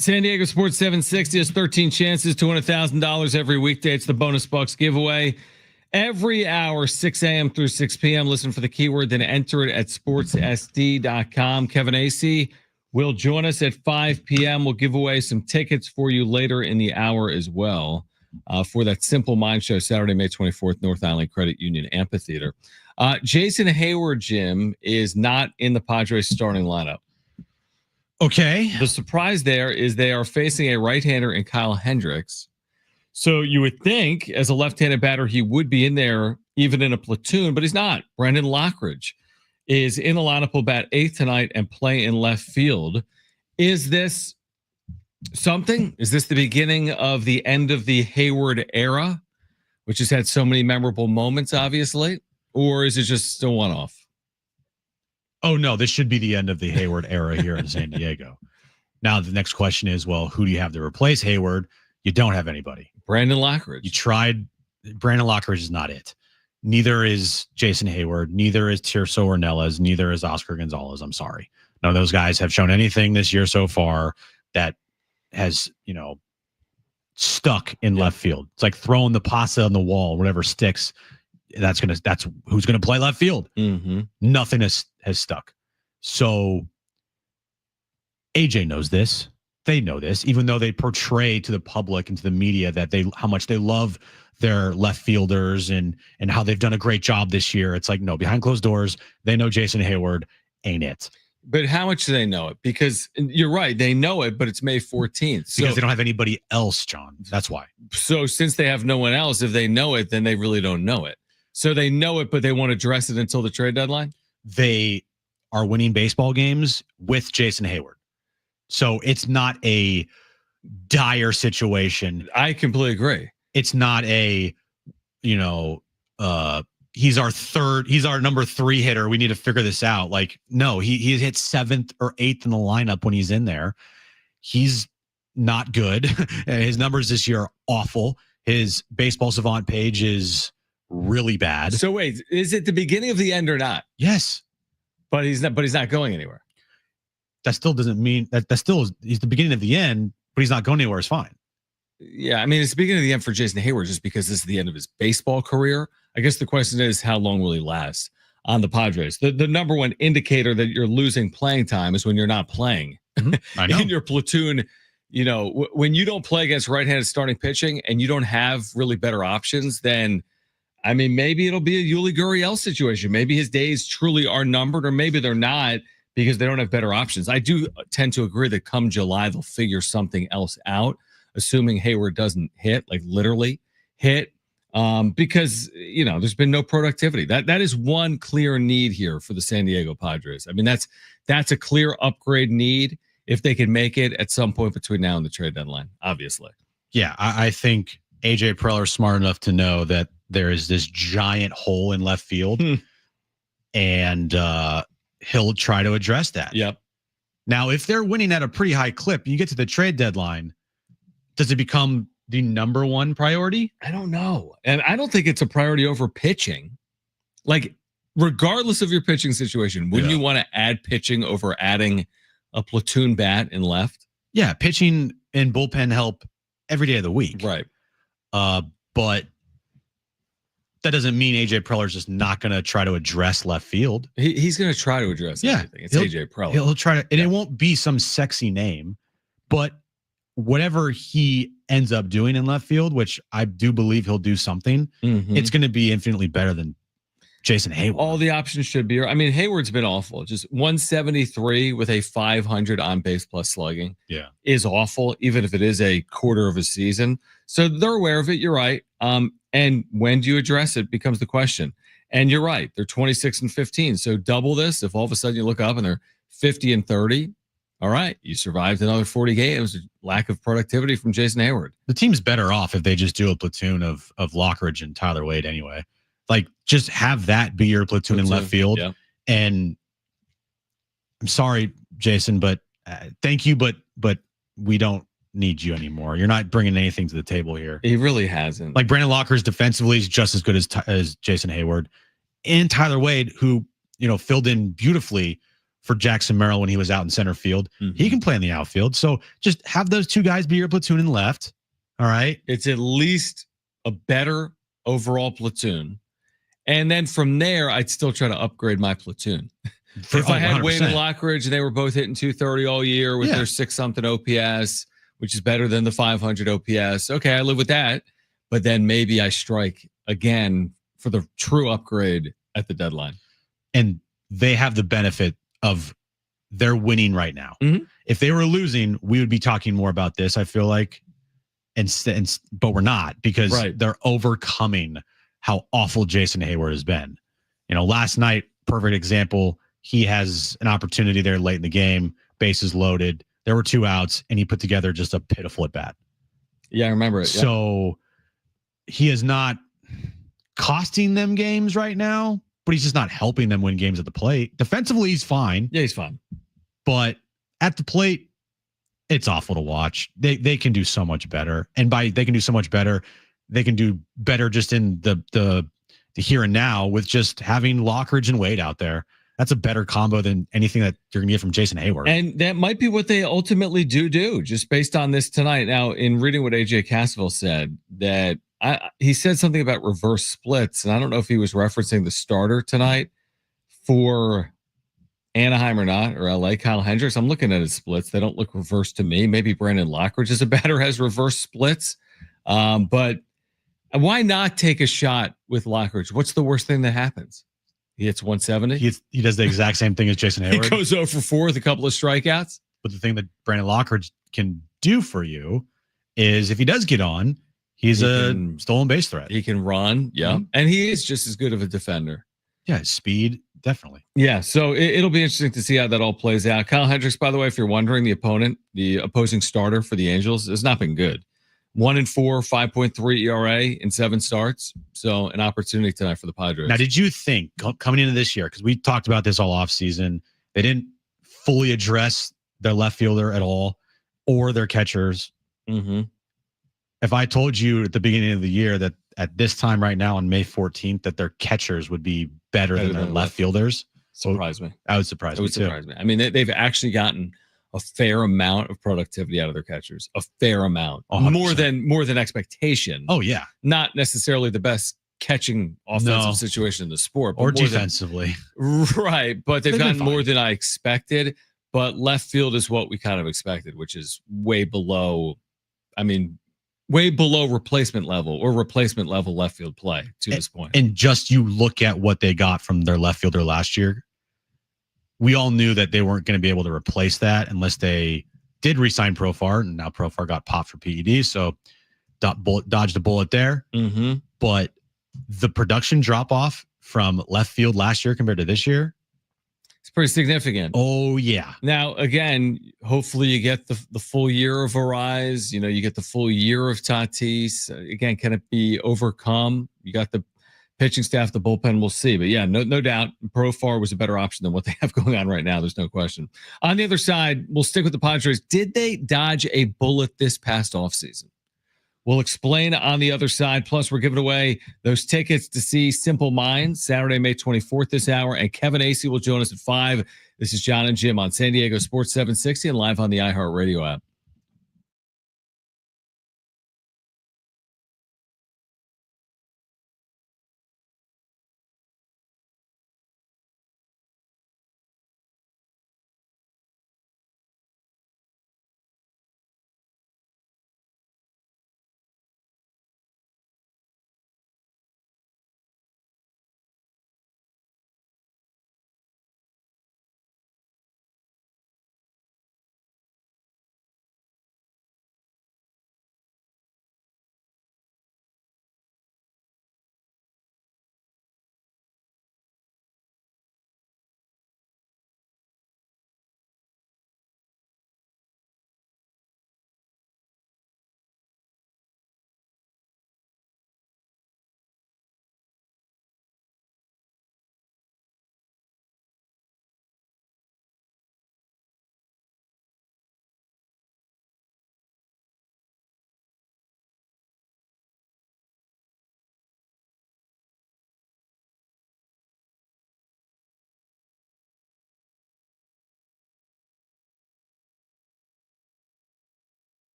San Diego Sports 760 has 13 chances to win $1,000 every weekday. It's the Bonus Bucks giveaway. Every hour, 6 a.m. through 6 p.m. Listen for the keyword, then enter it at sportssd.com. Kevin Acee will join us at 5 p.m. We'll give away some tickets for you later in the hour as well for that Simple Mind Show, Saturday, May 24th, North Island Credit Union Amphitheater. Jason Hayward, Jim, is not in the Padres starting lineup. Okay. The surprise there is they are facing a right-hander in Kyle Hendricks. So you would think as a left-handed batter, he would be in there even in a platoon, but he's not. Brendan Lockridge is in the lineup. Will bat 8th tonight and play in left field. Is this something? Is this the beginning of the end of the Hayward era, which has had so many memorable moments, obviously? Or is it just a one-off? Oh, no, this should be the end of the Hayward era here in San Diego. Now, the next question is, well, who do you have to replace Hayward? You don't have anybody. Brandon Lockridge. You tried. Brandon Lockridge is not it. Neither is Jason Hayward. Neither is Tirso Ornelas. Neither is Oscar Gonzalez. I'm sorry. None of those guys have shown anything this year so far that has, stuck in left field. It's like throwing the pasta on the wall, whatever sticks. That's who's gonna play left field. Mm-hmm. Nothing has stuck. So AJ knows this. They know this, even though they portray to the public and to the media that how much they love their left fielders and how they've done a great job this year. It's like, no, behind closed doors, they know Jason Hayward ain't it. But how much do they know it? Because you're right, they know it, but it's May 14th. So, because they don't have anybody else, John. That's why. So since they have no one else, if they know it, then they really don't know it. So they know it, but they want to address it until the trade deadline? They are winning baseball games with Jason Hayward. So it's not a dire situation. I completely agree. It's not a, he's our number 3 hitter. We need to figure this out. Like, no, he hit 7th or 8th in the lineup when he's in there. He's not good. His numbers this year are awful. His Baseball Savant page is really bad. So wait, is it the beginning of the end or not? Yes. But he's not going anywhere. That still doesn't mean he's the beginning of the end, but he's not going anywhere. It's fine. Yeah, I mean, it's the beginning of the end for Jason Hayward just because this is the end of his baseball career. I guess the question is, how long will he last on the Padres? The number one indicator that you're losing playing time is when you're not playing. I know. In your platoon, when you don't play against right-handed starting pitching and you don't have really better options, then, I mean, maybe it'll be a Yuli Gurriel situation. Maybe his days truly are numbered, or maybe they're not because they don't have better options. I do tend to agree that come July, they'll figure something else out, assuming Hayward doesn't hit, like literally hit, because, there's been no productivity. That is one clear need here for the San Diego Padres. I mean, that's a clear upgrade need if they can make it at some point between now and the trade deadline, obviously. Yeah, I think AJ Preller is smart enough to know that there is this giant hole in left field, and he'll try to address that. Yep. Now, if they're winning at a pretty high clip, you get to the trade deadline, does it become the number one priority? I don't know. And I don't think it's a priority over pitching. Like, regardless of your pitching situation, wouldn't you want to add pitching over adding a platoon bat in left? Yeah, pitching and bullpen help every day of the week. Right. But that doesn't mean AJ Preller's just not going to try to address left field. He's going to try to address everything. It's AJ Preller. He'll try to, and it won't be some sexy name, but whatever he ends up doing in left field, which I do believe he'll do something, it's going to be infinitely better than Jason Hayward. All the options should be. I mean, Hayward's been awful. Just 173 with a 500 on base plus slugging. Yeah, is awful, even if it is a quarter of a season. So they're aware of it. You're right. And when do you address it becomes the question. And you're right. They're 26-15. So double this. If all of a sudden you look up and they're 50-30, all right, you survived another 40 games. Lack of productivity from Jason Hayward. The team's better off if they just do a platoon of Lockridge and Tyler Wade anyway. Like, just have that be your platoon in left field. Yeah. And I'm sorry, Jason, but thank you, but we don't need you anymore. You're not bringing anything to the table here. He really hasn't. Like, Brandon Lockridge defensively is just as good as Jason Hayward, and Tyler Wade, who filled in beautifully for Jackson Merrill when he was out in center field. He can play in the outfield. So just have those two guys be your platoon in left. All right. It's at least a better overall platoon. And then from there, I'd still try to upgrade my platoon. If I had Wade and Lockridge and they were both hitting 230 all year with their 6-something OPS, which is better than the 500 OPS. Okay, I live with that. But then maybe I strike again for the true upgrade at the deadline. And they have the benefit of they're winning right now. If they were losing, we would be talking more about this, I feel like. But we're not, because they're overcoming how awful Jason Hayward has been. Last night, perfect example. He has an opportunity there late in the game, bases loaded. There were 2 outs, and he put together just a pitiful at bat. Yeah, I remember it. So he is not costing them games right now, but he's just not helping them win games at the plate. Defensively, he's fine. Yeah, he's fine. But at the plate, it's awful to watch. They can do so much better. And by they can do so much better, they can do better just in the here and now with just having Lockridge and Wade out there. That's a better combo than anything that you're going to get from Jason Hayward. And that might be what they ultimately do, just based on this tonight. Now, in reading what AJ Cassavell said, that he said something about reverse splits, and I don't know if he was referencing the starter tonight for Anaheim or not, or LA, Kyle Hendricks. I'm looking at his splits. They don't look reverse to me. Maybe Brandon Lockridge is a batter, has reverse splits. But why not take a shot with Lockridge? What's the worst thing that happens? He hits 170. He does the exact same thing as Jason Hayward. He goes 0 for 4 with a couple of strikeouts. But the thing that Brandon Lockridge can do for you is if he does get on, he's a stolen base threat. He can run. Yeah. And he is just as good of a defender. Yeah. Speed. Definitely. Yeah. So it'll be interesting to see how that all plays out. Kyle Hendricks, by the way, if you're wondering, the opposing starter for the Angels has not been good. 1-4, 5.3 ERA in 7 starts. So an opportunity tonight for the Padres. Now, did you think coming into this year, because we talked about this all offseason, they didn't fully address their left fielder at all or their catchers. If I told you at the beginning of the year that at this time right now on May 14th that their catchers would be better than their left fielders, surprise me. I would surprise me. It would surprise me. I mean, they've actually gotten a fair amount of productivity out of their catchers. A fair amount. 100%. More than expectation. Oh, yeah. Not necessarily the best catching offensive situation in the sport. Or defensively. Right. But they've gotten more than I expected. But left field is what we kind of expected, which is way below replacement level or replacement level left field play to this point. And just you look at what they got from their left fielder last year. We all knew that they weren't going to be able to replace that unless they did re-sign Profar, and now Profar got popped for PED, so dodged a bullet there. But the production drop-off from left field last year compared to this year, it's pretty significant. Oh, yeah. Now, again, hopefully you get the full year of Arise. You get the full year of Tatis. Again, can it be overcome? You got the pitching staff, the bullpen, we'll see. But yeah, no doubt, Profar was a better option than what they have going on right now. There's no question. On the other side, we'll stick with the Padres. Did they dodge a bullet this past offseason? We'll explain on the other side. Plus, we're giving away those tickets to see Simple Minds Saturday, May 24th this hour. And Kevin Acee will join us at 5. This is Jon and Jim on San Diego Sports 760 and live on the iHeartRadio app.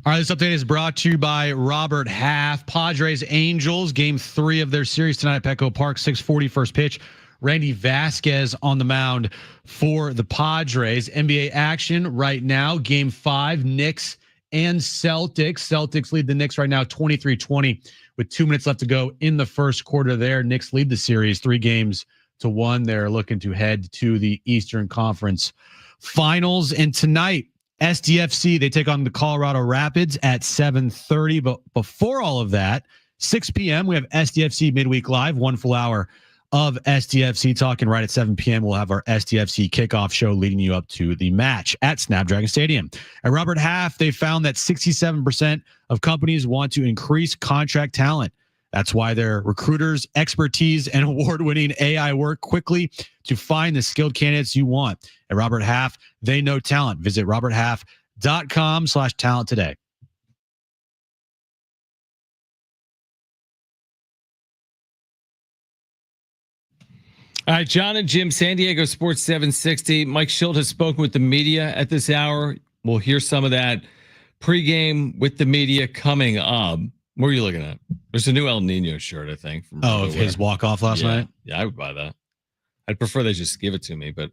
All right, this update is brought to you by Robert Half. Padres Angels, game 3 of their series tonight at Petco Park, 6:40 first pitch. Randy Vasquez on the mound for the Padres. NBA action right now, game 5, Knicks and Celtics. Celtics lead the Knicks right now 23-20 with 2 minutes left to go in the first quarter there. Knicks lead the series 3-1. They're looking to head to the Eastern Conference Finals. And tonight, SDFC, they take on the Colorado Rapids at 7:30. But before all of that, 6 p.m., we have SDFC Midweek Live, 1 full hour of SDFC talking right at 7 p.m. We'll have our SDFC kickoff show leading you up to the match at Snapdragon Stadium. At Robert Half, they found that 67% of companies want to increase contract talent. That's why their recruiters, expertise, and award-winning AI work quickly to find the skilled candidates you want. At Robert Half, they know talent. Visit roberthalf.com/talent today. All right, Jon and Jim, San Diego Sports 760. Mike Schilt has spoken with the media at this hour. We'll hear some of that pregame with the media coming up. What are you looking at? There's a new El Nino shirt, I think. From of his walk-off last night? Yeah, I would buy that. I'd prefer they just give it to me, but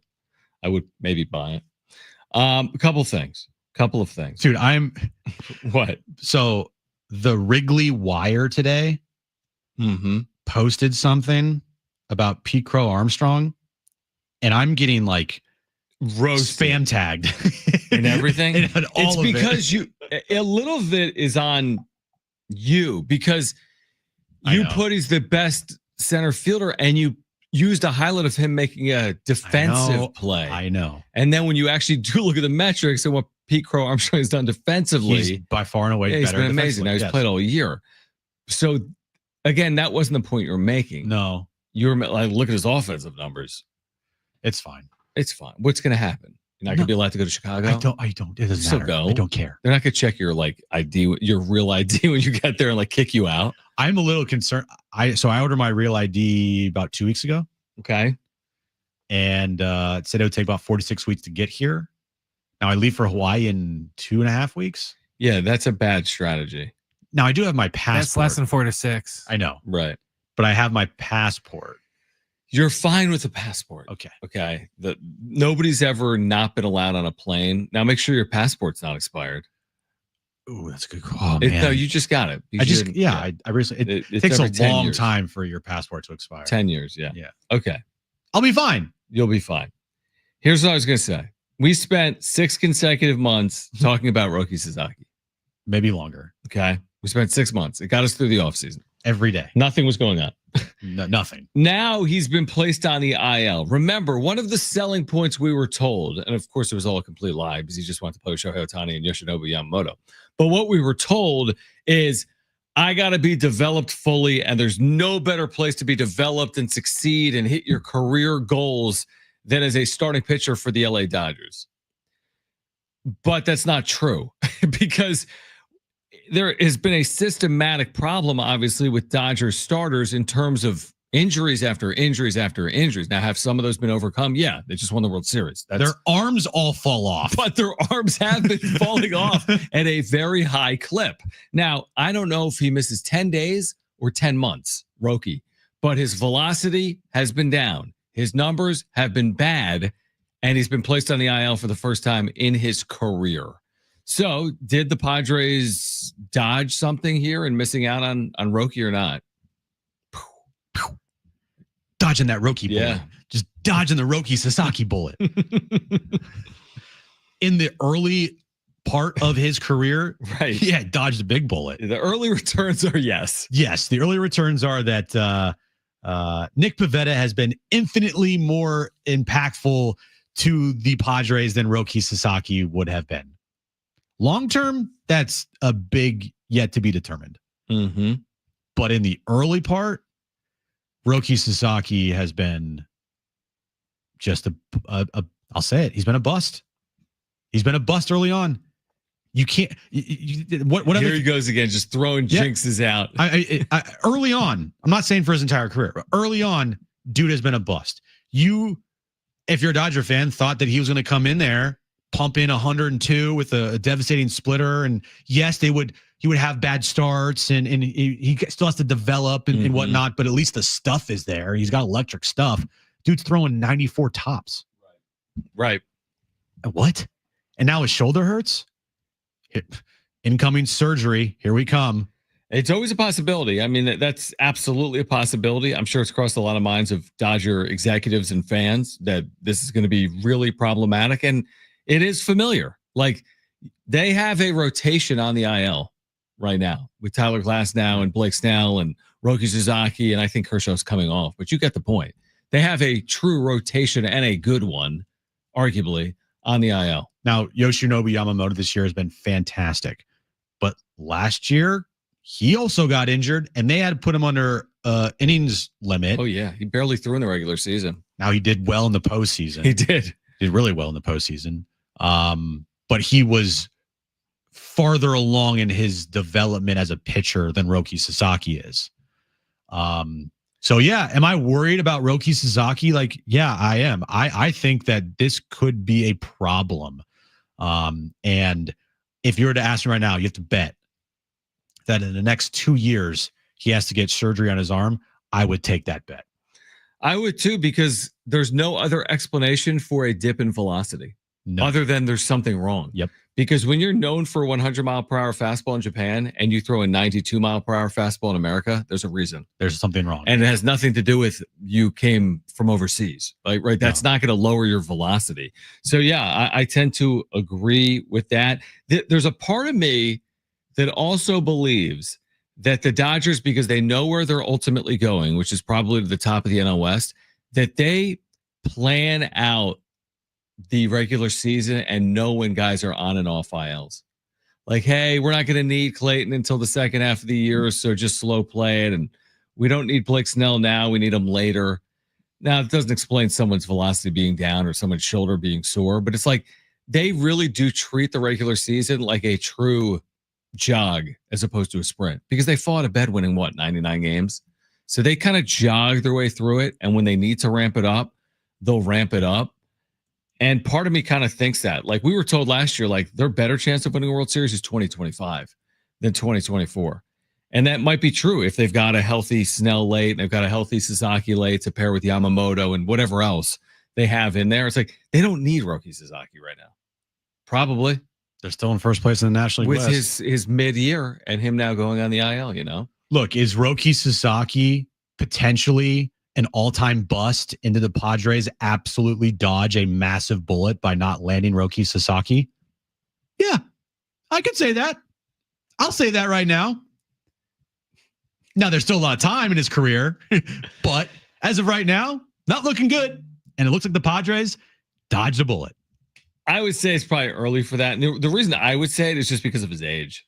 I would maybe buy it. A couple of things. Dude, What? So the Wrigley Wire today posted something about Pete Crow Armstrong, and I'm getting like spam tagged and everything. And all it's because a little of it is on you, because you put he's the best center fielder, and you used a highlight of him making a defensive play. I know. And then when you actually do look at the metrics and what Pete Crow Armstrong has done defensively, he's by far and away better. He's been amazing. Now he's played all year. So again, that wasn't the point you were making. No. You were like, look at his offensive numbers. It's fine. What's going to happen? You're not going to be allowed to go to Chicago? I don't. It doesn't matter. Go. I don't care. They're not going to check your ID, your real ID when you get there and kick you out. I'm a little concerned. I ordered my real ID about 2 weeks ago. Okay. And it said it would take about 46 weeks to get here. Now I leave for Hawaii in 2.5 weeks. Yeah, that's a bad strategy. Now I do have my passport. That's less than 4 to 6. I know. Right. But I have my passport. You're fine with the passport. Okay. Nobody's ever not been allowed on a plane. Now make sure your passport's not expired. Ooh, that's a good call. Man. No, you just got it. I recently. It takes a long time for your passport to expire. 10 years. Yeah. Okay. I'll be fine. You'll be fine. Here's what I was going to say. We spent 6 consecutive months talking about Roki Sasaki. Maybe longer. Okay. We spent 6 months. It got us through the offseason. Every day. Nothing was going on. Nothing. Now he's been placed on the IL. Remember, one of the selling points we were told, and of course it was all a complete lie because he just wanted to play with Shohei Ohtani and Yoshinobu Yamamoto. But what we were told is, I got to be developed fully, and there's no better place to be developed and succeed and hit your career goals than as a starting pitcher for the LA Dodgers. But that's not true because there has been a systematic problem, obviously, with Dodgers starters in terms of injuries after injuries after injuries. Now, have some of those been overcome? Yeah, they just won the World Series. Their arms all fall off. But their arms have been falling off at a very high clip. Now, I don't know if he misses 10 days or 10 months, Roki, but his velocity has been down. His numbers have been bad, and he's been placed on the IL for the first time in his career. So, did the Padres dodge something here and missing out on Roki or not? Dodging that Roki bullet. Just dodging the Roki Sasaki bullet. In the early part of his career, right? He had dodged a big bullet. The early returns are yes. Yes, the early returns are that Nick Pivetta has been infinitely more impactful to the Padres than Roki Sasaki would have been. Long term, that's a big yet to be determined. Mm-hmm. But in the early part, Roki Sasaki has been just I'll say it. He's been a bust. He's been a bust early on. You can't. Here he goes again, just throwing jinxes out. I early on, I'm not saying for his entire career, but early on, dude has been a bust. You, if you're a Dodger fan, thought that he was going to come in there pump in 102 with a devastating splitter. And yes, he would have bad starts and he still has to develop and whatnot, but at least the stuff is there. He's got electric stuff. Dude's throwing 94 tops. Right. What? And now his shoulder hurts? Incoming surgery. Here we come. It's always a possibility. I mean, that's absolutely a possibility. I'm sure it's crossed a lot of minds of Dodger executives and fans that this is going to be really problematic. And it is familiar. Like, they have a rotation on the IL right now with Tyler Glasnow and Blake Snell and Roki Sasaki, and I think Kershaw's coming off. But you get the point. They have a true rotation and a good one, arguably, on the IL. Now, Yoshinobu Yamamoto this year has been fantastic. But last year, he also got injured, and they had to put him under innings limit. Oh, yeah. He barely threw in the regular season. Now, he did well in the postseason. He did really well in the postseason. But he was farther along in his development as a pitcher than Roki Sasaki is. So, yeah, am I worried about Roki Sasaki? Like, yeah, I am. I think that this could be a problem. And if you were to ask me right now, you have to bet that in the next 2 years, he has to get surgery on his arm. I would take that bet. I would too, because there's no other explanation for a dip in velocity other than there's something wrong. Yep. Because when you're known for 100 mile per hour fastball in Japan and you throw a 92 mile per hour fastball in America, there's a reason. There's something wrong. And it has nothing to do with you came from overseas, right? That's not going to lower your velocity. So yeah, I tend to agree with that. There's a part of me that also believes that the Dodgers, because they know where they're ultimately going, which is probably to the top of the NL West, that they plan out the regular season and know when guys are on and off ILs. Like, hey, we're not going to need Clayton until the second half of the year, so just slow play it. And we don't need Blake Snell now. We need him later. Now, it doesn't explain someone's velocity being down or someone's shoulder being sore, but it's like they really do treat the regular season like a true jog as opposed to a sprint, because they fought a bed winning 99 games. So they kind of jog their way through it. And when they need to ramp it up, they'll ramp it up. And part of me kind of thinks that, like we were told last year, like their better chance of winning a World Series is 2025 than 2024. And that might be true if they've got a healthy Snell late and they've got a healthy Sasaki late to pair with Yamamoto and whatever else they have in there. It's like they don't need Roki Sasaki right now. Probably. They're still in first place in the National League with West. his mid-year and him now going on the IL, you know? Look, is Roki Sasaki potentially an all-time bust into the Padres absolutely dodge a massive bullet by not landing Roki Sasaki? Yeah, I could say that. I'll say that right now. Now, there's still a lot of time in his career, but as of right now, not looking good. And it looks like the Padres dodged a bullet. I would say it's probably early for that. And the reason I would say it is just because of his age.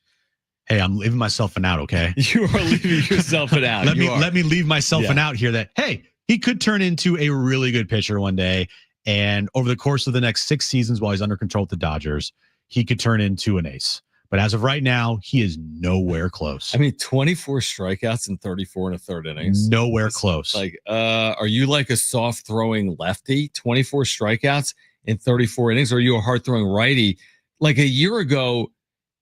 Hey, I'm leaving myself an out, okay? You are leaving yourself an out. Let me leave myself an out here that, hey, he could turn into a really good pitcher one day. And over the course of the next 6 seasons while he's under control with the Dodgers, he could turn into an ace. But as of right now, he is nowhere close. I mean, 24 strikeouts in 34 and a third innings. Nowhere close. Like, are you like a soft throwing lefty? 24 strikeouts in 34 innings? Or are you a hard throwing righty? Like a year ago,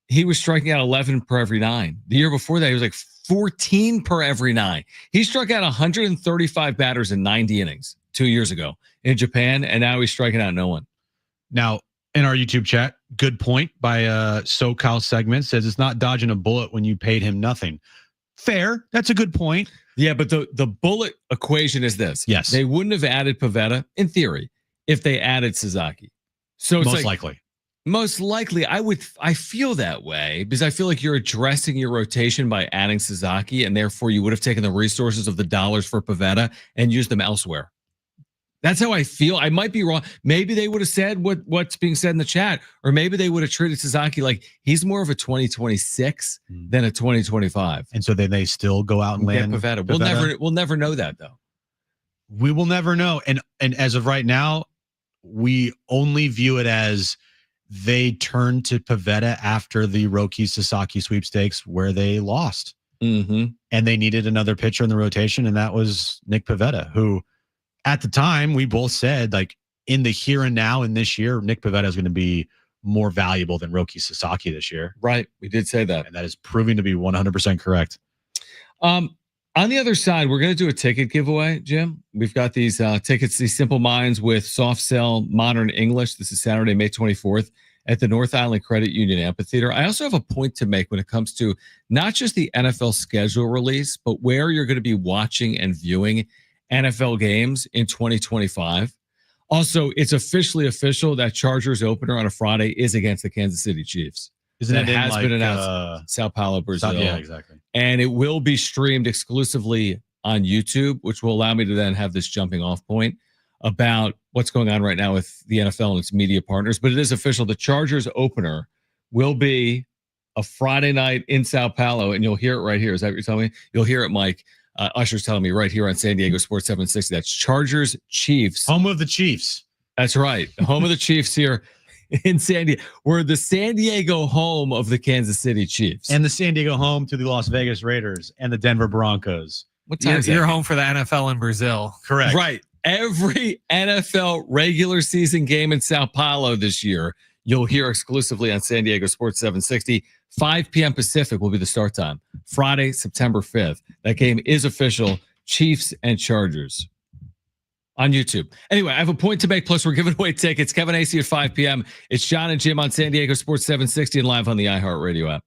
he was striking out 11 per every 9. The year before that, he was like 14 per every 9. He struck out 135 batters in 90 innings 2 years ago in Japan, and now he's striking out no one. Now, in our YouTube chat, good point by SoCal segment says it's not dodging a bullet when you paid him nothing. Fair. That's a good point. Yeah, but the bullet equation is this. Yes. They wouldn't have added Pivetta, in theory, if they added Sasaki. So it's most likely, I feel that way because I feel like you're addressing your rotation by adding Sasaki, and therefore you would have taken the resources of the dollars for Pivetta and used them elsewhere. That's how I feel. I might be wrong. Maybe they would have said what's being said in the chat, or maybe they would have treated Sasaki like he's more of a 2026 than a 2025. And so then they still go out and land Pivetta. We'll never know that though. We will never know. And as of right now, we only view it as they turned to Pivetta after the Roki Sasaki sweepstakes where they lost. Mm-hmm. And they needed another pitcher in the rotation, and that was Nick Pivetta, who at the time we both said, like, in the here and now in this year, Nick Pivetta is going to be more valuable than Roki Sasaki this year. Right. We did say that. And that is proving to be 100% correct. On the other side, we're going to do a ticket giveaway, Jim. We've got these tickets, these Simple Minds with Soft Sell Modern English. This is Saturday, May 24th at the North Island Credit Union Amphitheater. I also have a point to make when it comes to not just the NFL schedule release, but where you're going to be watching and viewing NFL games in 2025. Also, it's officially official that Chargers opener on a Friday is against the Kansas City Chiefs. Isn't that it has been announced? Sao Paulo, Brazil. Yeah, exactly. And it will be streamed exclusively on YouTube, which will allow me to then have this jumping off point about what's going on right now with the NFL and its media partners. But it is official. The Chargers opener will be a Friday night in Sao Paulo, and you'll hear it right here. Is that what you're telling me? You'll hear it, Mike. Usher's telling me right here on San Diego Sports 760. That's Chargers Chiefs. Home of the Chiefs. That's right. Home of the Chiefs here in San Diego. We're the San Diego home of the Kansas City Chiefs. And the San Diego home to the Las Vegas Raiders and the Denver Broncos. What time is that? You're home for the NFL in Brazil. Correct. Right. Every NFL regular season game in Sao Paulo this year, you'll hear exclusively on San Diego Sports 760. 5 p.m. Pacific will be the start time. Friday, September 5th. That game is official. Chiefs and Chargers on YouTube. Anyway, I have a point to make. Plus, we're giving away tickets. Kevin Acee at 5 p.m. It's Jon and Jim on San Diego Sports 760 and live on the iHeartRadio app.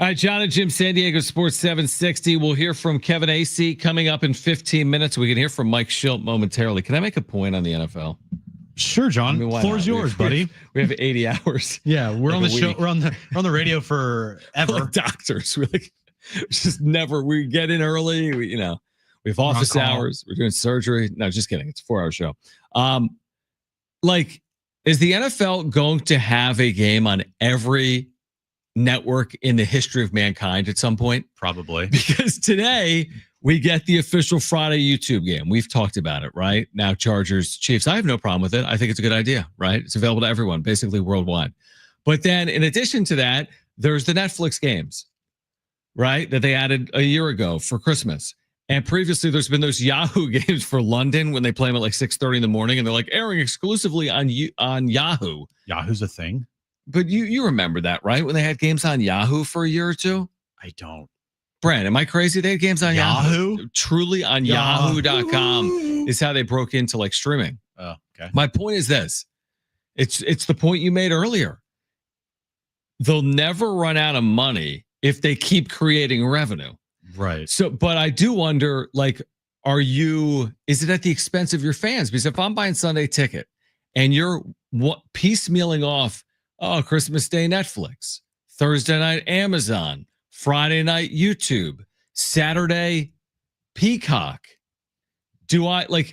All right, Jon and Jim, San Diego Sports 760. We'll hear from Kevin Acee coming up in 15 minutes. We can hear from Mike Schilt momentarily. Can I make a point on the NFL? Sure, John. Floor's yours, buddy. We have 80 hours. Yeah, we're on the show. We're on the radio forever. Like doctors. We get in early. We have office hours. We're doing surgery. No, just kidding. It's a 4-hour show. Is the NFL going to have a game on every network in the history of mankind at some point? Probably. Because today we get the official Friday YouTube game. We've talked about it, right? Now Chargers, Chiefs. I have no problem with it. I think it's a good idea, right? It's available to everyone, basically worldwide. But then in addition to that, there's the Netflix games, right? That they added a year ago for Christmas. And previously there's been those Yahoo games for London when they play them at like 6:30 in the morning and they're like airing exclusively on Yahoo. Yahoo's a thing. But you remember that, right? When they had games on Yahoo for a year or two? I don't. Brand, am I crazy? They had games on Yahoo? Truly on Yahoo.com is how they broke into like streaming. Oh, okay. My point is this. It's the point you made earlier. They'll never run out of money if they keep creating revenue. Right. So, but I do wonder, is it at the expense of your fans? Because if I'm buying Sunday ticket and you're piecemealing off, Christmas Day Netflix, Thursday night Amazon, Friday night YouTube, Saturday Peacock.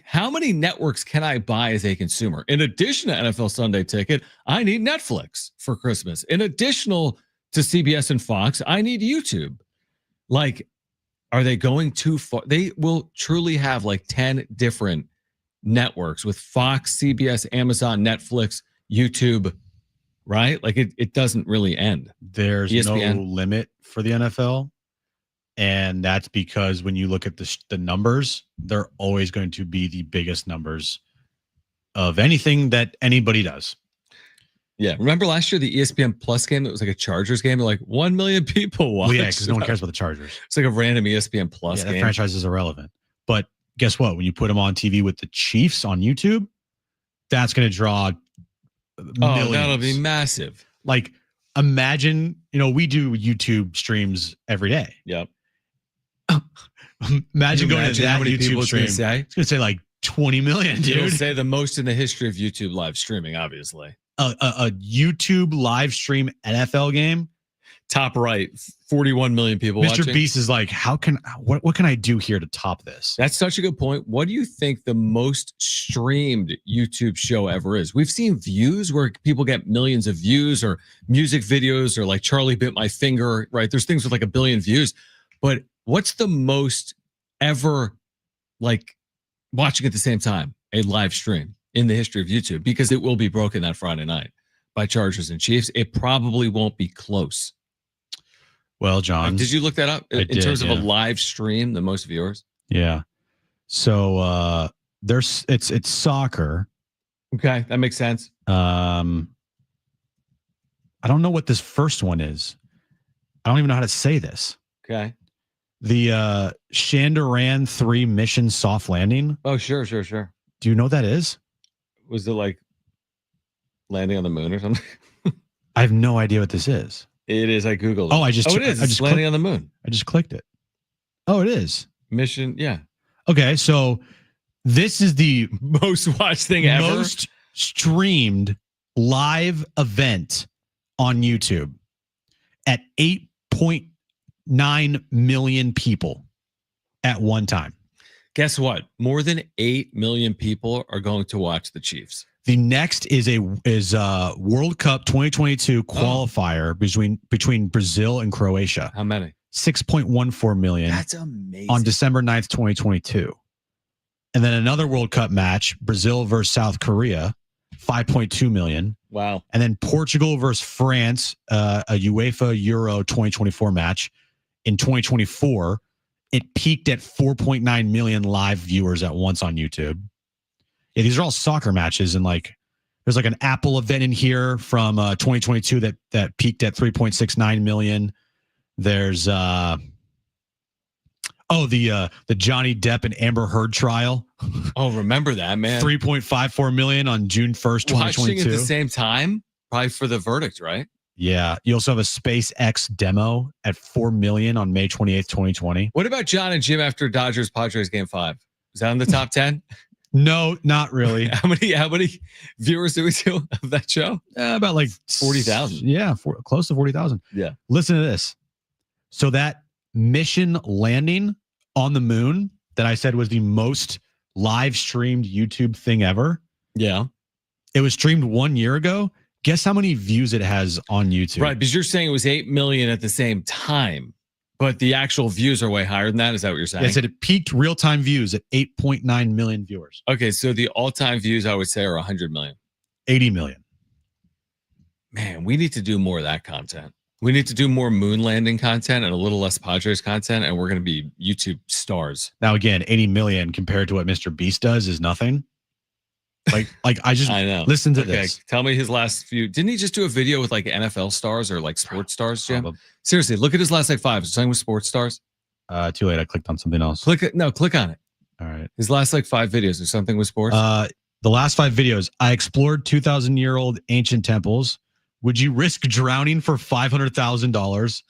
How many networks can I buy as a consumer? In addition to NFL Sunday Ticket, I need Netflix for Christmas. In additional to CBS and Fox, I need YouTube. Are they going too far? They will truly have 10 different networks with Fox, CBS, Amazon, Netflix, YouTube, right? It doesn't really end. There's ESPN. No limit for the NFL. And that's because when you look at the numbers, they're always going to be the biggest numbers of anything that anybody does. Yeah. Remember last year, the ESPN Plus game that was like a Chargers game? 1 million people watched. Well, yeah, because no one cares about the Chargers. It's like a random ESPN Plus game. That franchise is irrelevant. But guess what? When you put them on TV with the Chiefs on YouTube, that's going to draw millions. That'll be massive. Imagine, we do YouTube streams every day. Yep. Imagine going to that how many YouTube stream. It's going to say 20 million, dude. It'll say the most in the history of YouTube live streaming, obviously. A YouTube live stream NFL game. Top right, 41 million people Mr. watching. Beast is what can I do here to top this? That's such a good point. What do you think the most streamed YouTube show ever is? We've seen views where people get millions of views, or music videos, or like Charlie Bit My Finger, right? There's things with 1 billion views. But what's the most ever watching at the same time, a live stream in the history of YouTube? Because it will be broken that Friday night by Chargers and Chiefs. It probably won't be close. Well, John, did you look that up in terms of a live stream, the most viewers? Yeah. So it's soccer. Okay, that makes sense. I don't know what this first one is. I don't even know how to say this. Okay. The Chandrayaan 3 mission soft landing. Oh, sure. Do you know what that is? Was it landing on the moon or something? I have no idea what this is. It is. I Googled it. Oh, it is. It's landing on the moon. I just clicked it. Oh, it is. Mission. Yeah. Okay. So this is the most watched thing ever. Most streamed live event on YouTube at 8.9 million people at one time. Guess what? More than 8 million people are going to watch the Chiefs. The next is a World Cup 2022 qualifier between Brazil and Croatia. How many? 6.14 million. That's amazing. On December 9th, 2022. And then another World Cup match, Brazil versus South Korea, 5.2 million. Wow. And then Portugal versus France, a UEFA Euro 2024 match in 2024. It peaked at 4.9 million live viewers at once on YouTube. Yeah, these are all soccer matches, and there's an Apple event in here from 2022 that peaked at 3.69 million. There's the Johnny Depp and Amber Heard trial. Oh, remember that, man? 3.54 million on June 1st, 2022. Watching at the same time, probably for the verdict, right? Yeah. You also have a SpaceX demo at 4 million on May 28th, 2020. What about Jon and Jim after Dodgers Padres game 5? Is that in the top 10? No, not really. How many viewers do we do of that show? About like 40,000. Yeah, close to 40,000. Yeah. Listen to this. So that mission landing on the moon that I said was the most live streamed YouTube thing ever. Yeah. It was streamed 1 year ago. Guess how many views it has on YouTube? Right, because you're saying it was 8 million at the same time, but the actual views are way higher than that. Is that what you're saying? Yes, it peaked real-time views at 8.9 million viewers. Okay, so the all-time views I would say are 100 million. 80 million. Man, we need to do more of that content. We need to do more moon landing content and a little less Padres content, and we're going to be YouTube stars. Now, again, 80 million compared to what Mr. Beast does is nothing. Like I know. Listen to this. Tell me his last few. Didn't he just do a video with like NFL stars or like sports stars, Jim? Seriously, look at his last like 5. Is it something with sports stars? Too late. I clicked on something else. Click on it. All right. His last like 5 videos or something with sports. The last 5 videos. I explored 2,000-year-old ancient temples. Would you risk drowning for $500,000?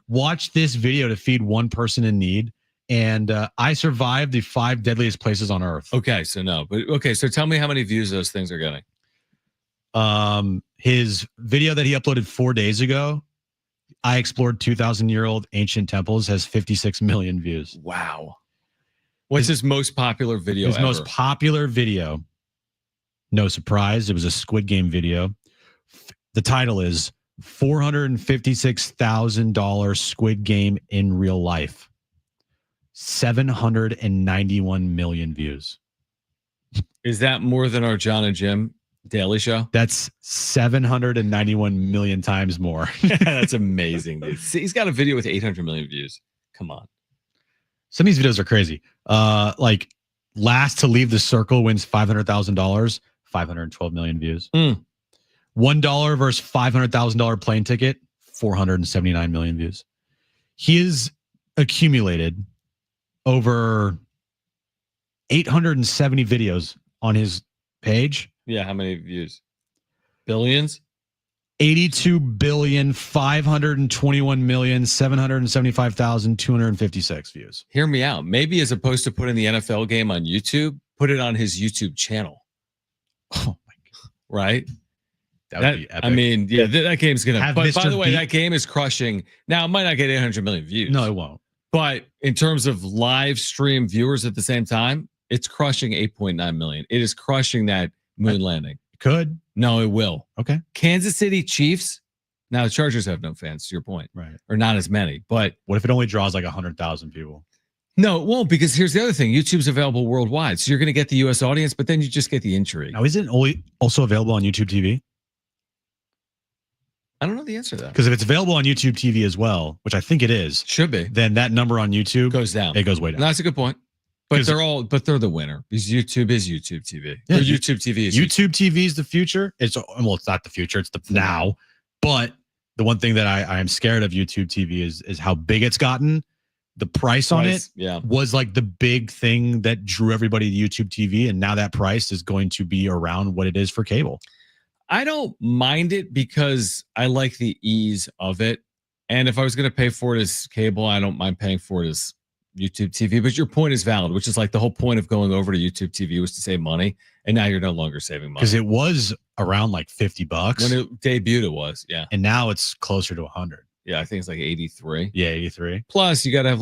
Watch this video to feed one person in need. And I survived the 5 deadliest places on Earth. Okay, so no. But okay, so tell me how many views those things are getting. His video that he uploaded 4 days ago, I explored 2,000-year-old ancient temples, has 56 million views. Wow. What's his most popular video His ever? most popular video, no surprise, it was a Squid Game video. The title is $456,000 Squid Game in real life. 791 million views. Is that more than our Jon and Jim Daily Show? That's 791 million times more. That's amazing, dude. See, he's got a video with 800 million views. Come on. Some of these videos are crazy. Like last to leave the circle wins $500,000, 512 million views. $1 versus $500,000 plane ticket, 479 million views. He has accumulated over 870 videos on his page. Yeah, how many views? Billions? 82,521,775,256 views. Hear me out. Maybe as opposed to putting the NFL game on YouTube, put it on his YouTube channel. Oh my God. Right? That would be epic. I mean, yeah, that game's going to. But Mr. by the way, Beat- that game is crushing. Now, it might not get 800 million views. No, it won't. But in terms of live stream viewers at the same time, it's crushing 8.9 million. It is crushing that moon landing. Could. No, it will. Okay. Kansas City Chiefs. Now, the Chargers have no fans, to your point. Right. Or not as many. But what if it only draws like 100,000 people? no, it won't, because here's the other thing. YouTube's available worldwide. So you're going to get the U.S. audience, but then you just get the intrigue. Now, is it also available on YouTube TV? I don't know the answer to that. Because if it's available on YouTube TV as well, which I think it is, Should be. then that number on YouTube Goes down. It goes way down. No, that's a good point. But they're the winner because YouTube is YouTube TV. Yeah, Or YouTube TV is YouTube TV is the future. It's not the future. It's the now. But the one thing that I am scared of YouTube TV is how big it's gotten. The price on it was like the big thing that drew everybody to YouTube TV, and now that price is going to be around what it is for cable. I don't mind it because I like the ease of it. And if I was going to pay for it as cable, I don't mind paying for it as YouTube TV. But your point is valid, which is like the whole point of going over to YouTube TV was to save money. And now you're no longer saving money. Because it was around like $50 when it debuted, it was. Yeah. And now it's closer to 100. Yeah. I think it's like 83. Yeah, 83. Plus, you got to have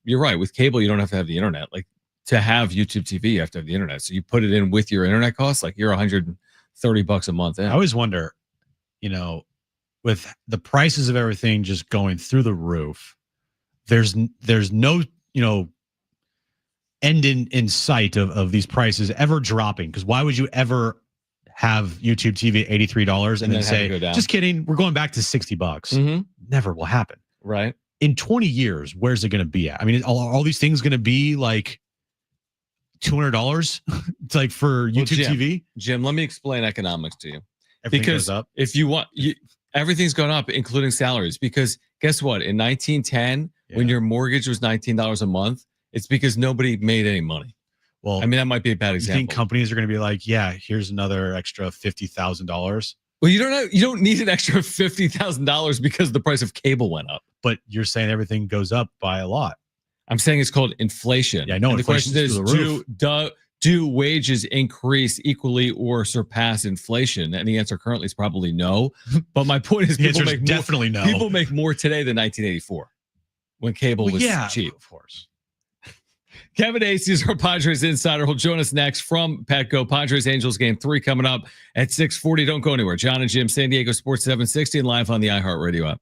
you're right. With cable, you don't have to have the internet. Like to have YouTube TV, you have to have the internet. So you put it in with your internet costs, like you're $130 a month in. I always wonder, with the prices of everything just going through the roof, there's no, end in sight of these prices ever dropping. Because why would you ever have YouTube TV at $83 and then say, just kidding, we're going back to $60? Mm-hmm. Never will happen. Right. In 20 years, where's it going to be at? I mean, all these things going to be like $200 it's like for YouTube TV? Jim, let me explain economics to you. Everything goes up. If you want, everything's gone up, including salaries. Because guess what? In 1910, when your mortgage was $19 a month, it's because nobody made any money. Well, I mean, that might be a bad example. You think companies are going to be like, yeah, here's another extra $50,000? Well, you don't need an extra $50,000 because the price of cable went up. But you're saying everything goes up by a lot. I'm saying it's called inflation. Yeah, I know. And the question is, the do wages increase equally or surpass inflation? And the answer currently is probably no. But my point is, people make definitely no. People make more today than 1984 when cable was cheap. Of course. Kevin Acee is our Padres insider. He'll join us next from Petco. Padres Angels game 3 coming up at 6:40. Don't go anywhere. Jon and Jim, San Diego Sports 760 and live on the iHeartRadio app.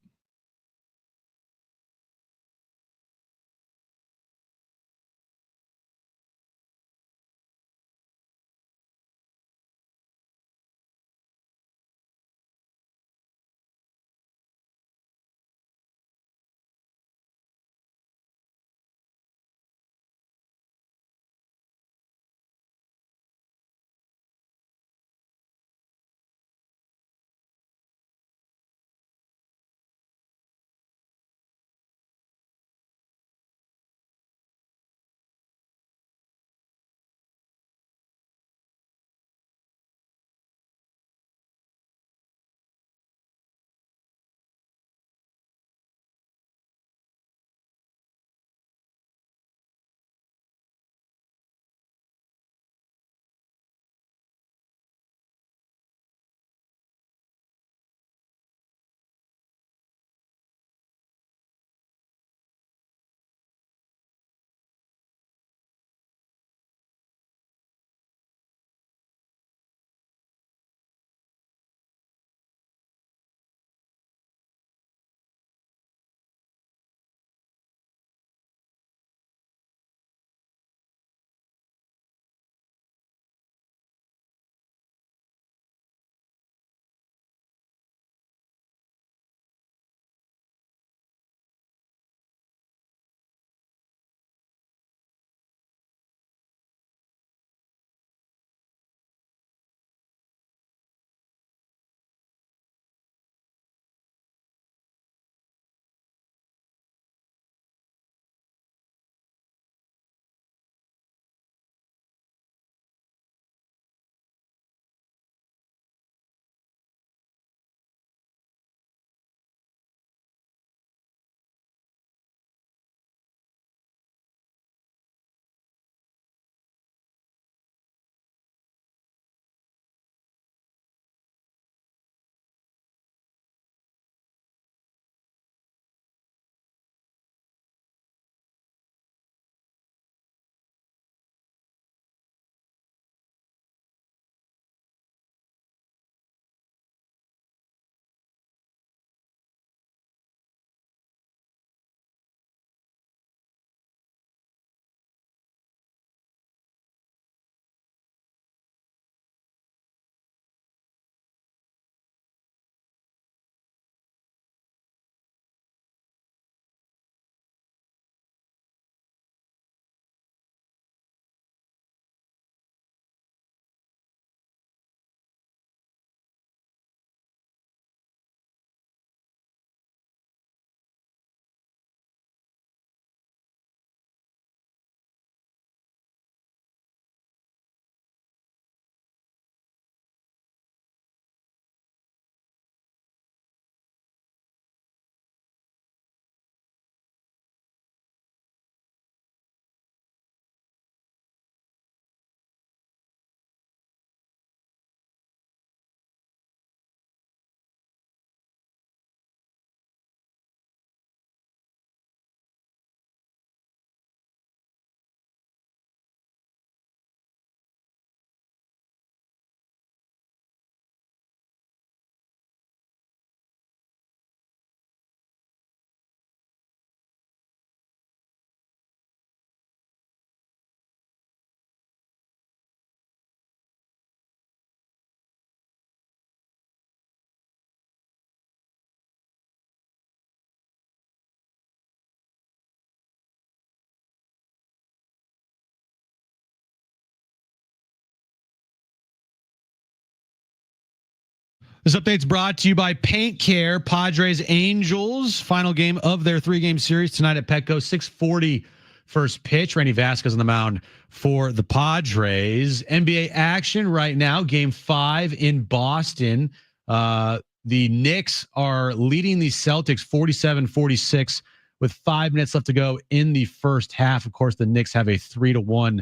This update's brought to you by Paint Care. Padres Angels, final game of their 3-game series tonight at Petco. 6:40 first pitch. Randy Vasquez on the mound for the Padres. NBA action right now. Game 5 in Boston. The Knicks are leading the Celtics 47-46 with 5 minutes left to go in the first half. Of course, the Knicks have a 3-1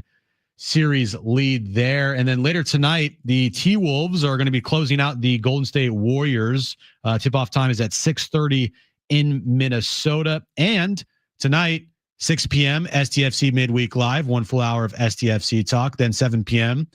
series lead there. And then later tonight, the T-Wolves are going to be closing out the Golden State Warriors. Tip-off time is at 6:30 in Minnesota. And tonight, 6 p.m., STFC Midweek Live, 1 full hour of STFC talk. Then 7 p.m.,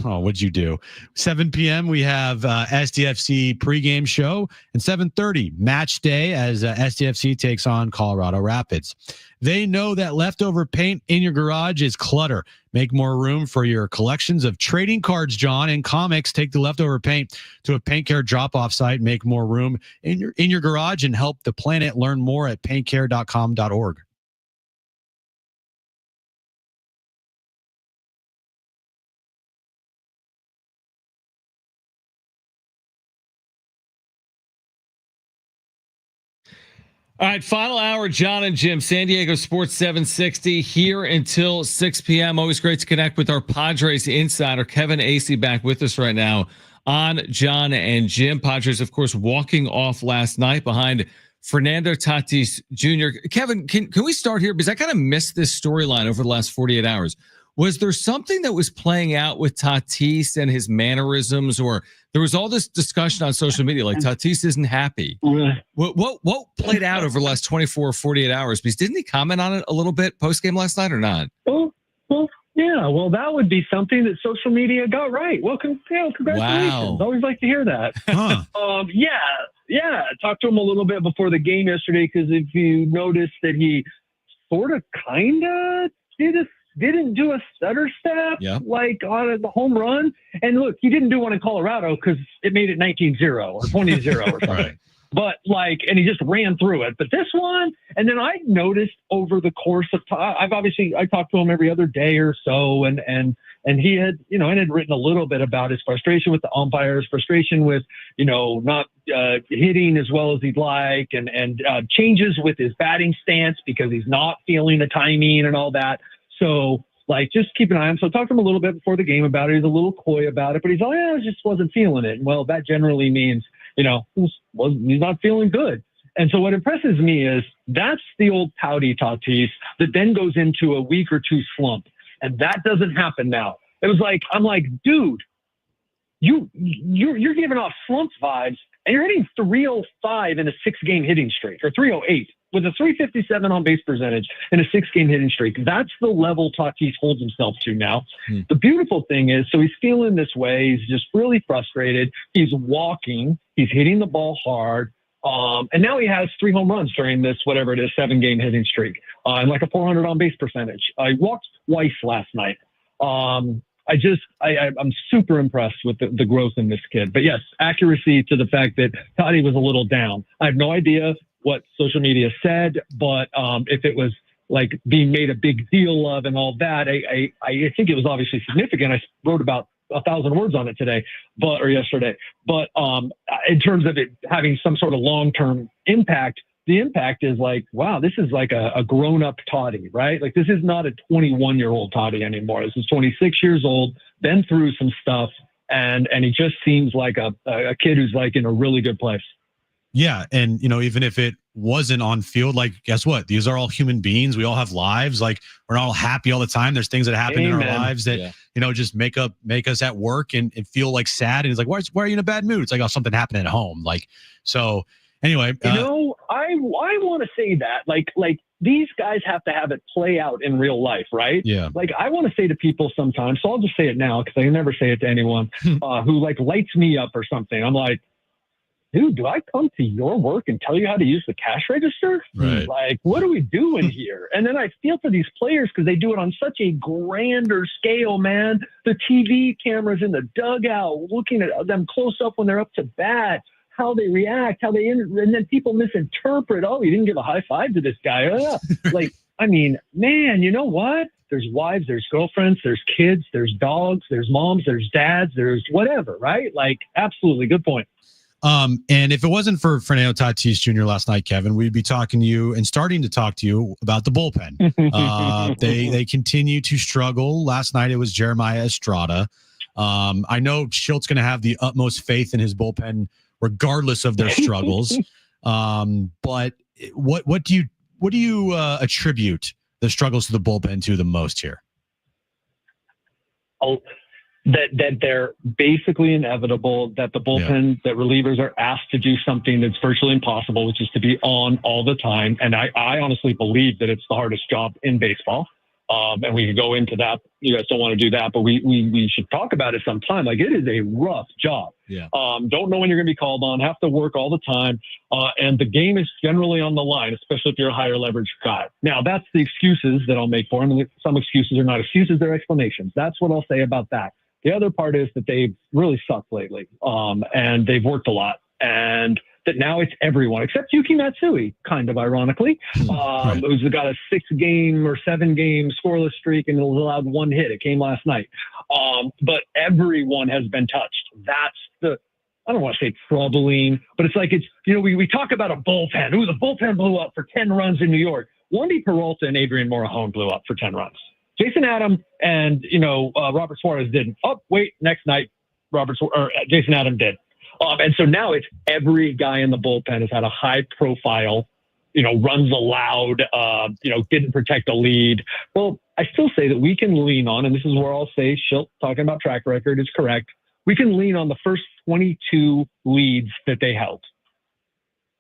what'd you do? 7 p.m. we have SDFC pregame show, and 7:30 match day as SDFC takes on Colorado Rapids. They know that leftover paint in your garage is clutter. Make more room for your collections of trading cards, John, and comics. Take the leftover paint to a paint care drop-off site. Make more room in your garage and help the planet. Learn more at paintcare.com.org. All right, final hour, Jon and Jim, San Diego Sports 760 here until 6 p.m. Always great to connect with our Padres insider, Kevin Acee, back with us right now on Jon and Jim. Padres, of course, walking off last night behind Fernando Tatis Jr. Kevin, can we start here? Because I kind of missed this storyline over the last 48 hours. Was there something that was playing out with Tatis and his mannerisms, or there was all this discussion on social media like Tatis isn't happy? What played out over the last 24 or 48 hours? Because didn't he comment on it a little bit post game last night or not? Well, yeah. Well, that would be something that social media got right. Well, congratulations. Wow. Always like to hear that. Huh. Yeah. I talked to him a little bit before the game yesterday because if you notice that he sort of kind of didn't do a stutter step like on the home run. And look, he didn't do one in Colorado because it made it 19-0 or 20-0 or something. Right. But and he just ran through it. But this one, and then I noticed over the course of time, I talked to him every other day or so, and he had, and had written a little bit about his frustration with the umpires, frustration with, not hitting as well as he'd like, and changes with his batting stance because he's not feeling the timing and all that. So, just keep an eye on him. So I talked to him a little bit before the game about it. He's a little coy about it, but he's I just wasn't feeling it. Well, that generally means, he's not feeling good. And so what impresses me is that's the old pouty Tatis that then goes into a week or two slump. And that doesn't happen now. It was I'm like, dude, you're giving off slump vibes, and you're hitting 305 in a 6-game hitting streak, or 308. With a 357 on base percentage in a 6-game hitting streak. That's the level Tatis holds himself to now. The beautiful thing is, so he's feeling this way. He's just really frustrated. He's walking. He's hitting the ball hard. And now he has 3 home runs during this, whatever it is, 7-game hitting streak. And a 400 on base percentage. I walked twice last night. I'm super impressed with the growth in this kid. But yes, accuracy to the fact that Toddy was a little down. I have no idea what social media said, but if it was being made a big deal of and all that, I think it was obviously significant. I wrote about 1,000 words on it today, or yesterday. But in terms of it having some sort of long-term impact, the impact is wow, this is a grown-up Toddy, right? This is not a 21-year-old Toddy anymore. This is 26 years old, been through some stuff, and he just seems like a kid who's in a really good place. Yeah. And, even if it wasn't on field, guess what? These are all human beings. We all have lives. We're not all happy all the time. There's things that happen in our lives that, just make us at work and feel sad. And it's why are you in a bad mood? It's something happened at home. So anyway, I want to say that these guys have to have it play out in real life, right? Yeah. I want to say to people sometimes, so I'll just say it now because I can never say it to anyone who lights me up or something. I'm like, dude, do I come to your work and tell you how to use the cash register? Right. What are we doing here? And then I feel for these players because they do it on such a grander scale, man. The TV cameras in the dugout, looking at them close up when they're up to bat, how they react, and then people misinterpret. Oh, you didn't give a high five to this guy. Man, you know what? There's wives, there's girlfriends, there's kids, there's dogs, there's moms, there's dads, there's whatever, right? Absolutely. Good point. And if it wasn't for Fernando Tatis Jr. last night, Kevin, we'd be talking to you and starting to talk to you about the bullpen. They continue to struggle. Last night it was Jeremiah Estrada. I know Schilt's going to have the utmost faith in his bullpen, regardless of their struggles. But what do you attribute the struggles to the bullpen to the most here? That they're basically inevitable, that the bullpen, that relievers are asked to do something that's virtually impossible, which is to be on all the time. And I honestly believe that it's the hardest job in baseball. And we could go into that. You guys don't want to do that, but we should talk about it sometime. Like, it is a rough job. Yeah. Don't know when you're going to be called on, have to work all the time. And the game is generally on the line, especially if you're a higher leverage guy. Now, that's the excuses that I'll make for him. And some excuses are not excuses, they're explanations. That's what I'll say about that. The other part is that they've really sucked lately. And they've worked a lot. And that now it's everyone except Yuki Matsui, kind of ironically, who's got a 6-game or 7-game scoreless streak and has allowed 1 hit. It came last night. But everyone has been touched. That's I don't want to say troubling, but it's like, we talk about a bullpen. Ooh, the bullpen blew up for 10 runs in New York. Wandy Peralta and Adrian Morejon blew up for 10 runs. Jason Adam and, Robert Suarez didn't. Oh, wait, next night, Jason Adam did. And so now it's every guy in the bullpen has had a high profile, runs allowed, didn't protect a lead. Well, I still say that we can lean on, and this is where I'll say Schilt talking about track record is correct. We can lean on the first 22 leads that they held.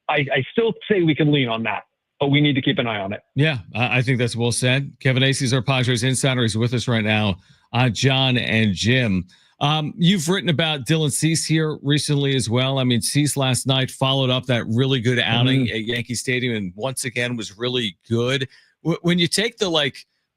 I still say we can lean on that, but we need to keep an eye on it. Yeah, I think that's well said. Kevin Acee is our Padres insider. He's with us right now. Jon and Jim. You've written about Dylan Cease here recently as well. I mean, Cease last night followed up that really good outing at Yankee Stadium and once again was really good. When you take the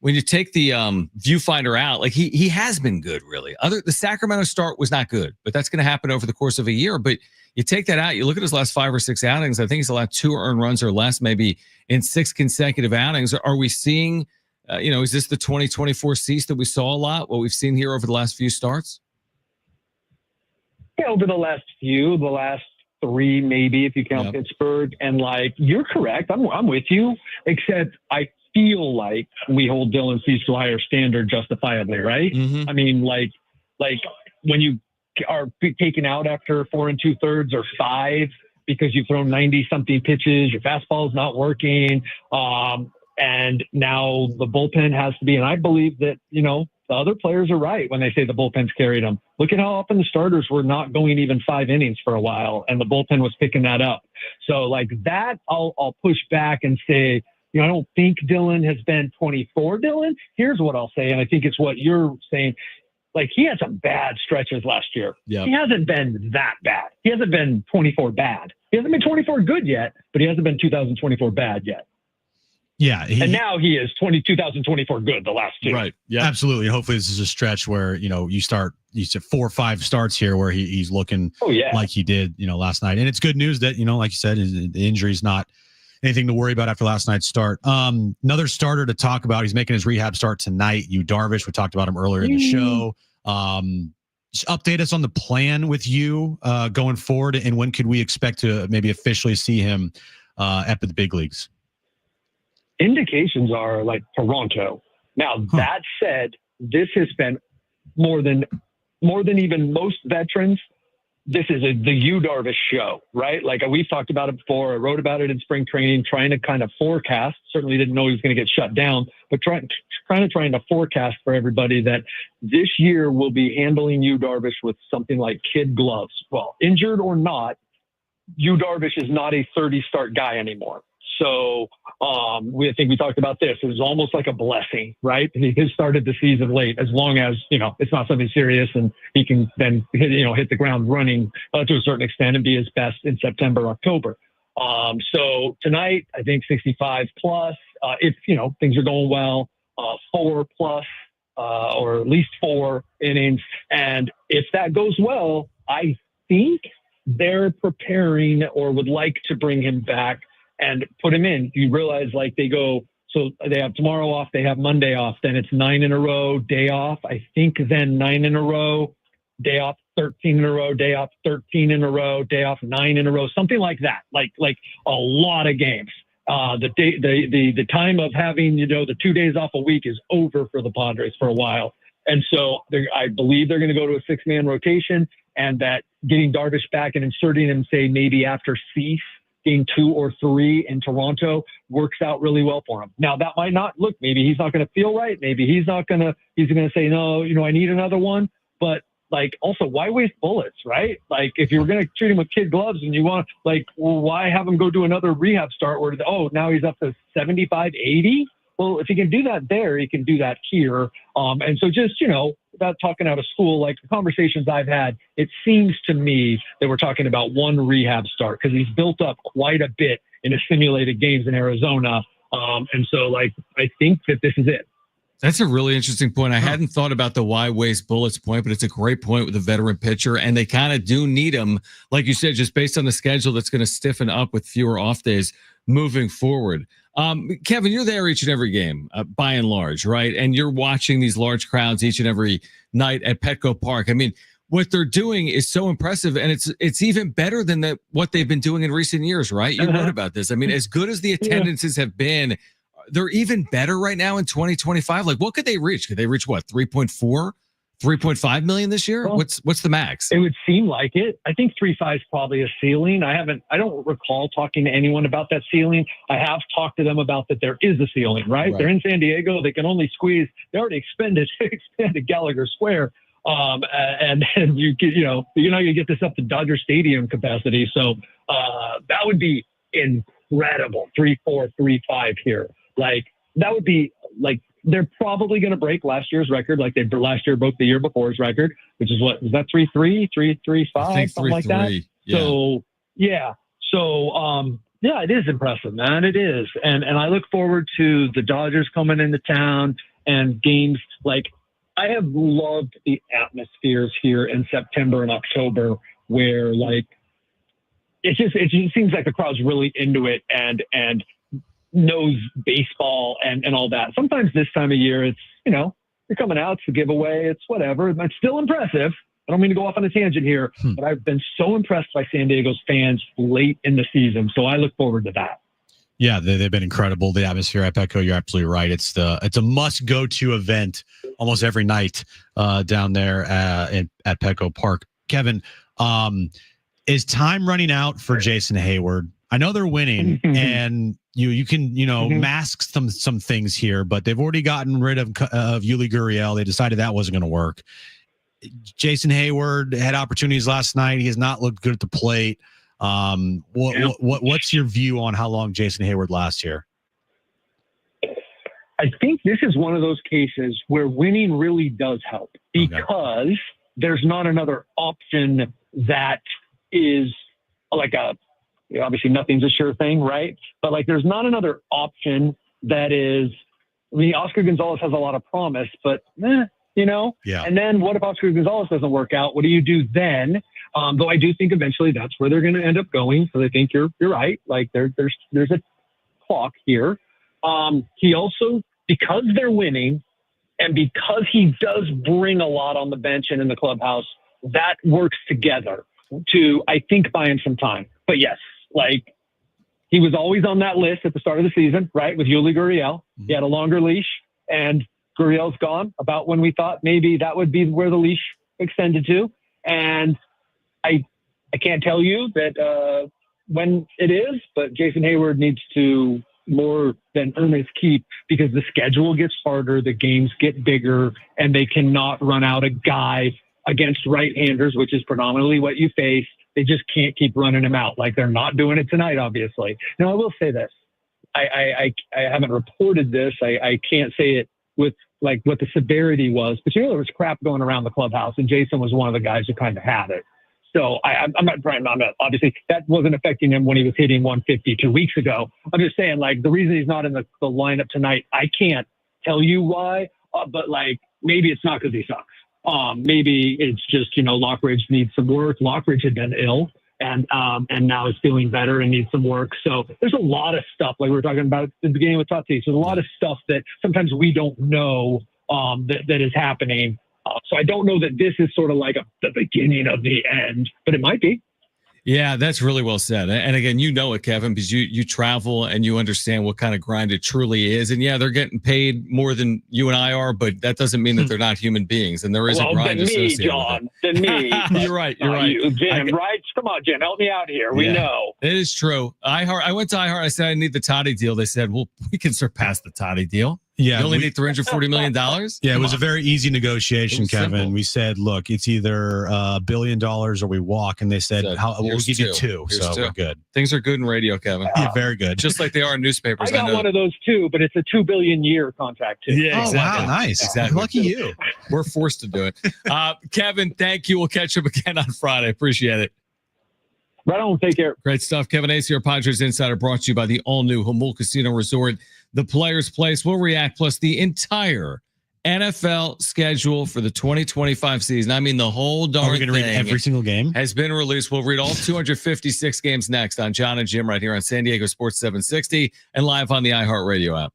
viewfinder out, like he has been good, really. The Sacramento start was not good, but that's going to happen over the course of a year. But you take that out, you look at his last 5 or 6 outings. I think he's allowed 2 earned runs or less, maybe in 6 consecutive outings. Are we seeing, is this the 2024 Cease that we saw a lot? What we've seen here over the last few starts? Over the last 3, maybe, if you count Pittsburgh. And you're correct. I'm with you, except I feel like we hold Dylan Cease to a higher standard justifiably, right? Mm-hmm. I mean, like when you are taken out after 4 2/3 or 5 because you've thrown 90-something pitches, your fastball is not working. And now the bullpen has to be, and I believe that, the other players are right when they say the bullpen's carried them. Look at how often the starters were not going even 5 innings for a while, and the bullpen was picking that up. So that, I'll push back and say, I don't think Dylan has been 24 Dylan. Here's what I'll say, and I think it's what you're saying. He had some bad stretches last year. Yep. He hasn't been that bad. He hasn't been 24 bad. He hasn't been 24 good yet, but he hasn't been 2024 bad yet. Yeah. And now he is 2024 good, the last 2. Right. Yeah. Absolutely. Hopefully this is a stretch where, you said 4 or 5 starts here where he's looking like he did, last night. And it's good news that, like you said, the injury's not anything to worry about after last night's start. Another starter to talk about, he's making his rehab start tonight. Yu Darvish, we talked about him earlier in the show. Just update us on the plan with you going forward. And when could we expect to maybe officially see him up at the big leagues? Indications are Toronto. Now, that said, this has been more than even most veterans. This is the Yu Darvish show, right? We've talked about it before. I wrote about it in spring training, trying to kind of forecast. Certainly didn't know he was going to get shut down, but trying to forecast for everybody that this year we'll be handling Yu Darvish with something like kid gloves. Well, injured or not, Yu Darvish is not a 30-start guy anymore. So I think we talked about this. It was almost like a blessing, right? He started the season late, as long as, it's not something serious and he can then hit the ground running to a certain extent and be his best in September, October. So tonight, I think 65 plus, if, things are going well, 4 plus, or at least 4 innings. And if that goes well, I think they're preparing or would like to bring him back and put him in. You realize they go, so they have tomorrow off, they have Monday off, then it's 9 in a row, day off. I think then 9 in a row, day off 13 in a row, day off 13 in a row, day off 9 in a row, something like that. Like a lot of games. The time of having, the 2 days off a week is over for the Padres for a while. And so I believe they're going to go to a 6-man rotation, and that getting Darvish back and inserting him, say, maybe after Cease, game 2 or 3 in Toronto, works out really well for him. Now, that might not look, maybe he's not going to feel right. Maybe he's going to say, no, I need another one. But like, also, why waste bullets, right? Like, if you're going to treat him with kid gloves and you want, like, well, why have him go do another rehab start where, now he's up to 75, 80? Well, if he can do that there, he can do that here. And so just, without talking out of school, like the conversations I've had, it seems to me that we're talking about one rehab start because he's built up quite a bit in his simulated games in Arizona. And so, like, I think that this is it. That's a really interesting point. I hadn't thought about the why waste bullets point, but it's a great point with a veteran pitcher, and they kind of do need him, like you said, just based on the schedule that's going to stiffen up with fewer off days moving forward. Kevin, you're there each and every game, by and large, right? And you're watching these large crowds each and every night at Petco Park. I mean, what they're doing is so impressive, and it's even better than what they've been doing in recent years, right? You wrote about this. I mean, as good as the attendances have been, they're even better right now in 2025. Like, what could they reach? Could they reach what, 3.4, 3.5 million this year? Well, what's the max? It would seem like it. I think 3.5 is probably a ceiling. I don't recall talking to anyone about that ceiling. I have talked to them about that there is a ceiling, right? They're in San Diego. They can only squeeze. They already expanded Gallagher Square. And you get, you get this up to Dodger Stadium capacity. So that would be incredible. 3.4, 3.5 here. Like, that would be like, they're probably going to break last year's record, like they last year broke the year before's record, which is what was that 3.3, 3.35, something like that. Yeah. So yeah. So yeah, it is impressive, man. It is. And I look forward to the Dodgers coming into town and games. Like, I have loved the atmospheres here in September and October where, like, it just seems like the crowd's really into it and knows baseball and all that. Sometimes this time of year, it's, you're coming out, it's a giveaway, it's whatever. It's still impressive. I don't mean to go off on a tangent here, but I've been so impressed by San Diego's fans late in the season. So I look forward to that. Yeah, they've been incredible. The atmosphere at Petco, you're absolutely right. It's a must-go-to event almost every night down there at Petco Park. Kevin, is time running out for Jason Hayward? I know they're winning, and you can mask some things here, but they've already gotten rid of Yuli Gurriel. They decided that wasn't going to work. Jason Hayward had opportunities last night. He has not looked good at the plate. What's your view on how long Jason Hayward lasts here? I think this is one of those cases where winning really does help because there's not another option that is like obviously nothing's a sure thing, right? But like, there's not another option that is, Oscar Gonzalez has a lot of promise, but Yeah. And then what if Oscar Gonzalez doesn't work out? What do you do then? Though I do think eventually that's where they're going to end up going. So I think you're right. Like there's a clock here. He also, because they're winning and because he does bring a lot on the bench and in the clubhouse, that works together to, I think, buy him some time. But yes, like, he was always on that list at the start of the season, right? With Yuli Gurriel. He had a longer leash, and Gurriel's gone about when we thought maybe that would be where the leash extended to. And I can't tell you that when it is, but Jason Hayward needs to more than earn his keep because the schedule gets harder, the games get bigger, and they cannot run out a guy against right-handers, which is predominantly what you face. They just can't keep running him out. Like, they're not doing it tonight, obviously. Now, I will say this. I haven't reported this. I can't say it with like what the severity was, but there was crap going around the clubhouse, and Jason was one of the guys who kind of had it. So I'm not obviously that wasn't affecting him when he was hitting 150 2 weeks ago. I'm just saying, like, the reason he's not in the lineup tonight, I can't tell you why, but like, maybe it's not because he sucks. Maybe it's just, Lockridge needs some work. Lockridge had been ill and now is feeling better and needs some work. So there's a lot of stuff, like we were talking about at the beginning with Tatis. There's a lot of stuff that sometimes we don't know that is happening. So I don't know that this is sort of like the beginning of the end, but it might be. Yeah, that's really well said. And again, you know it, Kevin, because you travel and you understand what kind of grind it truly is. And yeah, they're getting paid more than you and I are, but that doesn't mean that they're not human beings. And there is a grind than me, associated John, with than me. it. You're right. You're right. You, Jim, right? Come on, Jim, help me out here. We know. It is true. I went to iHeart. I said I need the Toddy deal. They said, well, we can surpass the Toddy deal. Yeah, you only need $340 million. Yeah, it was a very easy negotiation, Kevin. Simple. We said, look, it's either $1 billion or we walk, and they said, we'll give you two. So we're good. Things are good in radio, Kevin. Yeah, very good. Just like they are in newspapers. I got one of those too, but it's a $2 billion year contract too. Yeah, exactly. Oh, wow, nice. Exactly. Lucky you. We're forced to do it. Kevin, thank you. We'll catch up again on Friday. Appreciate it. Right on. Take care. Great stuff. Kevin Acee, our Padres Insider, brought to you by the all-new Jamul Casino Resort, the Players Place. We'll react, plus the entire NFL schedule for the 2025 season. I mean, the whole darn thing. Are we going to read every single game? Has been released. We'll read all 256 games next on Jon and Jim right here on San Diego Sports 760 and live on the iHeartRadio app.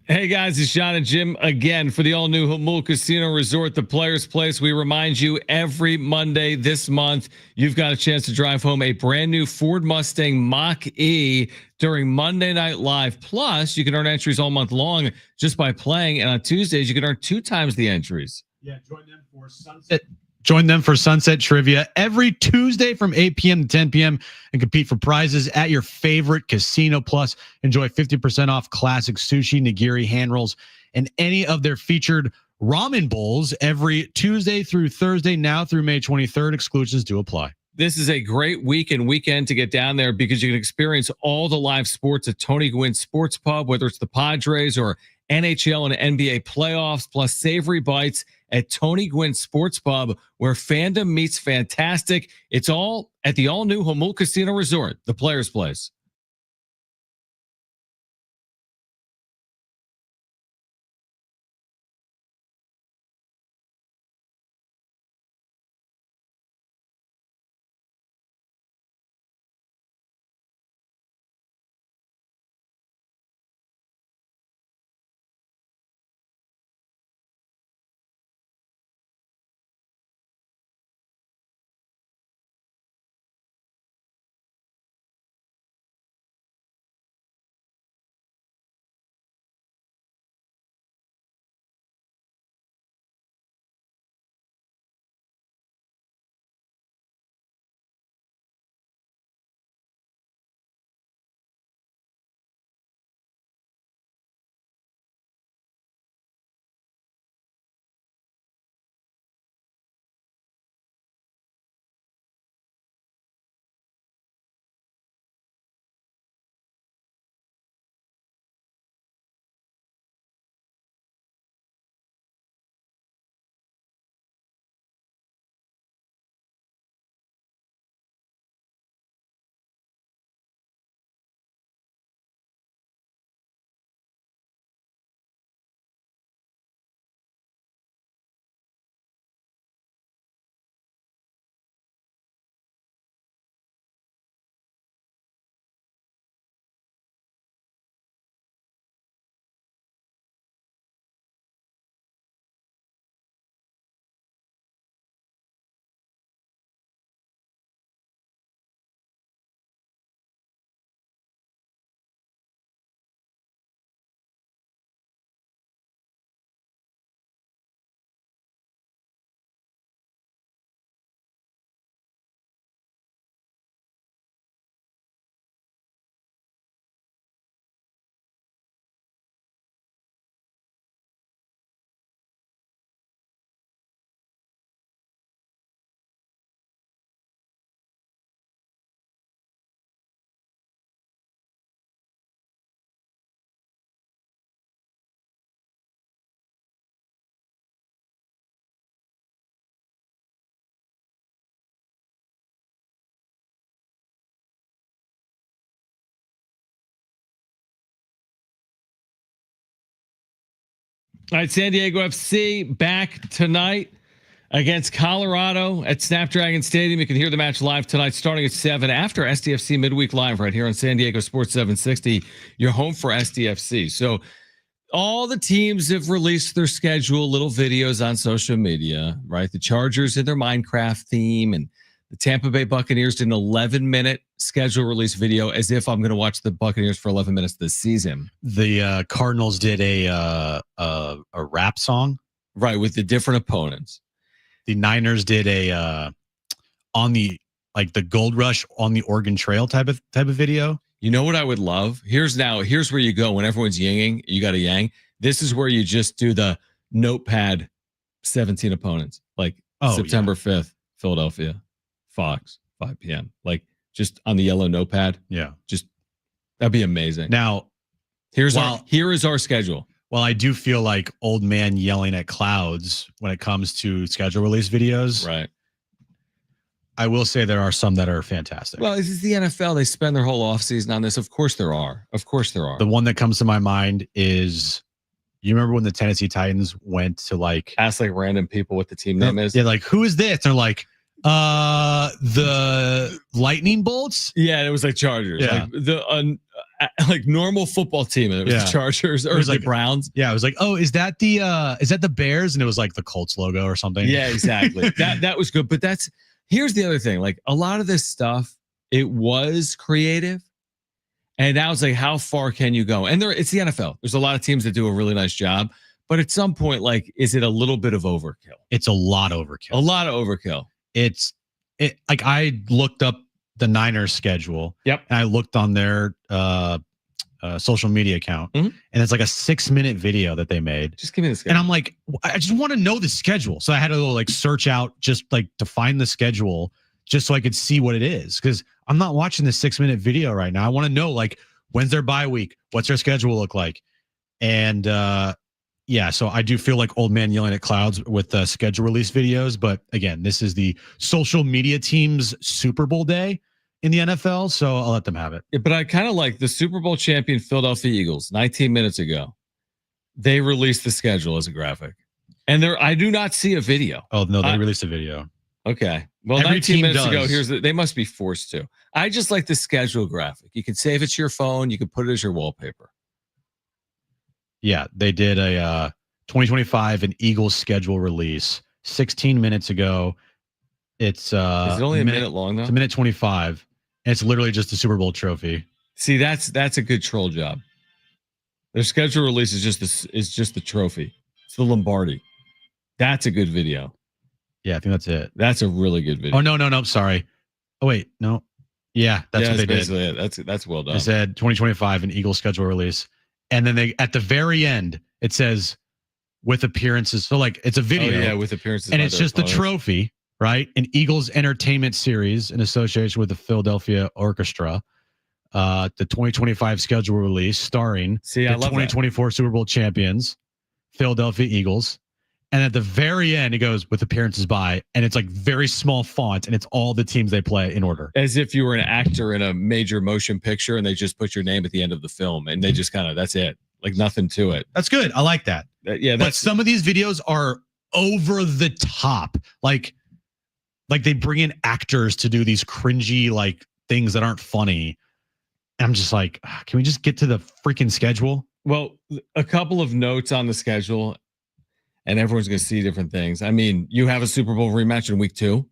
Hey guys, it's Jon and Jim again for the all-new Jamul Casino Resort, the Players Place. We remind you every Monday this month, you've got a chance to drive home a brand new Ford Mustang Mach-E during Monday Night Live. Plus, you can earn entries all month long just by playing. And on Tuesdays, you can earn 2 times the entries. Yeah, join them for Sunset. Join them for Sunset Trivia every Tuesday from 8 p.m. to 10 p.m. and compete for prizes at your favorite casino. Plus, enjoy 50% off classic sushi, nigiri, hand rolls, and any of their featured ramen bowls every Tuesday through Thursday, now through May 23rd. Exclusions do apply. This is a great week and weekend to get down there because you can experience all the live sports at Tony Gwynn Sports Pub, whether it's the Padres or NHL and NBA playoffs, plus savory bites at Tony Gwynn Sports Pub, where fandom meets fantastic. It's all at the all-new Jamul Casino Resort, the Players Place. All right, San Diego FC back tonight against Colorado at Snapdragon Stadium. You can hear the match live tonight starting at 7 after SDFC Midweek Live right here on San Diego Sports 760, your home for SDFC. So all the teams have released their schedule, little videos on social media, right? The Chargers in their Minecraft theme, and the Tampa Bay Buccaneers did an 11-minute schedule release video as if I'm going to watch the Buccaneers for 11 minutes this season. The Cardinals did a rap song. Right, with the different opponents. The Niners did a on the Gold Rush on the Oregon Trail type of video. You know what I would love? Here's where you go when everyone's yinging. You got to yang. This is where you just do the notepad 17 opponents. Like September 5th, Philadelphia, Fox, 5 p.m. Like just on the yellow notepad. Yeah. Just that'd be amazing. Now, here is our schedule. Well, I do feel like old man yelling at clouds when it comes to schedule release videos. Right. I will say there are some that are fantastic. Well, this is the NFL. They spend their whole offseason on this. Of course there are. The one that comes to my mind is, you remember when the Tennessee Titans went to ask random people what the team name is? Yeah, who is this? They're like, the Lightning Bolts? Yeah, it was Chargers. Yeah. Normal football team, and it was the Chargers or it was the Browns. Yeah, it was is that the Bears? And it was the Colts logo or something. Yeah, exactly. that was good. But here's the other thing. A lot of this stuff, it was creative. And now it's how far can you go? And it's the NFL. There's a lot of teams that do a really nice job. But at some point, is it a little bit of overkill? It's a lot overkill. A lot of overkill. I looked up the Niners schedule. Yep. And I looked on their social media account. Mm-hmm. And it's a 6-minute video that they made. Just give me the schedule. And I'm I just want to know the schedule. So I had to go search out just to find the schedule just so I could see what it is. Because I'm not watching this 6-minute video right now. I want to know when's their bye week? What's their schedule look like? And so I do feel like old man yelling at clouds with schedule release videos. But again, this is the social media team's Super Bowl day in the NFL, so I'll let them have it. Yeah, but I kind of like the Super Bowl champion Philadelphia Eagles 19 minutes ago. They released the schedule as a graphic. And I do not see a video. Oh, no, they released a video. Okay. Well, Every 19 minutes does. ago, they must be forced to. I just like the schedule graphic. You can save it to your phone. You can put it as your wallpaper. Yeah, they did a 2025 an Eagles schedule release 16 minutes ago. It's is it only a minute long though? It's a minute 25, and it's literally just a Super Bowl trophy. See, that's a good troll job. Their schedule release is just the trophy. It's the Lombardi. That's a good video. Yeah, I think that's it. That's a really good video. Oh no, sorry. Oh wait, no. Yeah, that's what they did. It. That's well done. They said 2025 an Eagles schedule release. And then they at the very end, it says with appearances. So it's a video. Oh, yeah, with appearances. And it's just the trophy, right? An Eagles entertainment series in association with the Philadelphia Orchestra. The 2025 schedule release starring the 2024 Super Bowl champions, Philadelphia Eagles. And at the very end, it goes with appearances by, and it's very small font, and it's all the teams they play in order. As if you were an actor in a major motion picture and they just put your name at the end of the film and they just that's it. Nothing to it. That's good. I like that. But some of these videos are over the top. They bring in actors to do these cringy things that aren't funny. And I'm just can we just get to the freaking schedule? Well, a couple of notes on the schedule. And everyone's going to see different things. I mean, you have a Super Bowl rematch in week 2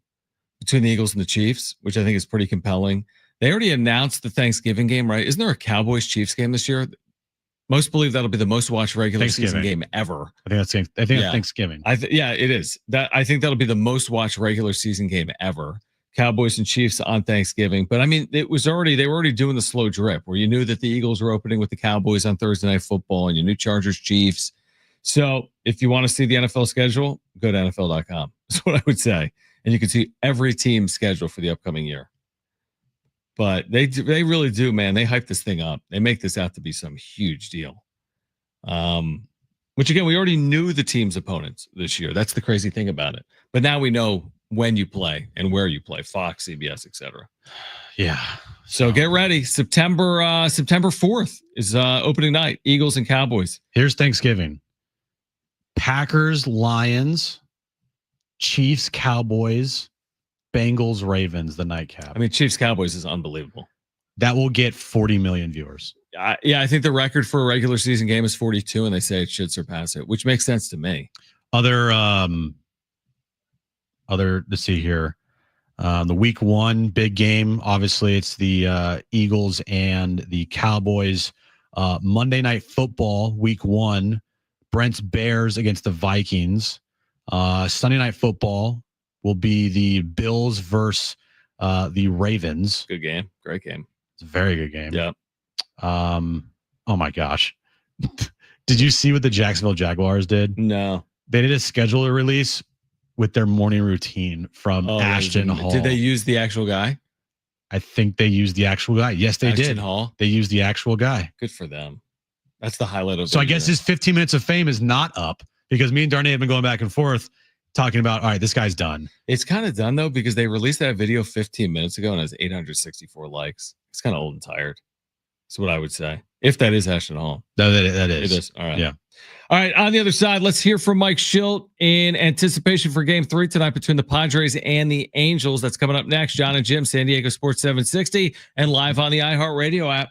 between the Eagles and the Chiefs, which I think is pretty compelling. They already announced the Thanksgiving game, right? Isn't there a Cowboys-Chiefs game this year? Most believe that'll be the most watched regular season game ever. I think that's Thanksgiving. Yeah, it is. I think that'll be the most watched regular season game ever. Cowboys and Chiefs on Thanksgiving. But I mean, they were already doing the slow drip where you knew that the Eagles were opening with the Cowboys on Thursday Night Football and you knew Chargers-Chiefs. So if you want to see the NFL schedule, go to NFL.com. That's what I would say. And you can see every team's schedule for the upcoming year. But they really do, man. They hype this thing up. They make this out to be some huge deal. Which again, we already knew the team's opponents this year. That's the crazy thing about it. But now we know when you play and where you play, Fox, CBS, etc. Yeah. So get ready. September 4th is opening night. Eagles and Cowboys. Here's Thanksgiving. Packers, Lions, Chiefs, Cowboys, Bengals, Ravens, the nightcap. I mean, Chiefs Cowboys is unbelievable. That will get 40 million viewers. Yeah, I think the record for a regular season game is 42, and they say it should surpass it, which makes sense to me. Let's see here. The week 1 big game. Obviously, it's the Eagles and the Cowboys. Monday Night Football, week 1. Brent's Bears against the Vikings. Sunday Night Football will be the Bills versus the Ravens. Good game. Great game. It's a very good game. Yeah. Oh my gosh. Did you see what the Jacksonville Jaguars did? No. They did a scheduler release with their morning routine from Ashton Hall. Did they use the actual guy? I think they used the actual guy. Yes, they Ashton did. Hall? They used the actual guy. Good for them. That's the highlight of So I guess his 15 minutes of fame is not up because me and Darnay have been going back and forth talking about, all right, this guy's done. It's kind of done, though, because they released that video 15 minutes ago and it has 864 likes. It's kind of old and tired. That's what I would say. If that is Ashton Hall. That is. It is. All right. Yeah. All right. On the other side, let's hear from Mike Schilt in anticipation for game 3 tonight between the Padres and the Angels. That's coming up next. Jon and Jim, San Diego Sports 760, and live on the iHeartRadio app.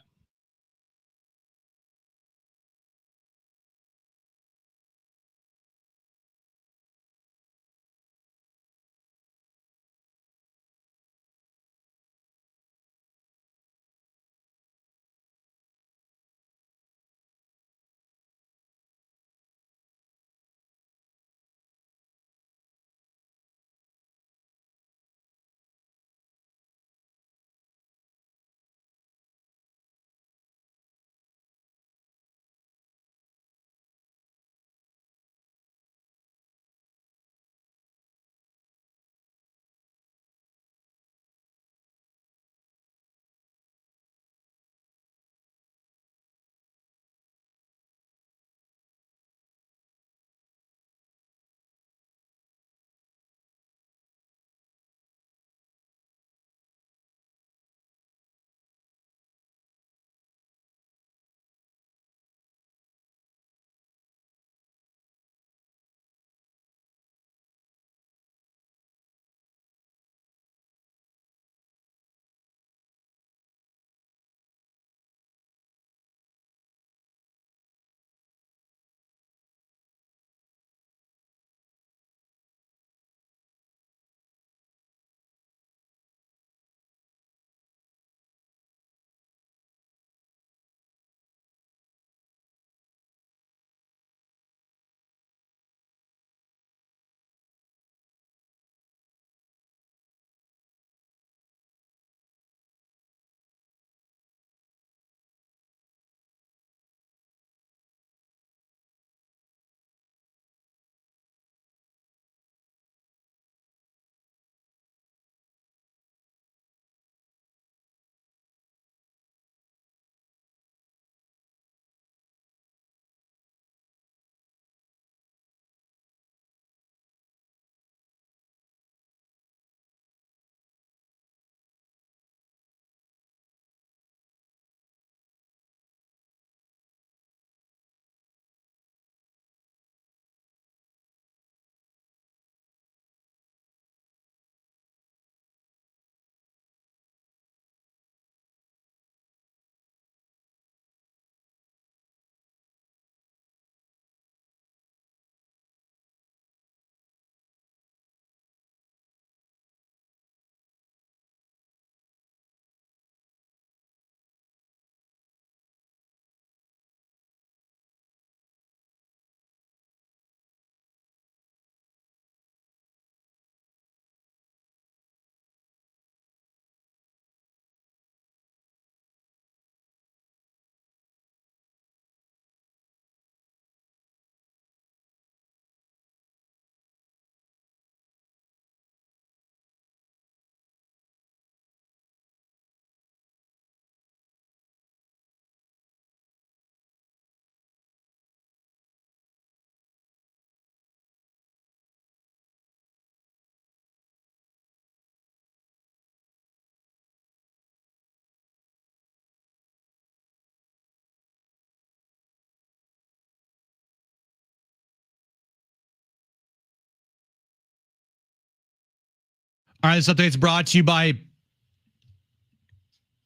All right, this update is brought to you by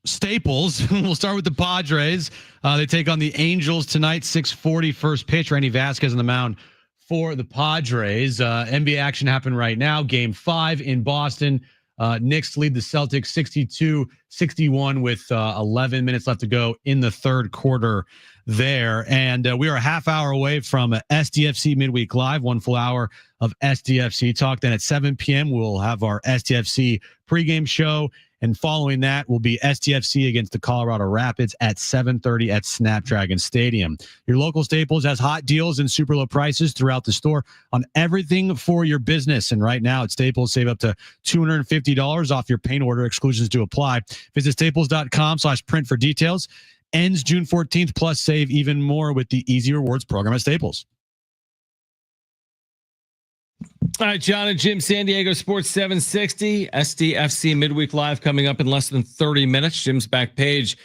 Staples. We'll start with the Padres. They take on the Angels tonight, 6:40 first pitch. Randy Vasquez on the mound for the Padres. NBA action happened right now. Game 5 in Boston. Knicks lead the Celtics 62-61 with 11 minutes left to go in the third quarter there. And we are a half hour away from SDFC Midweek Live, 1 full hour of SDFC talk. Then at 7 p.m., we'll have our SDFC pregame show. And following that will be SDFC against the Colorado Rapids at 7:30 at Snapdragon Stadium. Your local Staples has hot deals and super low prices throughout the store on everything for your business. And right now at Staples, save up to $250 off your paint order. Exclusions do apply. Visit staples.com/print for details. Ends June 14th, plus save even more with the Easy Rewards program at Staples. All right, Jon and Jim, San Diego Sports 760, SDFC Midweek Live coming up in less than 30 minutes. Jim's back page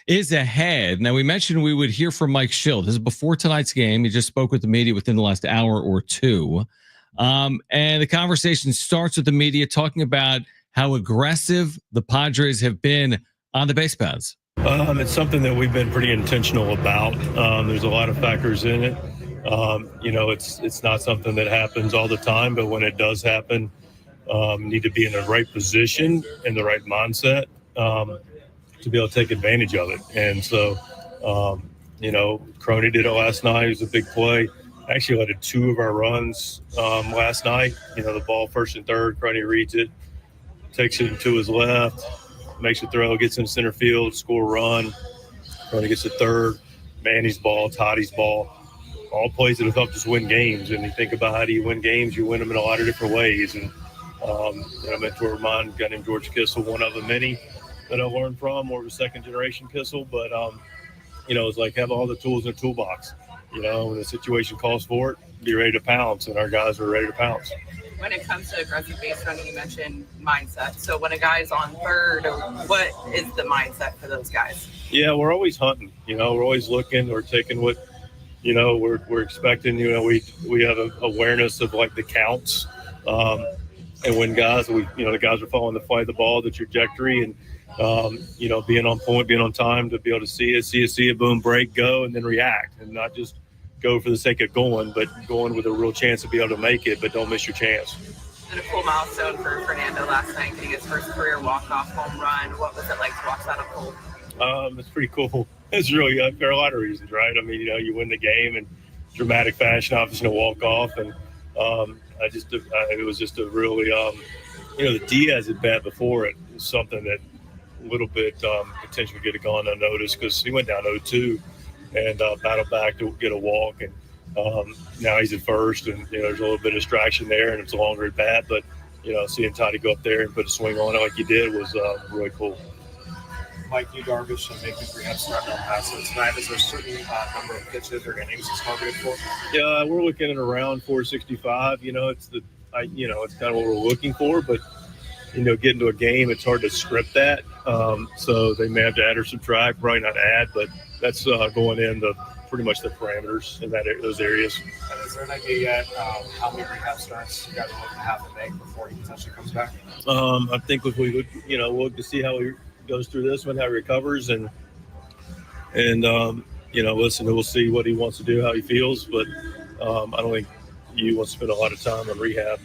is ahead. Now, we mentioned we would hear from Mike Schill. This is before tonight's game. He just spoke with the media within the last hour or two. And the conversation starts with the media talking about how aggressive the Padres have been on the base paths. It's something that we've been pretty intentional about. There's a lot of factors in it. It's not something that happens all the time, but when it does happen, need to be in the right position, in the right mindset to be able to take advantage of it. And so, Crony did it last night. It was a big play. Actually led to 2 of our runs last night. The ball first and third, Crony reads it, takes it to his left, makes a throw, gets in center field, score a run. Crony gets a third, Manny's ball, Toddy's ball. All plays that have helped us win games. And you think about how do you win games, you win them in a lot of different ways. And, a mentor of mine, a guy named George Kissel, one of the many that I learned from, more of a second-generation Kissel. But, it's like have all the tools in the toolbox. When the situation calls for it, be ready to pounce. And our guys are ready to pounce. When it comes to aggressive base running, you mentioned mindset. So when a guy's on third, what is the mindset for those guys? Yeah, we're always hunting. We're always looking. We're taking what – we're expecting, we have an awareness of like the counts. And when guys, the guys are following the flight of the ball, the trajectory, and, being on point, being on time to be able to see it, boom, break, go, and then react, and not just go for the sake of going, but going with a real chance to be able to make it, but don't miss your chance. And a cool milestone for Fernando last night, getting his first career walk-off home run. What was it like to watch that unfold? It's pretty cool. It's really there are a lot of reasons, right? I mean, you win the game in dramatic fashion, obviously a walk off, and it was just a really, the Diaz at bat before it was something that a little bit potentially could have gone unnoticed because he went down 0-2 and battled back to get a walk, and now he's at first, and there's a little bit of distraction there, and it's a longer at bat, but seeing Toddy go up there and put a swing on it like he did was really cool. Yu Darvish and making rehab start on passes tonight. Is there a certain number of pitches or innings he's targeted for? Yeah, we're looking at around 465. It's it's kind of what we're looking for, but getting to a game, it's hard to script that. So they may have to add or subtract, probably not add, but that's going in pretty much the parameters in those areas. And is there an idea yet how many rehab starts you guys are looking to have to make before he potentially comes back? I think if we we'll look to see how he goes through this one, how he recovers, and listen, we'll see what he wants to do, how he feels, but I don't think you want to spend a lot of time on rehab.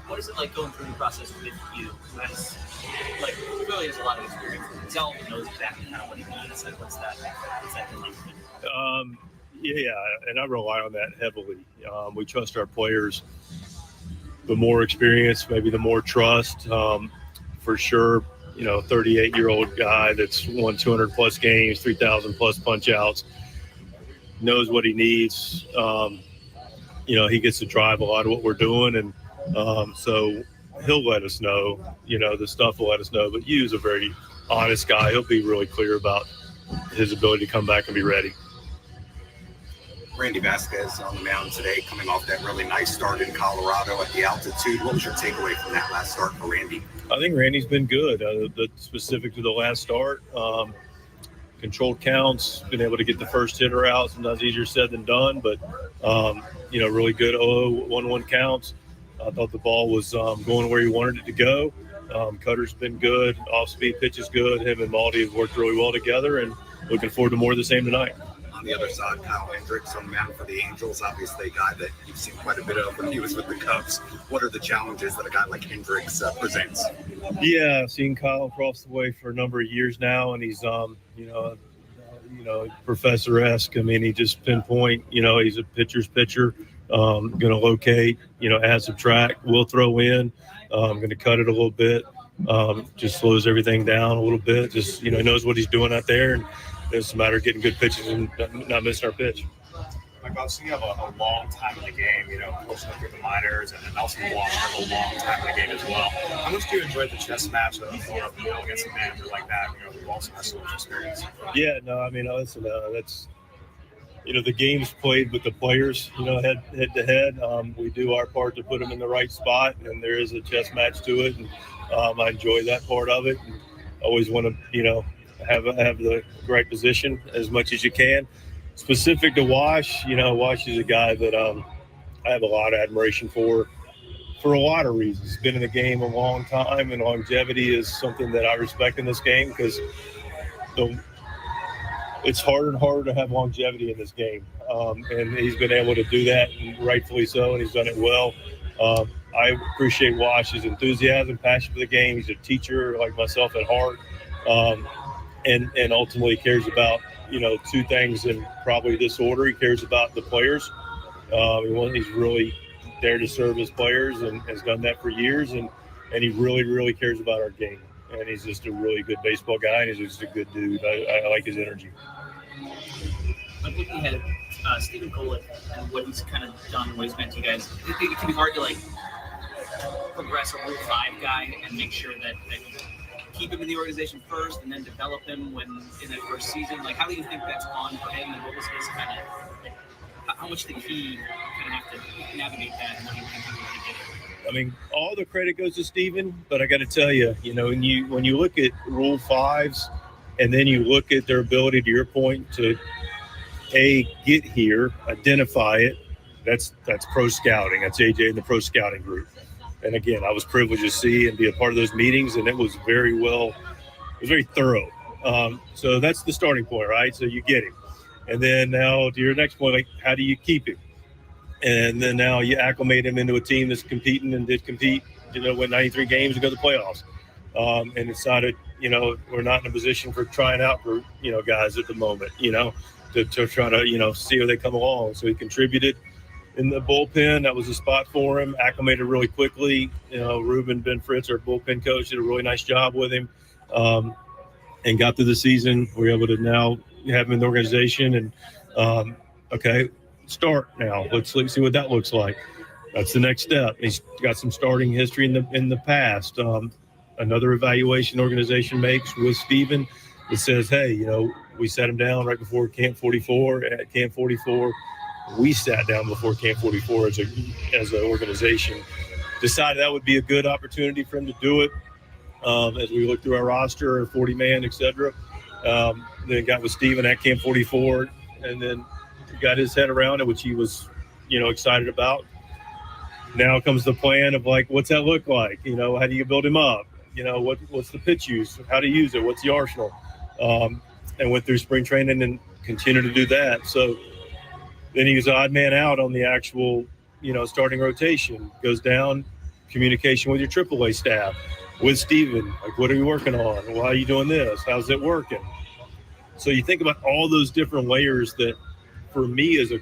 What is it like going through the process with you? Because clearly there's a lot of experience with himself and knows exactly kind of what he needs. And what's that like? Yeah, and I rely on that heavily. We trust our players. The more experience, maybe the more trust. For sure, 38-year-old guy that's won 200-plus games, 3,000-plus punch-outs, knows what he needs. He gets to drive a lot of what we're doing, and so he'll let us know. The stuff will let us know. But Yu's a very honest guy. He'll be really clear about his ability to come back and be ready. Randy Vasquez on the mound today, coming off that really nice start in Colorado at the altitude. What was your takeaway from that last start for Randy? I think Randy's been good. Specific to the last start, controlled counts, been able to get the first hitter out. Sometimes easier said than done, but really good 0-1-1 counts. I thought the ball was going where he wanted it to go. Cutter's been good. Off-speed pitch is good. Him and Maldi have worked really well together, and looking forward to more of the same tonight. On the other side, Kyle Hendricks, on mound for the Angels, obviously a guy that you've seen quite a bit of when he was with the Cubs. What are the challenges that a guy like Hendricks presents? Yeah, I've seen Kyle across the way for a number of years now, and he's professor-esque. I mean, he just pinpoint. He's a pitcher's pitcher. Going to locate. Add, subtract. Will throw in. Going to cut it a little bit. Just slows everything down a little bit. Just knows what he's doing out there, and it's a matter of getting good pitches and not missing our pitch. Mike, obviously you have a long time in the game, coaching up through the minors, and then also a long time in the game as well. How much do you enjoy the chess match of going up against a manager like that, who also has so much experience? Yeah, no, I mean, listen, that's the game's played with the players, head to head. We do our part to put them in the right spot, and there is a chess match to it, and I enjoy that part of it. And always want to, have the right position as much as you can. Specific to Wash, Wash is a guy that I have a lot of admiration for a lot of reasons. He's been in the game a long time, and longevity is something that I respect in this game because it's harder and harder to have longevity in this game. And he's been able to do that, and rightfully so, and he's done it well. I appreciate Wash's enthusiasm, passion for the game. He's a teacher like myself at heart. And ultimately cares about, two things in probably this order. He cares about the players. He's really there to serve his players and has done that for years. And he really, really cares about our game. And he's just a really good baseball guy, and he's just a good dude. I like his energy. I'm looking ahead at Stephen Kolek and what he's kind of done, what he's meant to you guys. It can be hard to, progress a Rule 5 guy and make sure that keep him in the organization first and then develop him when in that first season? How do you think that's gone for him, and what was his how much did he kind of have to navigate that, and what do you think he really did? I mean, all the credit goes to Steven, but I got to tell you, when you look at Rule 5s and then you look at their ability, to your point, to get here, identify it, that's pro scouting. That's AJ and the pro scouting group. And again, I was privileged to see and be a part of those meetings, and it was very thorough. So that's the starting point, right? So you get him. And then now to your next point, how do you keep him? And then now you acclimate him into a team that's competing and did compete, win 93 games and go to the playoffs. And it's not we're not in a position for trying out for, guys at the moment, to try to, see how they come along. So he contributed in the bullpen. That was a spot for him. Acclimated really quickly. Ruben Ben Fritz, our bullpen coach, did a really nice job with him, and got through the season. We were able to now have him in the organization. And start now. Let's see what that looks like. That's the next step. He's got some starting history in the past. Another evaluation organization makes with Steven. It says, hey, we sat him down right before Camp 44. At Camp 44. We sat down before Camp 44 as an organization, decided that would be a good opportunity for him to do it. As we looked through our roster, 40-man, et cetera. Then got with Steven at Camp 44, and then got his head around it, which he was, excited about. Now comes the plan of what's that look like? How do you build him up? What's the pitch use? How to use it? What's the arsenal? And went through spring training and continued to do that. So then he was odd man out on the actual, starting rotation. Goes down, communication with your AAA staff, with Steven. What are you working on? Why are you doing this? How's it working? So you think about all those different layers that, for me, is a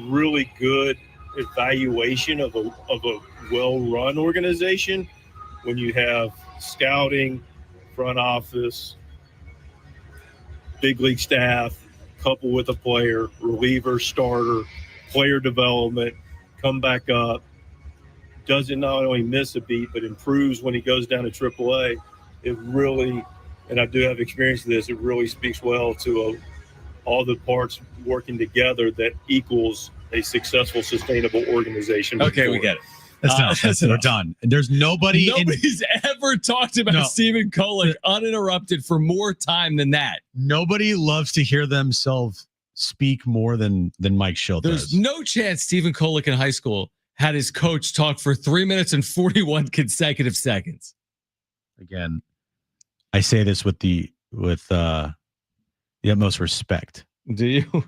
really good evaluation of a well-run organization when you have scouting, front office, big league staff, coupled with a player, reliever, starter, player development, come back up, doesn't not only miss a beat, but improves when he goes down to AAA. It really, and I do have experience with this, it really speaks well to all the parts working together that equals a successful, sustainable organization. Okay, we get it. That's it. We're done. There's nobody's ever talked about Stephen Kolek uninterrupted for more time than that. Nobody loves to hear themselves speak more than Mike Schilt There's does. no chance Stephen Kolek in high school had his coach talk for 3 minutes and 41 consecutive seconds. Again, I say this with the utmost respect. Do you?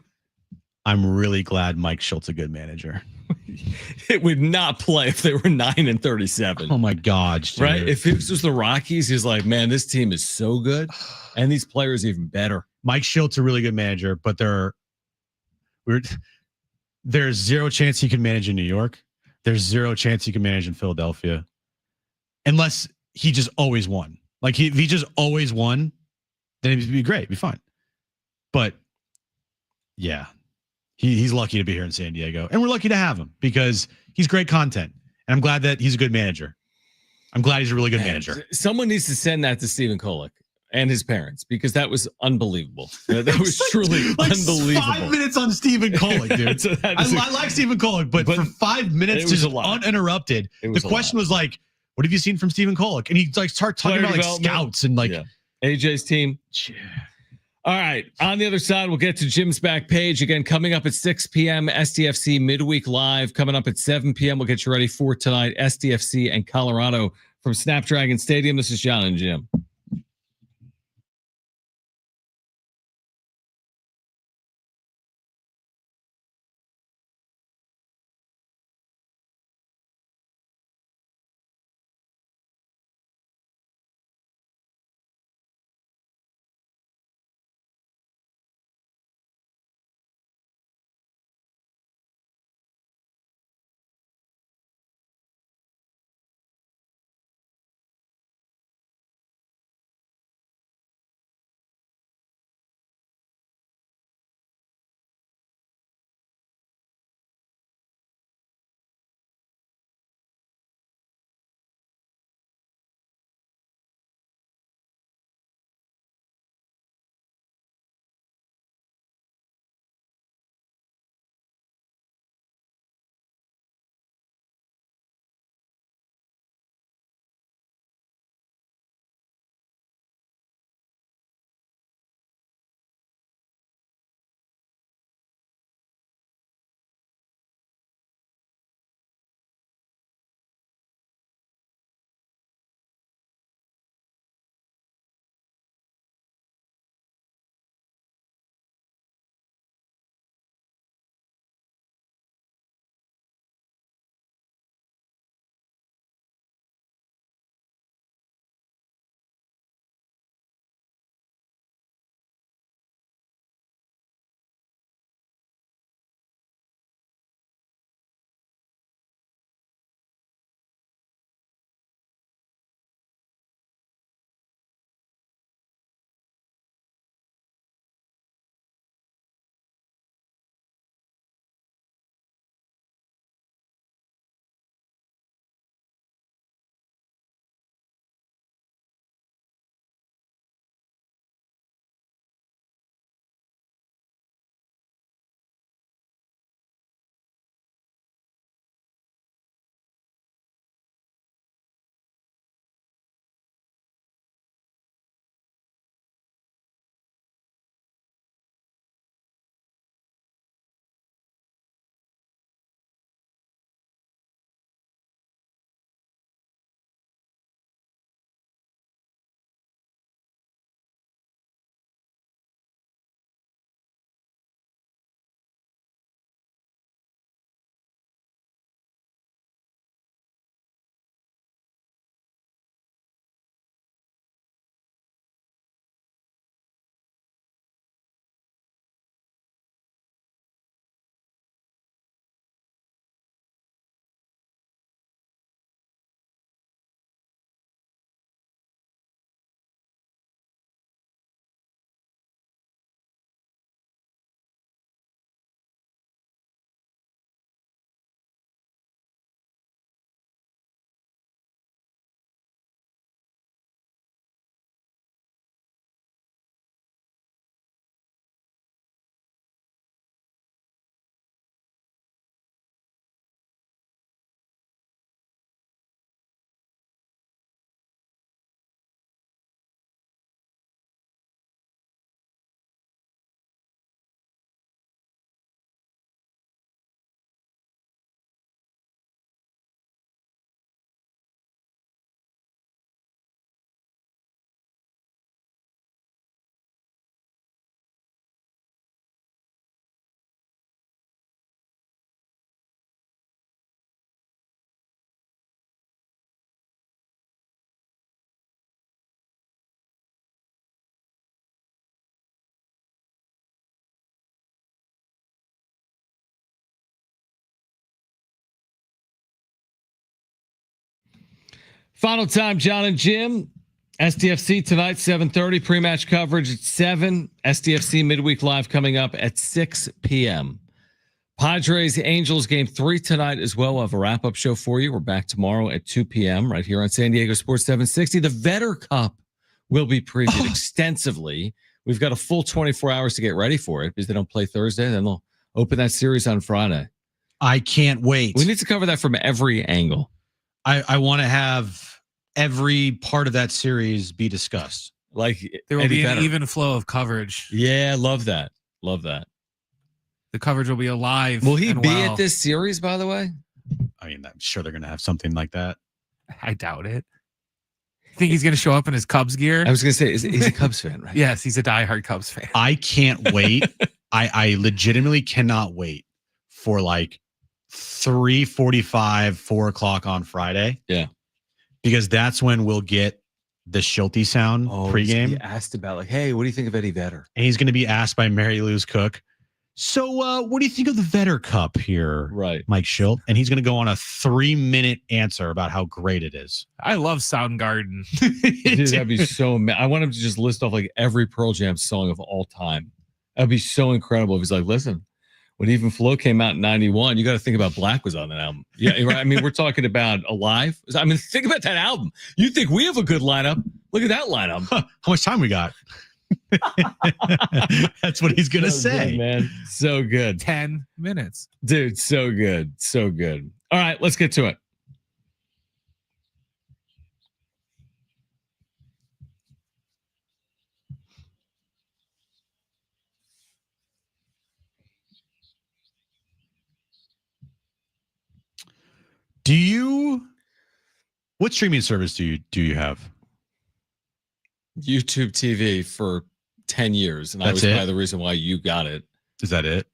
I'm really glad Mike Schultz a good manager. It would not play if they were 9 and 37. Oh my God. Dude. Right? If it was just the Rockies, he's like, man, this team is so good. And these players even better. Mike Schultz a really good manager, but there's zero chance he can manage in New York. There's zero chance he can manage in Philadelphia. Unless he just always won. Like if he just always won, then it'd be great. It'd be fine. But yeah, he's lucky to be here in San Diego. And we're lucky to have him because he's great content. And I'm glad that he's a good manager. I'm glad he's a really good manager. Someone needs to send that to Stephen Kolek and his parents because that was unbelievable. That was truly unbelievable. 5 minutes on Stephen Kolek, dude. So I like Stephen Kolek, but for 5 minutes just uninterrupted, the question was like, what have you seen from Stephen Kolek? And he like start talking about like scouts and like AJ's team. All right. On the other side, we'll get to Jim's back page again coming up at 6 p.m. SDFC midweek live coming up at 7 p.m. We'll get you ready for tonight. SDFC and Colorado from Snapdragon Stadium. This is Jon and Jim. Final time, Jon and Jim. SDFC tonight, 7:30. Pre-match coverage at 7. SDFC midweek live coming up at 6 p.m. Padres Angels game 3 tonight as well. We'll have a wrap-up show for you. We're back tomorrow at 2 p.m. right here on San Diego Sports 760. The Vetter Cup will be previewed extensively. We've got a full 24 hours to get ready for it because they don't play Thursday. Then they'll open that series on Friday. I can't wait. We need to cover that from every angle. I want to have every part of that series be discussed. Like there will be an even flow of coverage. Yeah, love that. Love that. The coverage will be alive. Will he be at this series, by the way? I mean, I'm sure they're going to have something like that. I doubt it. Think he's going to show up in his Cubs gear? I was going to say, he's a Cubs fan, right? Yes, he's a diehard Cubs fan. I can't wait. I legitimately cannot wait for like 3:45, 4 o'clock on Friday. Yeah. Because that's when we'll get the Schulte sound pregame. He asked about like, hey, what do you think of Eddie Vedder? And he's going to be asked by Mary Lou's cook. So what do you think of the Vetter Cup here, right, Mike Schilt? And he's going to go on a 3-minute answer about how great it is. I love Soundgarden. Dude, that'd be so I want him to just list off like every Pearl Jam song of all time. That'd be so incredible if he's like, listen, when Even Flow came out in 91, you got to think about Black was on that album. Yeah, right. I mean, we're talking about Alive. I mean, think about that album. You think we have a good lineup? Look at that lineup. Huh, how much time we got? That's what he's gonna say, good, man. So good. 10 minutes, dude. So good. So good. All right, let's get to it. What streaming service do you have? YouTube TV for 10 years, and That's I was probably the reason why you got it. Is that it?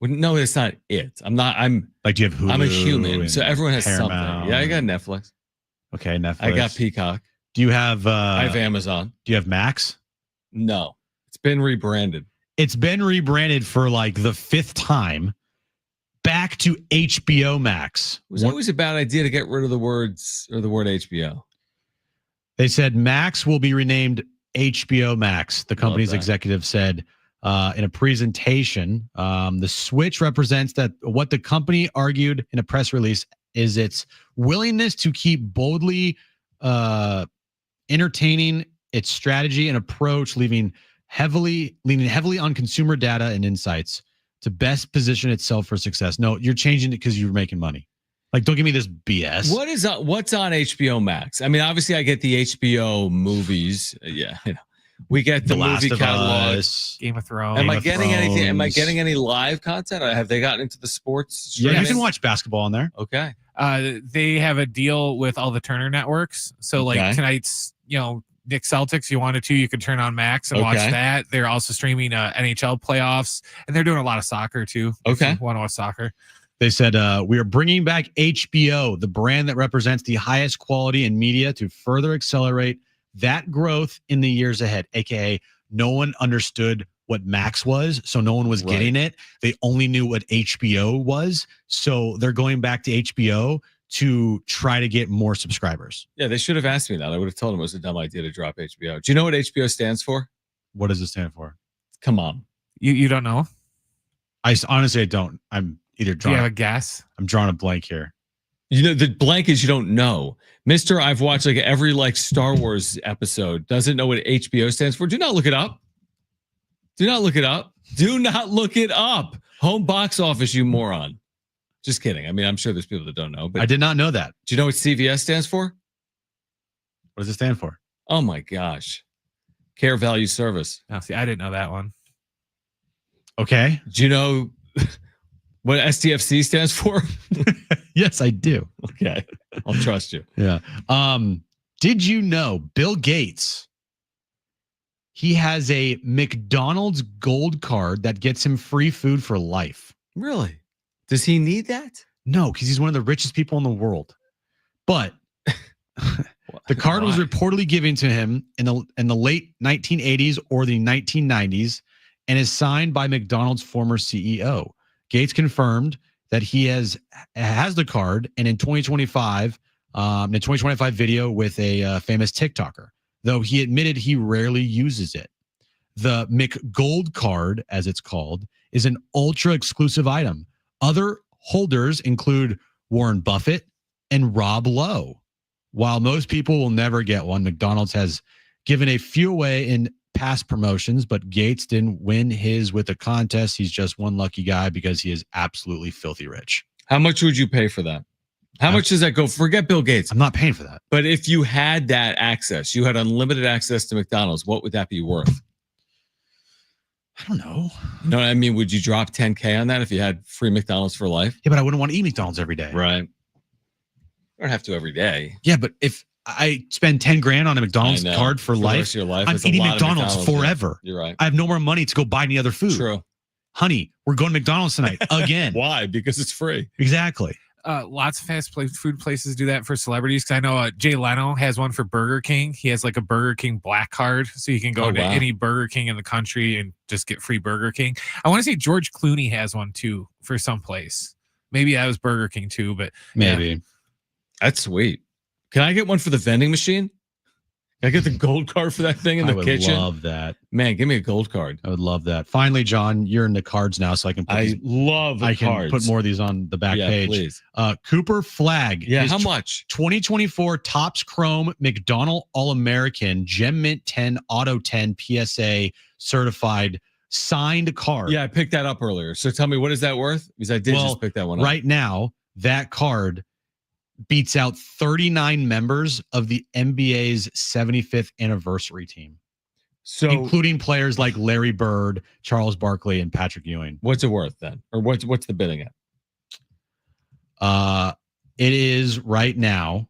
Well, no, it's not it. I'm like, do you have Hulu? I'm a human, so everyone has Paramount. something. Yeah, I got Netflix. Okay, Netflix. I got Peacock. Do you have? I have Amazon. Do you have Max? No, it's been rebranded. It's been rebranded for like the 5th time. Back to HBO Max. It was always a bad idea to get rid of the words or the word HBO. They said Max will be renamed HBO Max. The company's executive said in a presentation, the switch represents that what the company argued in a press release is its willingness to keep boldly entertaining its strategy and approach, leaning heavily on consumer data and insights to best position itself for success. No, you're changing it because you're making money. Like, don't give me this BS. What's on HBO Max? I mean, obviously, I get the HBO movies. Yeah, you know, we get the movie catalog. Game of Thrones. Am I getting anything? Am I getting any live content? Have they gotten into the sports? Yeah, you can watch basketball on there. Okay. They have a deal with all the Turner networks. So, like tonight's, Knicks Celtics, you wanted to, you could turn on Max and watch that. They're also streaming NHL playoffs, and they're doing a lot of soccer too. Okay. If you want to watch soccer. They said, we are bringing back HBO, the brand that represents the highest quality in media, to further accelerate that growth in the years ahead. AKA, no one understood what Max was, so no one was getting it. They only knew what HBO was, so they're going back to HBO to try to get more subscribers. Yeah, they should have asked me that. I would have told them it was a dumb idea to drop HBO. Do you know what HBO stands for? What does it stand for? Come on. You don't know? I honestly don't. I'm either drawing. Do you have a guess? I'm drawing a blank here. You know, the blank is you don't know. Mr. I've watched like every Star Wars episode. Doesn't know what HBO stands for. Do not look it up. Do not look it up. Do not look it up. Home box office, you moron. Just kidding. I mean, I'm sure there's people that don't know. But I did not know that. Do you know what CVS stands for? What does it stand for? Oh my gosh. Care Value Service. Oh, see, I didn't know that one. Okay. Do you know what STFC stands for? Yes, I do. Okay. I'll trust you. Yeah. Did you know Bill Gates, he has a McDonald's gold card that gets him free food for life? Really? Does he need that? No, because he's one of the richest people in the world. But the card was reportedly given to him in the late 1980s or the 1990s and is signed by McDonald's former CEO. Gates confirmed that he has the card, and in 2025, in a 2025 video with a famous TikToker, though he admitted he rarely uses it. The McGold card, as it's called, is an ultra exclusive item. Other holders include Warren Buffett and Rob Lowe. While most people will never get one, McDonald's has given a few away in past promotions, but Gates didn't win his with a contest. He's just one lucky guy because he is absolutely filthy rich. How much would you pay for that? How much does that go? Forget Bill Gates. I'm not paying for that. But if you had that access, you had unlimited access to McDonald's, what would that be worth? I don't know. You know what I mean? Would you drop $10K on that if you had free McDonald's for life? Yeah, but I wouldn't want to eat McDonald's every day. Right. You don't have to every day. Yeah, but if I spend 10 grand on a McDonald's card for life, the rest of your life, I'm it's a eating lot of McDonald's forever. Yeah, you're right. I have no more money to go buy any other food. True. Honey, we're going to McDonald's tonight again. Why? Because it's free. Exactly. Lots of fast food places do that for celebrities. Because I know Jay Leno has one for Burger King. He has like a Burger King black card, so you can go to any Burger King in the country and just get free Burger King. I want to say George Clooney has one too for some place. Maybe that was Burger King too, but maybe. Yeah. That's sweet. Can I get one for the vending machine? Can I get the gold card for that thing in the kitchen? I would love that. Man, give me a gold card. I would love that. Finally, John, you're in the cards now, so I can put I love the cards. Put more of these on the back page. Please. Cooper Flagg. Yeah, how much? 2024 Topps Chrome McDonald All-American Gem Mint 10 Auto 10 PSA certified signed card. Yeah, I picked that up earlier. So tell me, what is that worth? Because I did just pick that one up. Right now, that card beats out 39 members of the NBA's 75th anniversary team. So including players like Larry Bird, Charles Barkley, and Patrick Ewing. What's it worth then? Or what's the bidding at? It is right now.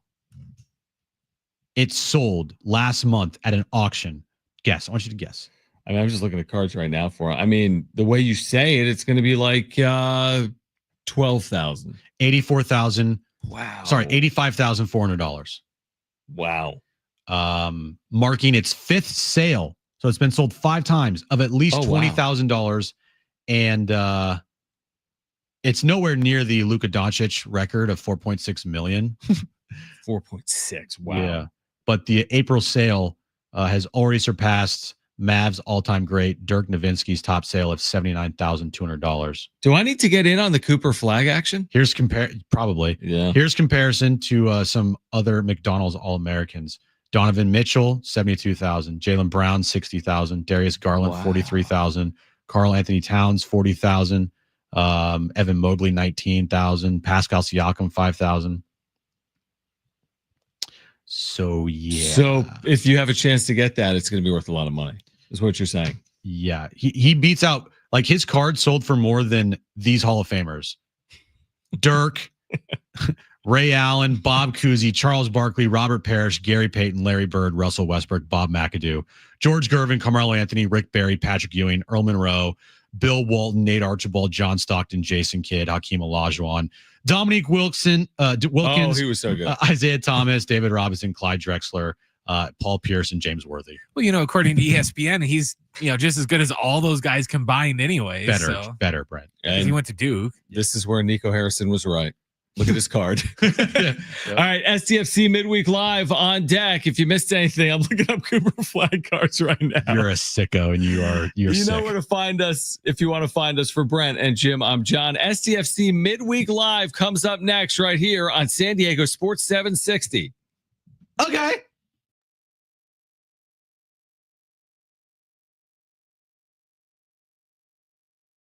It sold last month at an auction. Guess. I want you to guess. I mean, I'm just looking at cards right now for it. I mean, the way you say it, it's going to be like $12,000. 84,000. Wow. Sorry, $85,400. Wow. Marking its fifth sale. So it's been sold 5 times of at least $20,000. And it's nowhere near the Luka Doncic record of 4.6 million. 4.6. Wow. Yeah. But the April sale has already surpassed Mavs all-time great Dirk Nowitzki's top sale of $79,200. Do I need to get in on the Cooper Flagg action? Here's probably. Yeah. Here's comparison to some other McDonald's All-Americans. Donovan Mitchell, $72,000. Jaylen Brown, $60,000. Darius Garland, $43,000. Karl Anthony Towns, $40,000. Evan Mobley, $19,000. Pascal Siakam, $5,000. So yeah. So if you have a chance to get that, it's going to be worth a lot of money. Is what you're saying? Yeah. He beats out, like, his card sold for more than these Hall of Famers: Dirk, Ray Allen, Bob Cousy, Charles Barkley, Robert Parrish, Gary Payton, Larry Bird, Russell Westbrook, Bob McAdoo, George Gervin, Carmelo Anthony, Rick Barry, Patrick Ewing, Earl Monroe, Bill Walton, Nate Archibald, John Stockton, Jason Kidd, Hakeem Olajuwon, Dominique Wilkins. He was so good. Isaiah Thomas, David Robinson, Clyde Drexler, Paul Pierce, and James Worthy. Well, according to ESPN, he's just as good as all those guys combined anyway. Better, Brent. And he went to Duke. This is where Nico Harrison was right. Look at his card. Yep. All right, STFC Midweek Live on deck. If you missed anything, I'm looking up Cooper Flagg cards right now. You're a sicko, and you're sick. Know where to find us if you want to find us. For Brent and Jim, I'm John. STFC Midweek Live comes up next right here on San Diego Sports 760. Okay.